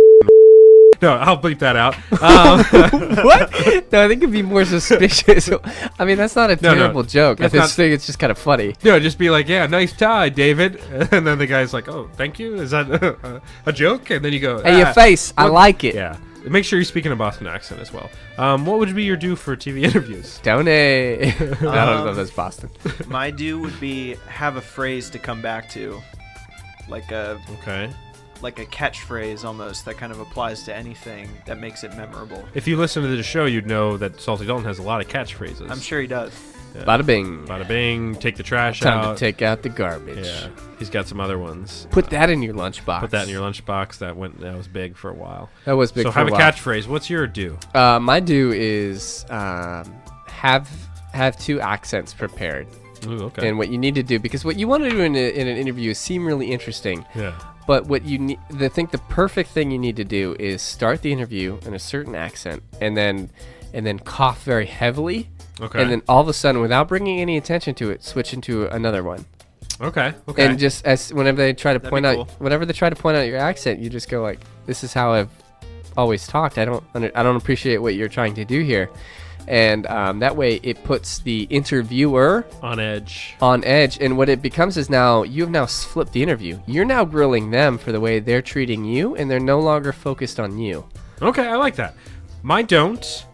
[SPEAKER 2] No, I'll bleep that out.
[SPEAKER 3] What? No, I think it'd be more suspicious. I mean, that's not a
[SPEAKER 2] No, no.
[SPEAKER 3] terrible joke. I
[SPEAKER 2] That's
[SPEAKER 3] just
[SPEAKER 2] not-
[SPEAKER 3] think it's just kind of funny.
[SPEAKER 2] No, just be like, yeah, nice tie, David. And then the guy's like, oh, thank you. Is that a joke? And then you go,
[SPEAKER 3] Hey, your face, I like it.
[SPEAKER 2] Yeah. Make sure you speak in a Boston accent as well. What would be your do for TV interviews?
[SPEAKER 3] Donate. I don't know if that's Boston.
[SPEAKER 8] My do would be have a phrase to come back to, like a
[SPEAKER 2] Okay.
[SPEAKER 8] catchphrase almost that kind of applies to anything that makes it memorable.
[SPEAKER 2] If you listen to the show, you'd know that Salty Dalton has a lot of catchphrases.
[SPEAKER 8] I'm sure he does.
[SPEAKER 2] Yeah.
[SPEAKER 3] Bada bing.
[SPEAKER 2] Bada bing, take the trash
[SPEAKER 3] Time
[SPEAKER 2] out.
[SPEAKER 3] to take out the garbage.
[SPEAKER 2] Yeah. He's got some other ones.
[SPEAKER 3] Put that in your lunchbox.
[SPEAKER 2] Put that in your lunchbox. That was big for a while.
[SPEAKER 3] That was big
[SPEAKER 2] So
[SPEAKER 3] for
[SPEAKER 2] have
[SPEAKER 3] a
[SPEAKER 2] a
[SPEAKER 3] while.
[SPEAKER 2] catchphrase. What's your do?
[SPEAKER 3] My do is have 2 accents prepared.
[SPEAKER 2] Ooh, okay.
[SPEAKER 3] And what you need to do, because what you want to do in an interview is seem really interesting.
[SPEAKER 2] Yeah.
[SPEAKER 3] But what you need, the perfect thing you need to do is start the interview in a certain accent, and then cough very heavily,
[SPEAKER 2] Okay.
[SPEAKER 3] and then all of a sudden, without bringing any attention to it, switch into another one.
[SPEAKER 2] Okay. Okay.
[SPEAKER 3] And just as whenever they try to
[SPEAKER 8] That'd
[SPEAKER 3] point
[SPEAKER 8] be
[SPEAKER 3] out,
[SPEAKER 8] cool.
[SPEAKER 3] whenever they try to point out your accent, you just go like, "This is how I've always talked. I don't appreciate what you're trying to do here," and that way it puts the interviewer
[SPEAKER 2] on edge.
[SPEAKER 3] on edge. And what it becomes is now you have now flipped the interview. You're now grilling them for the way they're treating you, and they're no longer focused on you.
[SPEAKER 2] Okay, I like that. My don't.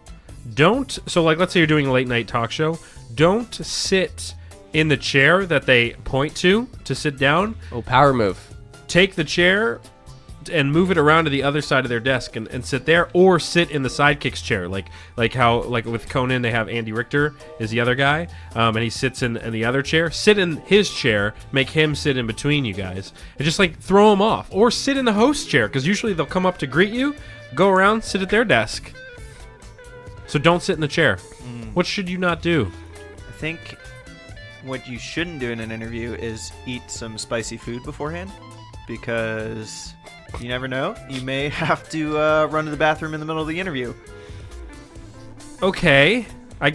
[SPEAKER 2] So like, let's say you're doing a late night talk show. Don't sit in the chair that they point to sit down.
[SPEAKER 3] Oh, power move.
[SPEAKER 2] Take the chair and move it around to the other side of their desk and sit there, or sit in the sidekick's chair, like how with Conan they have Andy Richter is the other guy, and he sits in the other chair. Sit in his chair, make him sit in between you guys, and just like throw him off, or sit in the host chair because usually they'll come up to greet you, go around, sit at their desk. So don't sit in the chair. What should you not do?
[SPEAKER 8] I think what you shouldn't do in an interview is eat some spicy food beforehand, because you never know. You may have to run to the bathroom in the middle of the interview.
[SPEAKER 2] Okay, I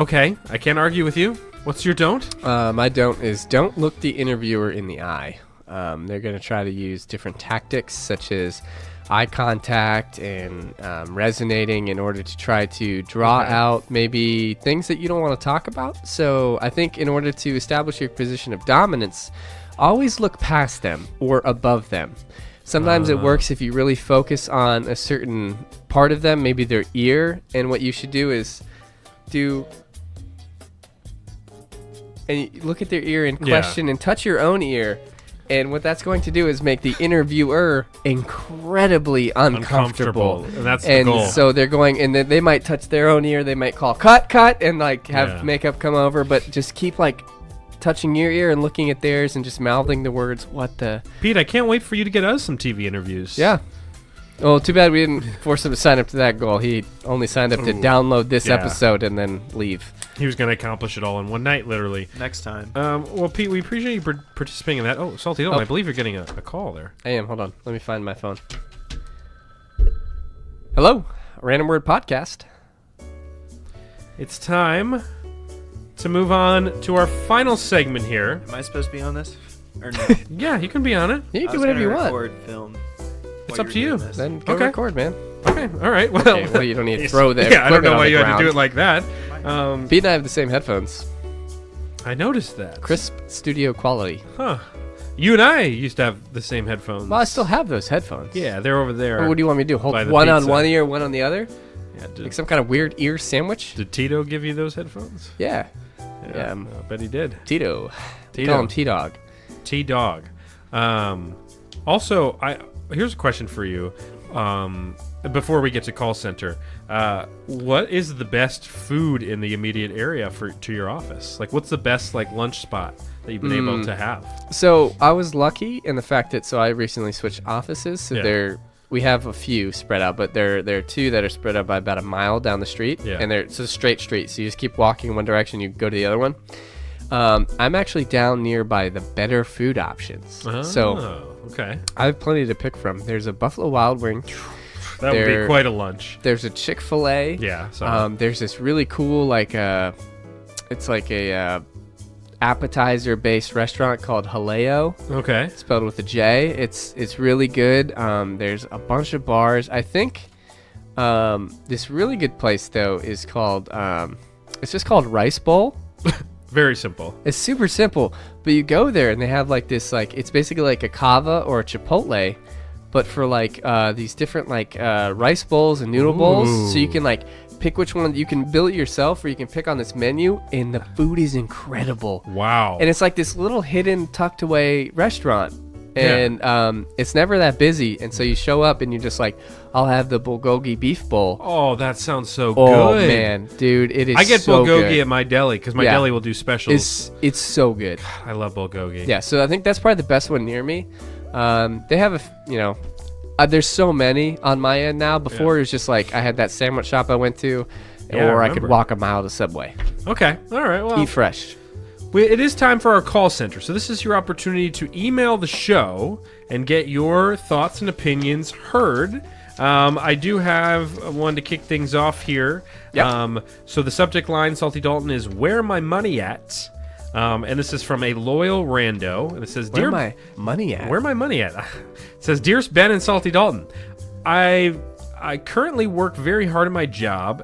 [SPEAKER 2] can't argue with you. What's your don't?
[SPEAKER 3] My don't is don't look the interviewer in the eye. They're going to try to use different tactics such as eye contact and resonating in order to try to draw out maybe things that you don't want to talk about. So I think in order to establish your position of dominance, always look past them or above them. Sometimes it works if you really focus on a certain part of them, maybe their ear, and what you should do is and you look at their ear and question and touch your own ear. And what that's going to do is make the interviewer incredibly uncomfortable.
[SPEAKER 2] And that's the goal.
[SPEAKER 3] And so they're going, and they might touch their own ear. They might call cut, and like have makeup come over. But just keep like touching your ear and looking at theirs and just mouthing the words, what the...
[SPEAKER 2] Pete, I can't wait for you to get us some TV interviews.
[SPEAKER 3] Yeah. Well, too bad we didn't force him to sign up to that goal. He only signed up to download this episode and then leave.
[SPEAKER 2] He was going to accomplish it all in one night, literally.
[SPEAKER 8] Next time.
[SPEAKER 2] Well, Pete, we appreciate you participating in that. Oh, Salty Dalton, I believe you're getting a call there.
[SPEAKER 3] I am. Hold on. Let me find my phone. Hello, Random Word Podcast.
[SPEAKER 2] It's time to move on to our final segment here.
[SPEAKER 8] Am I supposed to be on this? Or no?
[SPEAKER 2] Yeah, you can be on it.
[SPEAKER 3] You can do whatever you want.
[SPEAKER 8] Record, film.
[SPEAKER 2] It's up to you.
[SPEAKER 3] Then go record, man.
[SPEAKER 2] Okay, all right. Well,
[SPEAKER 3] okay, well, you don't need to throw that.
[SPEAKER 2] Yeah, I don't know why you had to do it like that.
[SPEAKER 3] Pete and I have the same headphones.
[SPEAKER 2] I noticed that.
[SPEAKER 3] Crisp studio quality.
[SPEAKER 2] Huh. You and I used to have the same headphones.
[SPEAKER 3] Well, I still have those headphones.
[SPEAKER 2] Yeah, they're over there.
[SPEAKER 3] Well, what do you want me to do? Hold one on one ear, one on the other?
[SPEAKER 2] Yeah,
[SPEAKER 3] like some kind of weird ear sandwich?
[SPEAKER 2] Did Tito give you those headphones?
[SPEAKER 3] Yeah.
[SPEAKER 2] I bet he did.
[SPEAKER 3] Tito. Call him T-Dog.
[SPEAKER 2] T-Dog. Also, here's a question for you. Before we get to call center, what is the best food in the immediate area to your office? Like, what's the best lunch spot that you've been able to have?
[SPEAKER 3] So I was lucky in the fact that I recently switched offices. So we have a few spread out, but there are two that are spread out by about a mile down the street, and it's a straight street. So you just keep walking in one direction, you go to the other one. I'm actually down nearby the better food options.
[SPEAKER 2] Okay.
[SPEAKER 3] I have plenty to pick from. There's a Buffalo Wild Wing.
[SPEAKER 2] That would be quite a lunch.
[SPEAKER 3] There's a Chick-fil-A.
[SPEAKER 2] Yeah.
[SPEAKER 3] There's this really cool it's like a appetizer-based restaurant called Haleo.
[SPEAKER 2] Okay.
[SPEAKER 3] Spelled with a J. It's really good. There's a bunch of bars. I think this really good place though is called it's just called Rice Bowl.
[SPEAKER 2] Very simple.
[SPEAKER 3] It's super simple, but you go there and they have it's it's basically like a Cava or a Chipotle, but for these different rice bowls and noodle bowls. So you can pick which one. You can build it yourself, or you can pick on this menu, and the food is incredible.
[SPEAKER 2] Wow.
[SPEAKER 3] And it's like this little hidden, tucked away restaurant. And it's never that busy, and so you show up and you're just I'll have the bulgogi beef bowl.
[SPEAKER 2] Oh, that sounds so good.
[SPEAKER 3] Oh man, dude, it is.
[SPEAKER 2] I get
[SPEAKER 3] so
[SPEAKER 2] bulgogi
[SPEAKER 3] good
[SPEAKER 2] at my deli because my deli will do specials.
[SPEAKER 3] It's so good.
[SPEAKER 2] I love bulgogi.
[SPEAKER 3] Yeah, so I think that's probably the best one near me. They have there's so many on my end now. Before it was just I had that sandwich shop I went to, or I could walk a mile to Subway.
[SPEAKER 2] Okay, all right. Well,
[SPEAKER 3] eat fresh.
[SPEAKER 2] It is time for our call center. So this is your opportunity to email the show and get your thoughts and opinions heard. I do have one to kick things off here. Yep. So the subject line, Salty Dalton, is "Where my money at?" And this is from a loyal rando. And it says,
[SPEAKER 3] "Where my money at?
[SPEAKER 2] Where my money at?" It says, "Dear Ben and Salty Dalton, I currently work very hard at my job."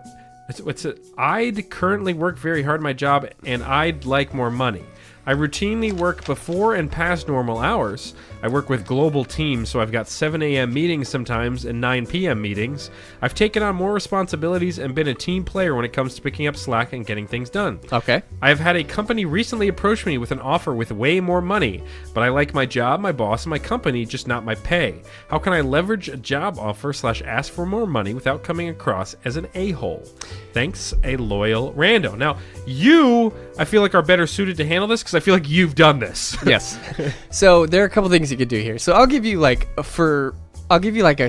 [SPEAKER 2] I'd currently work very hard at my job, and I'd like more money. I routinely work before and past normal hours. I work with global teams, so I've got 7 a.m. meetings sometimes and 9 p.m. meetings. I've taken on more responsibilities and been a team player when it comes to picking up slack and getting things done.
[SPEAKER 3] Okay.
[SPEAKER 2] I have had a company recently approach me with an offer with way more money, but I like my job, my boss, and my company, just not my pay. How can I leverage a job offer / ask for more money without coming across as an a-hole? Thanks, a loyal rando. Now, you, I feel like, are better suited to handle this because I feel like you've done this.
[SPEAKER 3] Yes. So there are a couple things you could do here. So I'll give you like a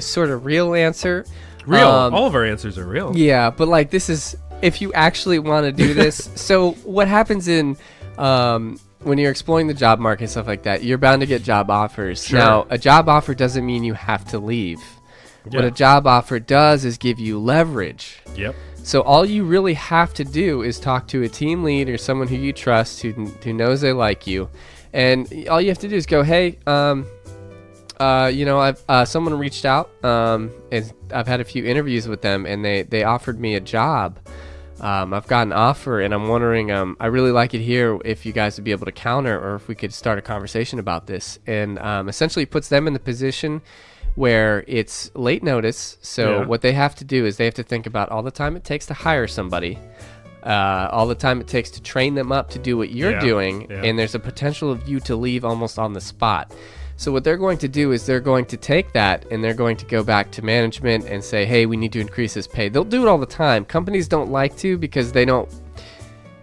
[SPEAKER 3] sort of real answer.
[SPEAKER 2] Real. All of our answers are real.
[SPEAKER 3] Yeah, but like this is if you actually want to do this. So what happens in when you're exploring the job market and stuff like that, you're bound to get job offers.
[SPEAKER 2] Sure.
[SPEAKER 3] Now, a job offer doesn't mean you have to leave.
[SPEAKER 2] Yeah.
[SPEAKER 3] What a job offer does is give you leverage.
[SPEAKER 2] Yep.
[SPEAKER 3] So all you really have to do is talk to a team lead or someone who you trust, who knows they like you, and all you have to do is go, hey, I've someone reached out, and I've had a few interviews with them, and they offered me a job. I've got an offer, and I'm wondering, I really like it here. If you guys would be able to counter, or if we could start a conversation about this, and essentially puts them in the position where it's late notice. So what they have to do is they have to think about all the time it takes to hire somebody, all the time it takes to train them up to do what you're doing, and there's a potential of you to leave almost on the spot. So what they're going to do is they're going to take that and they're going to go back to management and say, hey, we need to increase this pay. They'll do it all the time. Companies don't like to because they don't,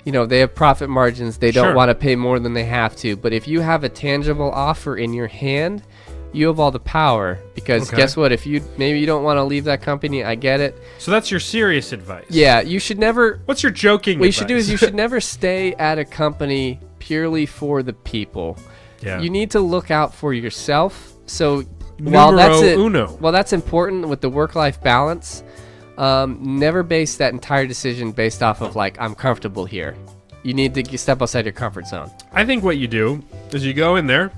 [SPEAKER 3] they have profit margins. They don't want to pay more than they have to. But if you have a tangible offer in your hand, you have all the power, because guess what? If maybe you don't want to leave that company, I get it.
[SPEAKER 2] So that's your serious advice.
[SPEAKER 3] Yeah, you should never.
[SPEAKER 2] What's your joking?
[SPEAKER 3] What you should do is you should never stay at a company purely for the people.
[SPEAKER 2] Yeah.
[SPEAKER 3] You need to look out for yourself. So
[SPEAKER 2] while
[SPEAKER 3] that's important with the work-life balance, never base that entire decision based off of like, I'm comfortable here. You need to step outside your comfort zone.
[SPEAKER 2] I think what you do is you go in there,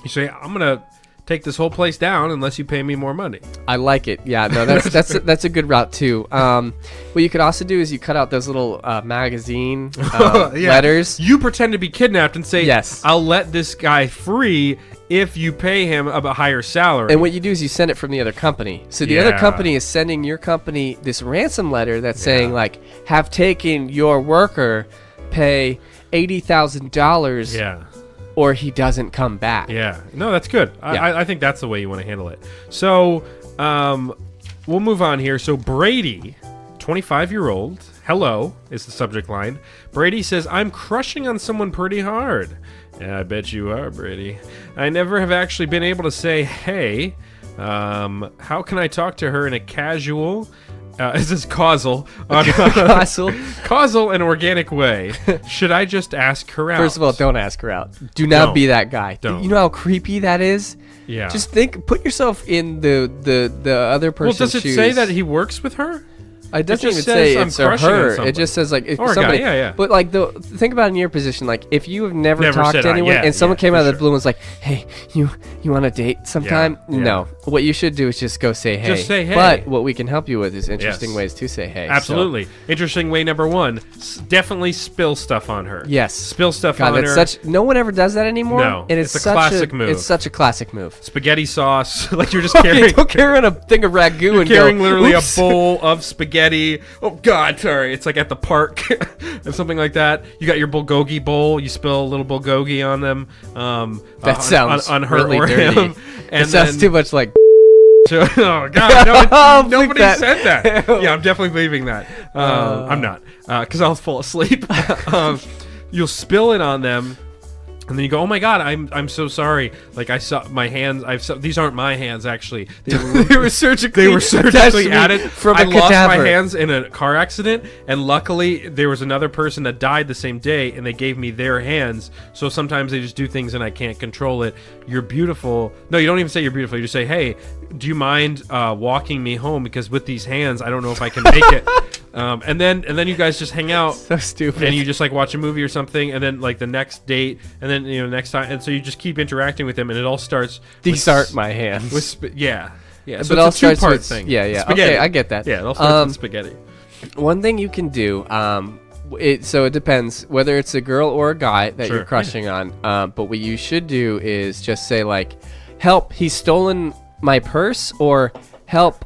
[SPEAKER 2] you say, I'm gonna take this whole place down unless you pay me more money.
[SPEAKER 3] I like it. Yeah, no, that's a good route too. What you could also do is you cut out those little magazine letters.
[SPEAKER 2] You pretend to be kidnapped and say,
[SPEAKER 3] yes,
[SPEAKER 2] I'll let this guy free if you pay him a higher salary.
[SPEAKER 3] And what you do is you send it from the other company. So the other company is sending your company this ransom letter that's saying like, have taken your worker, pay $80,000.
[SPEAKER 2] Yeah.
[SPEAKER 3] Or he doesn't come back.
[SPEAKER 2] Yeah. No, that's good. I think that's the way you want to handle it. So we'll move on here. So Brady, 25-year-old, hello is the subject line. Brady says, I'm crushing on someone pretty hard. Yeah, I bet you are, Brady. I never have actually been able to say, hey, how can I talk to her in a casual... this is causal and organic way. Should I just ask her out?
[SPEAKER 3] First of all, don't ask her out. Do not be that guy.
[SPEAKER 2] Don't.
[SPEAKER 3] You know how creepy that is?
[SPEAKER 2] Yeah.
[SPEAKER 3] Just put yourself in the other person's shoes.
[SPEAKER 2] Well, does it say that he works with her?
[SPEAKER 3] It doesn't even say it's a her. It just says like if somebody.
[SPEAKER 2] Yeah.
[SPEAKER 3] But like think about it in your position. Like if you have never talked to anyone and someone came out of the blue and was like, "Hey, you want to date sometime?"
[SPEAKER 2] Yeah.
[SPEAKER 3] No. What you should do is just go say hey.
[SPEAKER 2] Just say hey.
[SPEAKER 3] But what we can help you with is interesting ways to say hey.
[SPEAKER 2] Absolutely. So. Interesting way number one. Definitely spill stuff on her.
[SPEAKER 3] Yes.
[SPEAKER 2] Spill stuff on her.
[SPEAKER 3] No one ever does that anymore.
[SPEAKER 2] No.
[SPEAKER 3] And
[SPEAKER 2] it's a classic move.
[SPEAKER 3] It's such a classic move.
[SPEAKER 2] Spaghetti sauce. Like you're just carrying.
[SPEAKER 3] Don't carry a thing of ragu
[SPEAKER 2] you're
[SPEAKER 3] and
[SPEAKER 2] carrying
[SPEAKER 3] go,
[SPEAKER 2] literally
[SPEAKER 3] oops.
[SPEAKER 2] a bowl of spaghetti. Oh God, sorry. It's like at the park and something like that. You got your bulgogi bowl. You spill a little bulgogi on them.
[SPEAKER 3] That sounds
[SPEAKER 2] on her
[SPEAKER 3] really
[SPEAKER 2] or
[SPEAKER 3] dirty.
[SPEAKER 2] him. And
[SPEAKER 3] it sounds too much like.
[SPEAKER 2] Oh God! Nobody
[SPEAKER 3] that.
[SPEAKER 2] said that. Yeah, I'm definitely leaving that. I'm not because I was full asleep. You'll spill it on them. And then you go, oh my God, I'm so sorry. Like I saw my hands. These aren't my hands actually.
[SPEAKER 3] They were surgically
[SPEAKER 2] added
[SPEAKER 3] from a
[SPEAKER 2] I lost
[SPEAKER 3] cadaver.
[SPEAKER 2] my hands in a car accident, and luckily there was another person that died the same day, and they gave me their hands. So sometimes they just do things and I can't control it. You're beautiful. No, you don't even say you're beautiful. You just say, hey, do you mind walking me home? Because with these hands, I don't know if I can make it. And then you guys just hang out.
[SPEAKER 3] So stupid.
[SPEAKER 2] And you just like watch a movie or something, and then like the next date, and then next time, and so you just keep interacting with them, and it all starts.
[SPEAKER 3] These aren't my hands.
[SPEAKER 2] Yeah. So
[SPEAKER 3] but
[SPEAKER 2] it's a two-part thing.
[SPEAKER 3] Yeah.
[SPEAKER 2] Spaghetti.
[SPEAKER 3] Okay, I get that.
[SPEAKER 2] Yeah, it all starts with spaghetti.
[SPEAKER 3] One thing you can do, So it depends whether it's a girl or a guy that
[SPEAKER 2] Sure.
[SPEAKER 3] you're crushing on. But what you should do is just say like, "Help! He's stolen my purse," or "Help!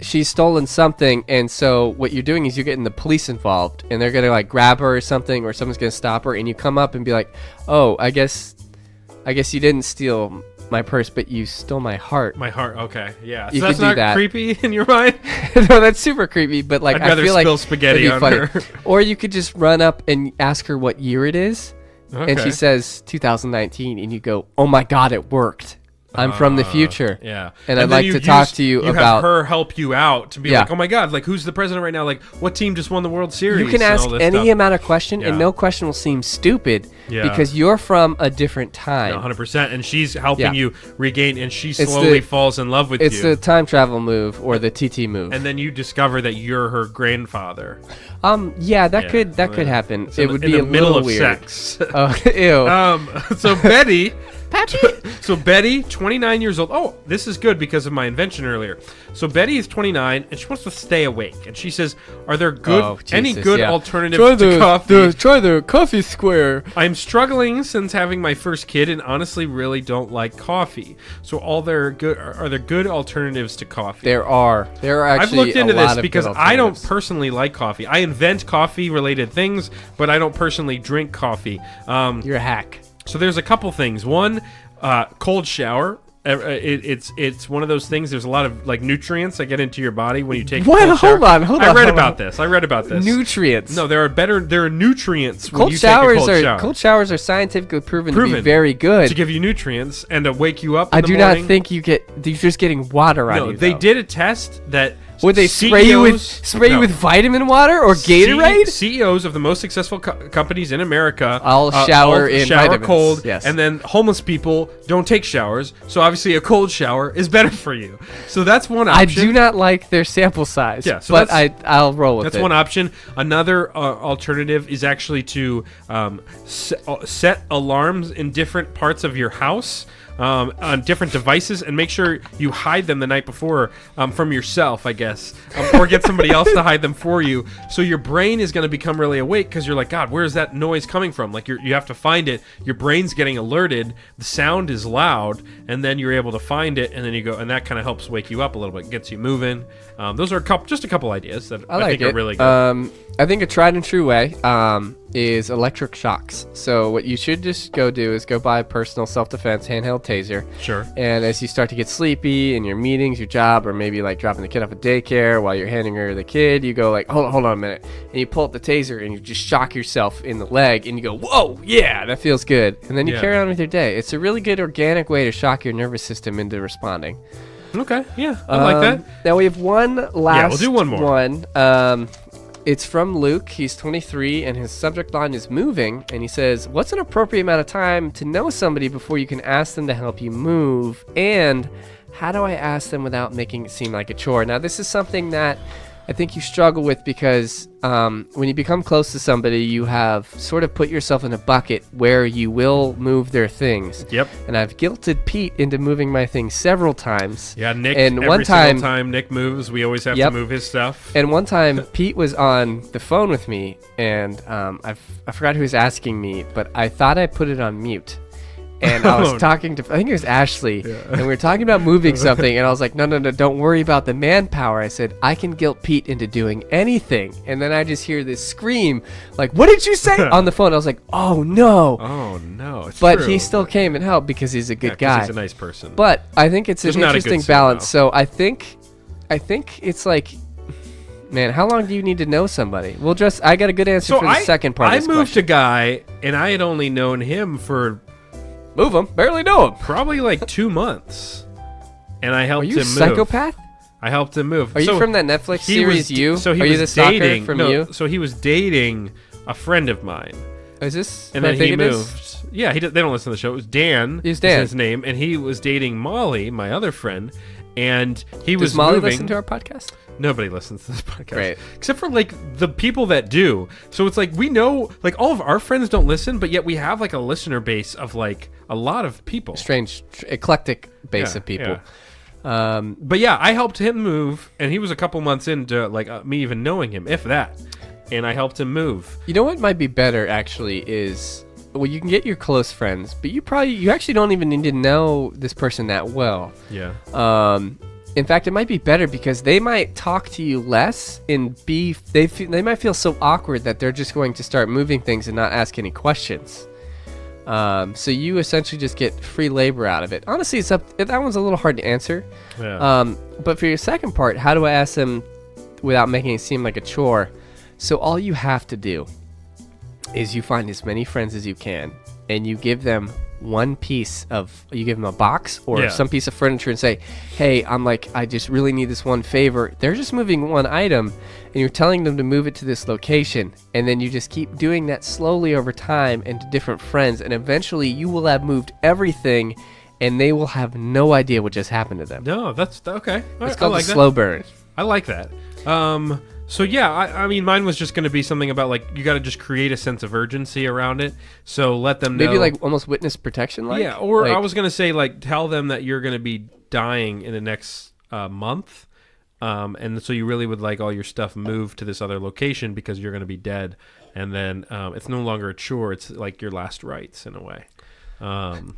[SPEAKER 3] She's stolen something." And so what you're doing is you're getting the police involved, and they're gonna like grab her or something, or someone's gonna stop her, and you come up and be like, "Oh, I guess you didn't steal my purse, but you stole my heart."
[SPEAKER 2] My heart. Okay. Yeah. So
[SPEAKER 3] You
[SPEAKER 2] that's
[SPEAKER 3] could do
[SPEAKER 2] not
[SPEAKER 3] that.
[SPEAKER 2] creepy in your mind.
[SPEAKER 3] No, that's super creepy, but like
[SPEAKER 2] I'd
[SPEAKER 3] I
[SPEAKER 2] rather
[SPEAKER 3] feel like
[SPEAKER 2] spill spaghetti
[SPEAKER 3] it'd be
[SPEAKER 2] on
[SPEAKER 3] funny.
[SPEAKER 2] her.
[SPEAKER 3] Or you could just run up and ask her what year it is, and
[SPEAKER 2] Okay.
[SPEAKER 3] she says 2019, and you go, "Oh my God, it worked! I'm from the future."
[SPEAKER 2] Yeah.
[SPEAKER 3] And I'd
[SPEAKER 2] then
[SPEAKER 3] like to talk to you
[SPEAKER 2] have
[SPEAKER 3] about-
[SPEAKER 2] her help you out to be
[SPEAKER 3] Yeah.
[SPEAKER 2] like, oh my God, like who's the president right now? Like what team just won the World Series?
[SPEAKER 3] You can
[SPEAKER 2] and
[SPEAKER 3] ask
[SPEAKER 2] all this
[SPEAKER 3] any
[SPEAKER 2] stuff.
[SPEAKER 3] amount of question,
[SPEAKER 2] Yeah.
[SPEAKER 3] and no question will seem stupid
[SPEAKER 2] Yeah.
[SPEAKER 3] because you're from a different time.
[SPEAKER 2] 100%. And she's helping
[SPEAKER 3] Yeah.
[SPEAKER 2] you regain, and she
[SPEAKER 3] It's
[SPEAKER 2] slowly
[SPEAKER 3] the-
[SPEAKER 2] falls in love with
[SPEAKER 3] It's
[SPEAKER 2] you.
[SPEAKER 3] the time travel move or the TT move.
[SPEAKER 2] And then you discover that you're her grandfather.
[SPEAKER 3] Yeah, that
[SPEAKER 2] Yeah.
[SPEAKER 3] could happen.
[SPEAKER 2] So
[SPEAKER 3] It would
[SPEAKER 2] in
[SPEAKER 3] be
[SPEAKER 2] the
[SPEAKER 3] a
[SPEAKER 2] middle
[SPEAKER 3] little
[SPEAKER 2] of
[SPEAKER 3] weird.
[SPEAKER 2] sex.
[SPEAKER 3] Oh, ew.
[SPEAKER 2] So Betty. So Betty, 29 years old. Oh, this is good because of my invention earlier. So Betty is 29 and she wants to stay awake. And she says, "Are there any
[SPEAKER 3] Jesus,
[SPEAKER 2] good
[SPEAKER 3] yeah.
[SPEAKER 2] alternatives to coffee?
[SPEAKER 3] Try the coffee square."
[SPEAKER 2] I'm struggling since having my first kid and honestly really don't like coffee. So are there good alternatives to coffee?"
[SPEAKER 3] There are actually
[SPEAKER 2] I've looked into
[SPEAKER 3] a lot
[SPEAKER 2] this
[SPEAKER 3] of
[SPEAKER 2] because
[SPEAKER 3] good
[SPEAKER 2] I don't
[SPEAKER 3] alternatives.
[SPEAKER 2] personally like coffee. I invent coffee related things, but I don't personally drink coffee.
[SPEAKER 3] You're a hack.
[SPEAKER 2] So there's a couple things. One, cold shower. It's one of those things. There's a lot of like nutrients that get into your body when you take.
[SPEAKER 3] What?
[SPEAKER 2] A cold shower.
[SPEAKER 3] Hold
[SPEAKER 2] I
[SPEAKER 3] on.
[SPEAKER 2] read about this. I read about this.
[SPEAKER 3] Nutrients.
[SPEAKER 2] No, there are nutrients when
[SPEAKER 3] Cold
[SPEAKER 2] you
[SPEAKER 3] showers
[SPEAKER 2] take a cold shower.
[SPEAKER 3] are scientifically proven to be very good.
[SPEAKER 2] to give you nutrients and to wake you up. In
[SPEAKER 3] I
[SPEAKER 2] the
[SPEAKER 3] do
[SPEAKER 2] morning.
[SPEAKER 3] not think you're just getting water on
[SPEAKER 2] No,
[SPEAKER 3] you.
[SPEAKER 2] they
[SPEAKER 3] though.
[SPEAKER 2] did a test that.
[SPEAKER 3] Would they spray you with vitamin water or Gatorade?
[SPEAKER 2] CEOs of the most successful companies in America
[SPEAKER 3] All shower in vitamins.
[SPEAKER 2] cold,
[SPEAKER 3] Yes.
[SPEAKER 2] and then homeless people don't take showers. So obviously a cold shower is better for you. So that's one
[SPEAKER 3] I
[SPEAKER 2] option.
[SPEAKER 3] do not like their sample size.
[SPEAKER 2] Yeah, so
[SPEAKER 3] but
[SPEAKER 2] that's-
[SPEAKER 3] I'll roll with it.
[SPEAKER 2] That's one option. Another alternative is actually to set alarms in different parts of your house. On different devices, and make sure you hide them the night before from yourself, I guess, or get somebody else to hide them for you. So your brain is going to become really awake because you're like, God, where's that noise coming from? Like you have to find it. Your brain's getting alerted. The sound is loud, and then you're able to find it, and then you go, and that kind of helps wake you up a little bit, gets you moving. Those are just a couple ideas that I think are really good.
[SPEAKER 3] I think a tried and true way is electric shocks. So what you should just go do is go buy a personal self-defense handheld taser.
[SPEAKER 2] Sure.
[SPEAKER 3] And as you start to get sleepy in your meetings, your job, or maybe like dropping the kid off at daycare while you're handing her the kid, you go like, hold on a minute. And you pull up the taser and you just shock yourself in the leg and you go, whoa, yeah, that feels good. And then you carry on with your day. It's a really good organic way to shock your nervous system into responding.
[SPEAKER 2] Okay, yeah, I like that.
[SPEAKER 3] Now we have one last
[SPEAKER 2] we'll do one more.
[SPEAKER 3] one. It's from Luke. He's 23, and his subject line is moving. And he says, "What's an appropriate amount of time to know somebody before you can ask them to help you move? And how do I ask them without making it seem like a chore?" Now, this is something that I think you struggle with because when you become close to somebody, you have sort of put yourself in a bucket where you will move their things.
[SPEAKER 2] Yep.
[SPEAKER 3] And I've guilted Pete into moving my things several times.
[SPEAKER 2] Yeah, Nick.
[SPEAKER 3] And
[SPEAKER 2] every
[SPEAKER 3] one
[SPEAKER 2] single time Nick moves, we always have to move his stuff.
[SPEAKER 3] And one time, Pete was on the phone with me, and I forgot who was asking me, but I thought I put it on mute. And I was talking to, I think it was Ashley, and we were talking about moving something, and I was like, no, don't worry about the manpower. I said, I can guilt Pete into doing anything. And then I just hear this scream, like, what did you say? On the phone. I was like, oh, no.
[SPEAKER 2] Oh, no. It's
[SPEAKER 3] But
[SPEAKER 2] true.
[SPEAKER 3] he still came and helped because he's a good guy.
[SPEAKER 2] He's a nice person.
[SPEAKER 3] But I think it's
[SPEAKER 2] Just
[SPEAKER 3] an
[SPEAKER 2] not a good
[SPEAKER 3] interesting
[SPEAKER 2] son,
[SPEAKER 3] balance.
[SPEAKER 2] though.
[SPEAKER 3] So I think it's like, man, how long do you need to know somebody? I got a good answer for the second part of this
[SPEAKER 2] I moved
[SPEAKER 3] question.
[SPEAKER 2] a guy, and I had only known him for
[SPEAKER 3] Move him. Barely know him.
[SPEAKER 2] probably like 2 months. And I
[SPEAKER 3] Are
[SPEAKER 2] helped
[SPEAKER 3] you
[SPEAKER 2] him
[SPEAKER 3] a
[SPEAKER 2] move.
[SPEAKER 3] psychopath?
[SPEAKER 2] I helped him move.
[SPEAKER 3] Are you from that Netflix
[SPEAKER 2] he
[SPEAKER 3] series,
[SPEAKER 2] was,
[SPEAKER 3] You?
[SPEAKER 2] So he
[SPEAKER 3] Are
[SPEAKER 2] was
[SPEAKER 3] you the stalker
[SPEAKER 2] dating,
[SPEAKER 3] from
[SPEAKER 2] no,
[SPEAKER 3] You?
[SPEAKER 2] So he was dating a friend of mine.
[SPEAKER 3] Is this
[SPEAKER 2] And
[SPEAKER 3] who I
[SPEAKER 2] then
[SPEAKER 3] think
[SPEAKER 2] he
[SPEAKER 3] it is?
[SPEAKER 2] moved. Yeah, they don't listen to the show. It was Dan.
[SPEAKER 3] He's Dan.
[SPEAKER 2] Is his name. And he was dating Molly, my other friend. And he was
[SPEAKER 3] Does Molly
[SPEAKER 2] moving.
[SPEAKER 3] listen to our podcast?
[SPEAKER 2] Nobody listens to this podcast.
[SPEAKER 3] Great.
[SPEAKER 2] Except for like the people that do. So it's like we know like all of our friends don't listen, but yet we have like a listener base of like a lot of people.
[SPEAKER 3] Strange, eclectic base
[SPEAKER 2] Yeah,
[SPEAKER 3] of people.
[SPEAKER 2] yeah. But yeah, I helped him move, and he was a couple months into like me even knowing him, if that. and I helped him move.
[SPEAKER 3] You know what might be better actually is, well, you can get your close friends, but you actually don't even need to know this person that well.
[SPEAKER 2] Yeah.
[SPEAKER 3] In fact, it might be better because they might talk to you less and they might feel so awkward that they're just going to start moving things and not ask any questions. So you essentially just get free labor out of it. Honestly, that one's a little hard to answer.
[SPEAKER 2] Yeah.
[SPEAKER 3] But for your second part, how do I ask them without making it seem like a chore? So all you have to do is you find as many friends as you can, and you give them you give them a box or some piece of furniture and say, hey, I just really need this one favor. They're just moving one item, and you're telling them to move it to this location, and then you just keep doing that slowly over time and to different friends, and eventually you will have moved everything, and they will have no idea what just happened to them.
[SPEAKER 2] No, that's okay.
[SPEAKER 3] It's called a slow burn.
[SPEAKER 2] I like that. So yeah, I mean, mine was just going to be something about like you got to just create a sense of urgency around it. So let them know.
[SPEAKER 3] Maybe like almost witness protection, like.
[SPEAKER 2] Yeah, or I was going to say like tell them that you're going to be dying in the next month, and so you really would like all your stuff moved to this other location because you're going to be dead, and then it's no longer a chore; it's like your last rites in a way.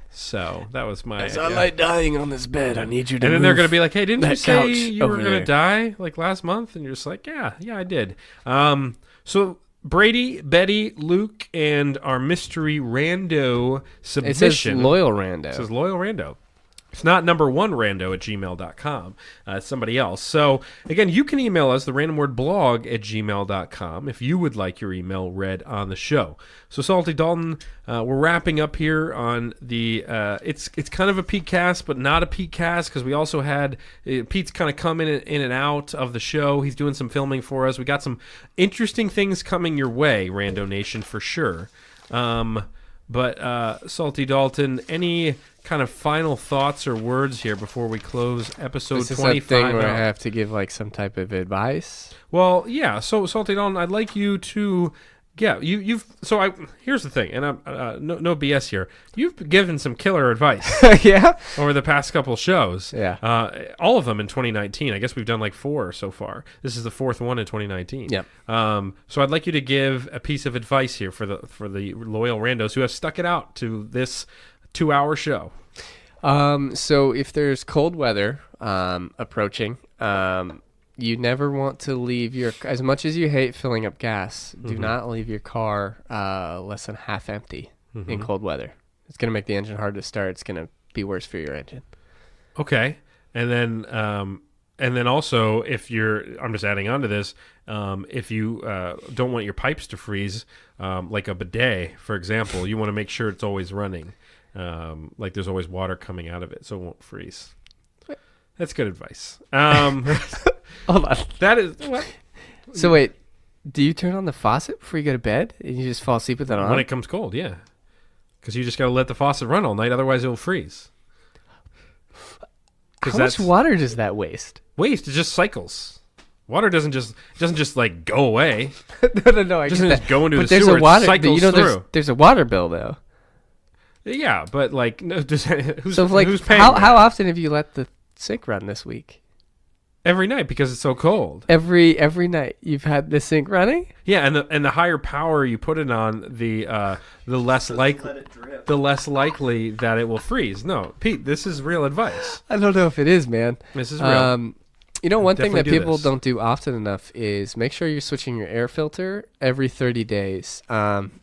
[SPEAKER 2] So that was my idea.
[SPEAKER 3] I lie dying on this bed, I need you to
[SPEAKER 2] And then they're going to be like, hey, didn't you say you were going to die like last month? And you're just like, yeah, I did. So Brady, Betty, Luke, and our mystery rando submission.
[SPEAKER 3] It says Loyal Rando.
[SPEAKER 2] It says Loyal Rando. It's not number one rando at gmail.com. It's somebody else. So, again, you can email us, therandomwordblog at gmail.com, if you would like your email read on the show. So, Salty Dalton, we're wrapping up here on the, it's kind of a PeteCast, but not a PeteCast, because we also had, Pete's kind of come in and out of the show. He's doing some filming for us. We got some interesting things coming your way, Rando Nation, for sure. But Salty Dalton, any kind of final thoughts or words here before we close episode 25? Is this that
[SPEAKER 3] thing where I have to give like some type of advice?
[SPEAKER 2] Well, yeah. So Salty Dalton, I'd like you to, here's the thing, and I'm no BS here. You've given some killer advice,
[SPEAKER 3] yeah,
[SPEAKER 2] over the past couple shows.
[SPEAKER 3] Yeah,
[SPEAKER 2] all of them in 2019. I guess we've done like 4 so far. This is the 4th one in 2019.
[SPEAKER 3] Yep.
[SPEAKER 2] So I'd like you to give a piece of advice here for the loyal randos who have stuck it out to this 2-hour show.
[SPEAKER 3] So if there's cold weather approaching, you never want to leave as much as you hate filling up gas, do not leave your car less than half empty in cold weather. It's going to make the engine hard to start. It's going to be worse for your engine.
[SPEAKER 2] Okay. And then also I'm just adding on to this, if you don't want your pipes to freeze, like a bidet, for example, you want to make sure it's always running. Like there's always water coming out of it so it won't freeze. That's good advice.
[SPEAKER 3] Hold on.
[SPEAKER 2] That is what?
[SPEAKER 3] So wait, do you turn on the faucet before you go to bed and you just fall asleep with it on?
[SPEAKER 2] When it comes cold, yeah. Because you just got to let the faucet run all night, otherwise it'll freeze.
[SPEAKER 3] How much water does that waste?
[SPEAKER 2] It just cycles. Water doesn't just like go away.
[SPEAKER 3] No.
[SPEAKER 2] It doesn't just go into
[SPEAKER 3] but
[SPEAKER 2] the sewer. It cycles through.
[SPEAKER 3] There's a water bill though.
[SPEAKER 2] Yeah, but like, who's paying?
[SPEAKER 3] How often have you let the sink run this week?
[SPEAKER 2] Every night because it's so cold.
[SPEAKER 3] Every night you've had the sink running?
[SPEAKER 2] Yeah, and the higher power you put it on, the less likely that it will freeze. No, Pete, this is real advice.
[SPEAKER 3] I don't know if it is, man.
[SPEAKER 2] This is real.
[SPEAKER 3] One thing that people don't do often enough is make sure you're switching your air filter every 30 days.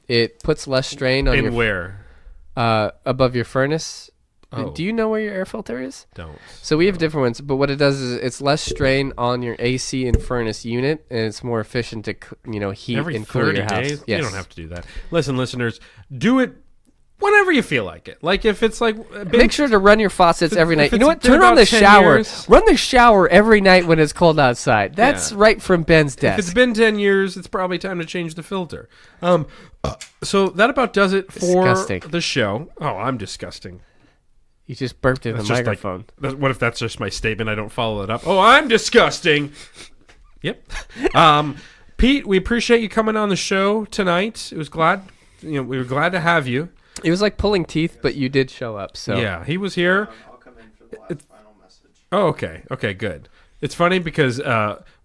[SPEAKER 3] It puts less strain on your...
[SPEAKER 2] where?
[SPEAKER 3] Above your furnace.
[SPEAKER 2] Oh.
[SPEAKER 3] Do you know where your air filter is?
[SPEAKER 2] Don't.
[SPEAKER 3] So we have different ones, but what it does is it's less strain on your AC and furnace unit, and it's more efficient to heat
[SPEAKER 2] every
[SPEAKER 3] and cool your house.
[SPEAKER 2] Days?
[SPEAKER 3] Yes.
[SPEAKER 2] You don't have to do that. Listen, listeners, do it whenever you feel like it. Like if it's like
[SPEAKER 3] make sure to run your faucets every night. You know what? Turn on the shower. Run the shower every night when it's cold outside. That's right from Ben's desk.
[SPEAKER 2] If it's been 10 years, it's probably time to change the filter. So that about does it for the show. Oh, I'm disgusting.
[SPEAKER 3] You just burped in the microphone.
[SPEAKER 2] What if that's just my statement? I don't follow it up. Oh, I'm disgusting. Yep. Pete, we appreciate you coming on the show tonight. We were glad to have you.
[SPEAKER 3] It was like pulling teeth, but you did show up. So
[SPEAKER 2] yeah, he was here.
[SPEAKER 8] I'll come in for the final message.
[SPEAKER 2] Oh, okay. Okay, good. It's funny because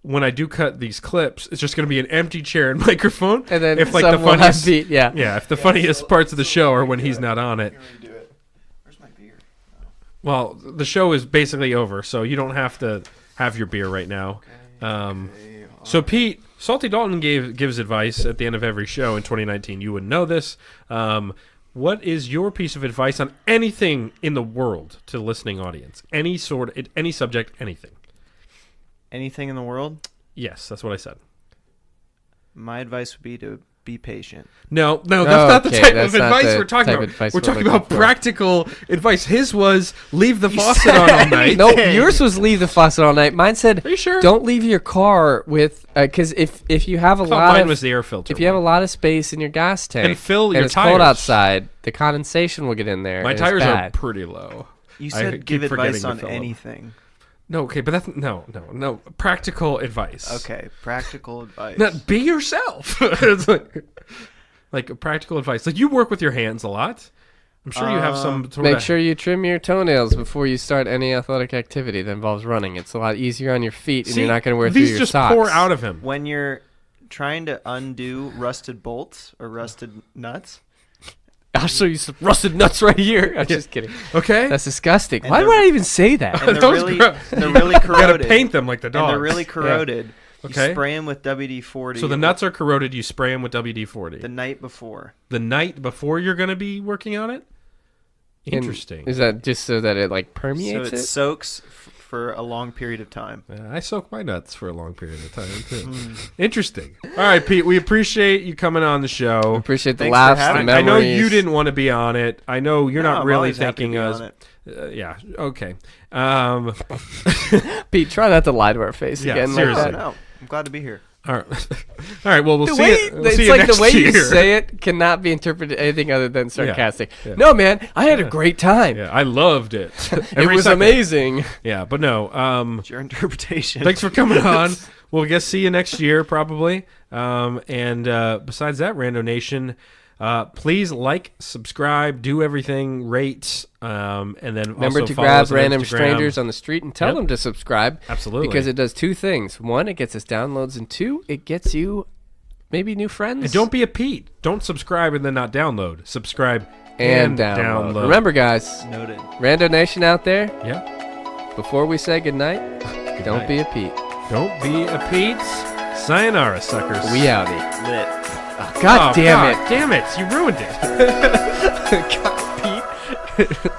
[SPEAKER 2] when I do cut these clips, it's just going to be an empty chair and microphone.
[SPEAKER 3] And then
[SPEAKER 2] if like
[SPEAKER 3] some
[SPEAKER 2] the
[SPEAKER 3] will have
[SPEAKER 2] funniest,
[SPEAKER 3] Pete, yeah.
[SPEAKER 2] if the funniest parts of the show are when he's not on it.
[SPEAKER 8] Where's my beer?
[SPEAKER 2] Well, the show is basically over, so you don't have to have your beer right now. So Pete, Salty Dalton gives advice at the end of every show in 2019. You would know this. What is your piece of advice on anything in the world to the listening audience? Any subject, anything.
[SPEAKER 8] Anything in the world?
[SPEAKER 2] Yes, that's what I said.
[SPEAKER 8] My advice would be to be patient.
[SPEAKER 2] No, that's not the type of advice we're talking about.
[SPEAKER 3] Advice
[SPEAKER 2] We're talking about practical advice. His was leave the faucet on all night.
[SPEAKER 3] No, yours was leave the faucet all night. Mine said,
[SPEAKER 2] are you sure?
[SPEAKER 3] Don't leave your car with because if you have a lot
[SPEAKER 2] mine
[SPEAKER 3] of
[SPEAKER 2] was the air filter.
[SPEAKER 3] if you have a lot of space in your gas tank
[SPEAKER 2] and fill your
[SPEAKER 3] it's
[SPEAKER 2] tires.
[SPEAKER 3] cold outside, the condensation will get in there.
[SPEAKER 2] My
[SPEAKER 3] and
[SPEAKER 2] tires
[SPEAKER 3] it's
[SPEAKER 2] are
[SPEAKER 3] bad.
[SPEAKER 2] pretty low.
[SPEAKER 8] You
[SPEAKER 2] I
[SPEAKER 8] said
[SPEAKER 2] keep
[SPEAKER 8] give advice
[SPEAKER 2] forgetting to
[SPEAKER 8] on
[SPEAKER 2] fill 'em.
[SPEAKER 8] anything.
[SPEAKER 2] No, okay, but that's no. Practical advice.
[SPEAKER 8] Okay, practical advice.
[SPEAKER 2] Not be yourself. It's like practical advice. Like you work with your hands a lot. I'm sure you have some.
[SPEAKER 3] Make sure you trim your toenails before you start any athletic activity that involves running. It's a lot easier on your feet, and you're not going to wear through your
[SPEAKER 2] just
[SPEAKER 3] socks.
[SPEAKER 2] pour out of him.
[SPEAKER 8] When you're trying to undo rusted bolts or rusted nuts.
[SPEAKER 3] I'll show you some rusted nuts right here. I'm just kidding.
[SPEAKER 2] Okay,
[SPEAKER 3] that's disgusting.
[SPEAKER 8] And
[SPEAKER 3] Why would I even say that?
[SPEAKER 8] And they're really corroded.
[SPEAKER 2] You gotta paint them like the dogs.
[SPEAKER 8] And they're really corroded.
[SPEAKER 2] Yeah. Okay.
[SPEAKER 8] You spray them with WD-40.
[SPEAKER 2] So the nuts are corroded. You spray them with WD-40
[SPEAKER 8] the night before.
[SPEAKER 2] The night before you're going to be working on it. Interesting.
[SPEAKER 3] And is that just so that it like permeates?
[SPEAKER 8] So it soaks for a long period of time.
[SPEAKER 2] I soak my nuts for a long period of time too. Interesting. All right, Pete. We appreciate you coming on the show.
[SPEAKER 3] We appreciate the
[SPEAKER 8] Thanks
[SPEAKER 3] laughs,
[SPEAKER 8] for
[SPEAKER 3] the
[SPEAKER 8] having
[SPEAKER 3] memories.
[SPEAKER 2] I know you didn't want to be on it. I know you're not
[SPEAKER 8] I'm
[SPEAKER 2] really
[SPEAKER 8] always happy to
[SPEAKER 2] thinking
[SPEAKER 8] be
[SPEAKER 2] us.
[SPEAKER 8] on it.
[SPEAKER 2] Yeah. Okay.
[SPEAKER 3] Pete, try not to lie to our face
[SPEAKER 2] Yeah,
[SPEAKER 3] again.
[SPEAKER 2] seriously.
[SPEAKER 3] Like that.
[SPEAKER 8] No, I'm glad to be here.
[SPEAKER 2] All right. All right. Well, we'll
[SPEAKER 3] The
[SPEAKER 2] see.
[SPEAKER 3] way,
[SPEAKER 2] We'll
[SPEAKER 3] it's
[SPEAKER 2] see you
[SPEAKER 3] like
[SPEAKER 2] next
[SPEAKER 3] the way
[SPEAKER 2] year.
[SPEAKER 3] you say it cannot be interpreted anything other than sarcastic.
[SPEAKER 2] Yeah.
[SPEAKER 3] No, man, I had a great time.
[SPEAKER 2] Yeah, I loved it.
[SPEAKER 3] It was amazing.
[SPEAKER 2] Yeah, but no.
[SPEAKER 8] It's your interpretation.
[SPEAKER 2] Thanks for coming on. We'll guess see you next year probably. And besides that, Rando Nation, please like, subscribe, do everything, rate, and then
[SPEAKER 3] remember
[SPEAKER 2] also
[SPEAKER 3] to
[SPEAKER 2] follow
[SPEAKER 3] grab
[SPEAKER 2] us on
[SPEAKER 3] random
[SPEAKER 2] Instagram.
[SPEAKER 3] strangers on the street and tell them to subscribe.
[SPEAKER 2] Absolutely.
[SPEAKER 3] Because it does two things. One, it gets us downloads, and two, it gets you maybe new friends.
[SPEAKER 2] And don't be a Pete. Don't subscribe and then not download. Subscribe
[SPEAKER 3] and download. Remember, guys,
[SPEAKER 8] Noted.
[SPEAKER 3] Rando Nation out there,
[SPEAKER 2] Yeah.
[SPEAKER 3] before we say goodnight, don't be a Pete.
[SPEAKER 2] Don't be a Pete. Sayonara, suckers.
[SPEAKER 3] We outie.
[SPEAKER 8] Lit.
[SPEAKER 3] God damn it.
[SPEAKER 2] Damn it. You ruined it.
[SPEAKER 3] God, Pete.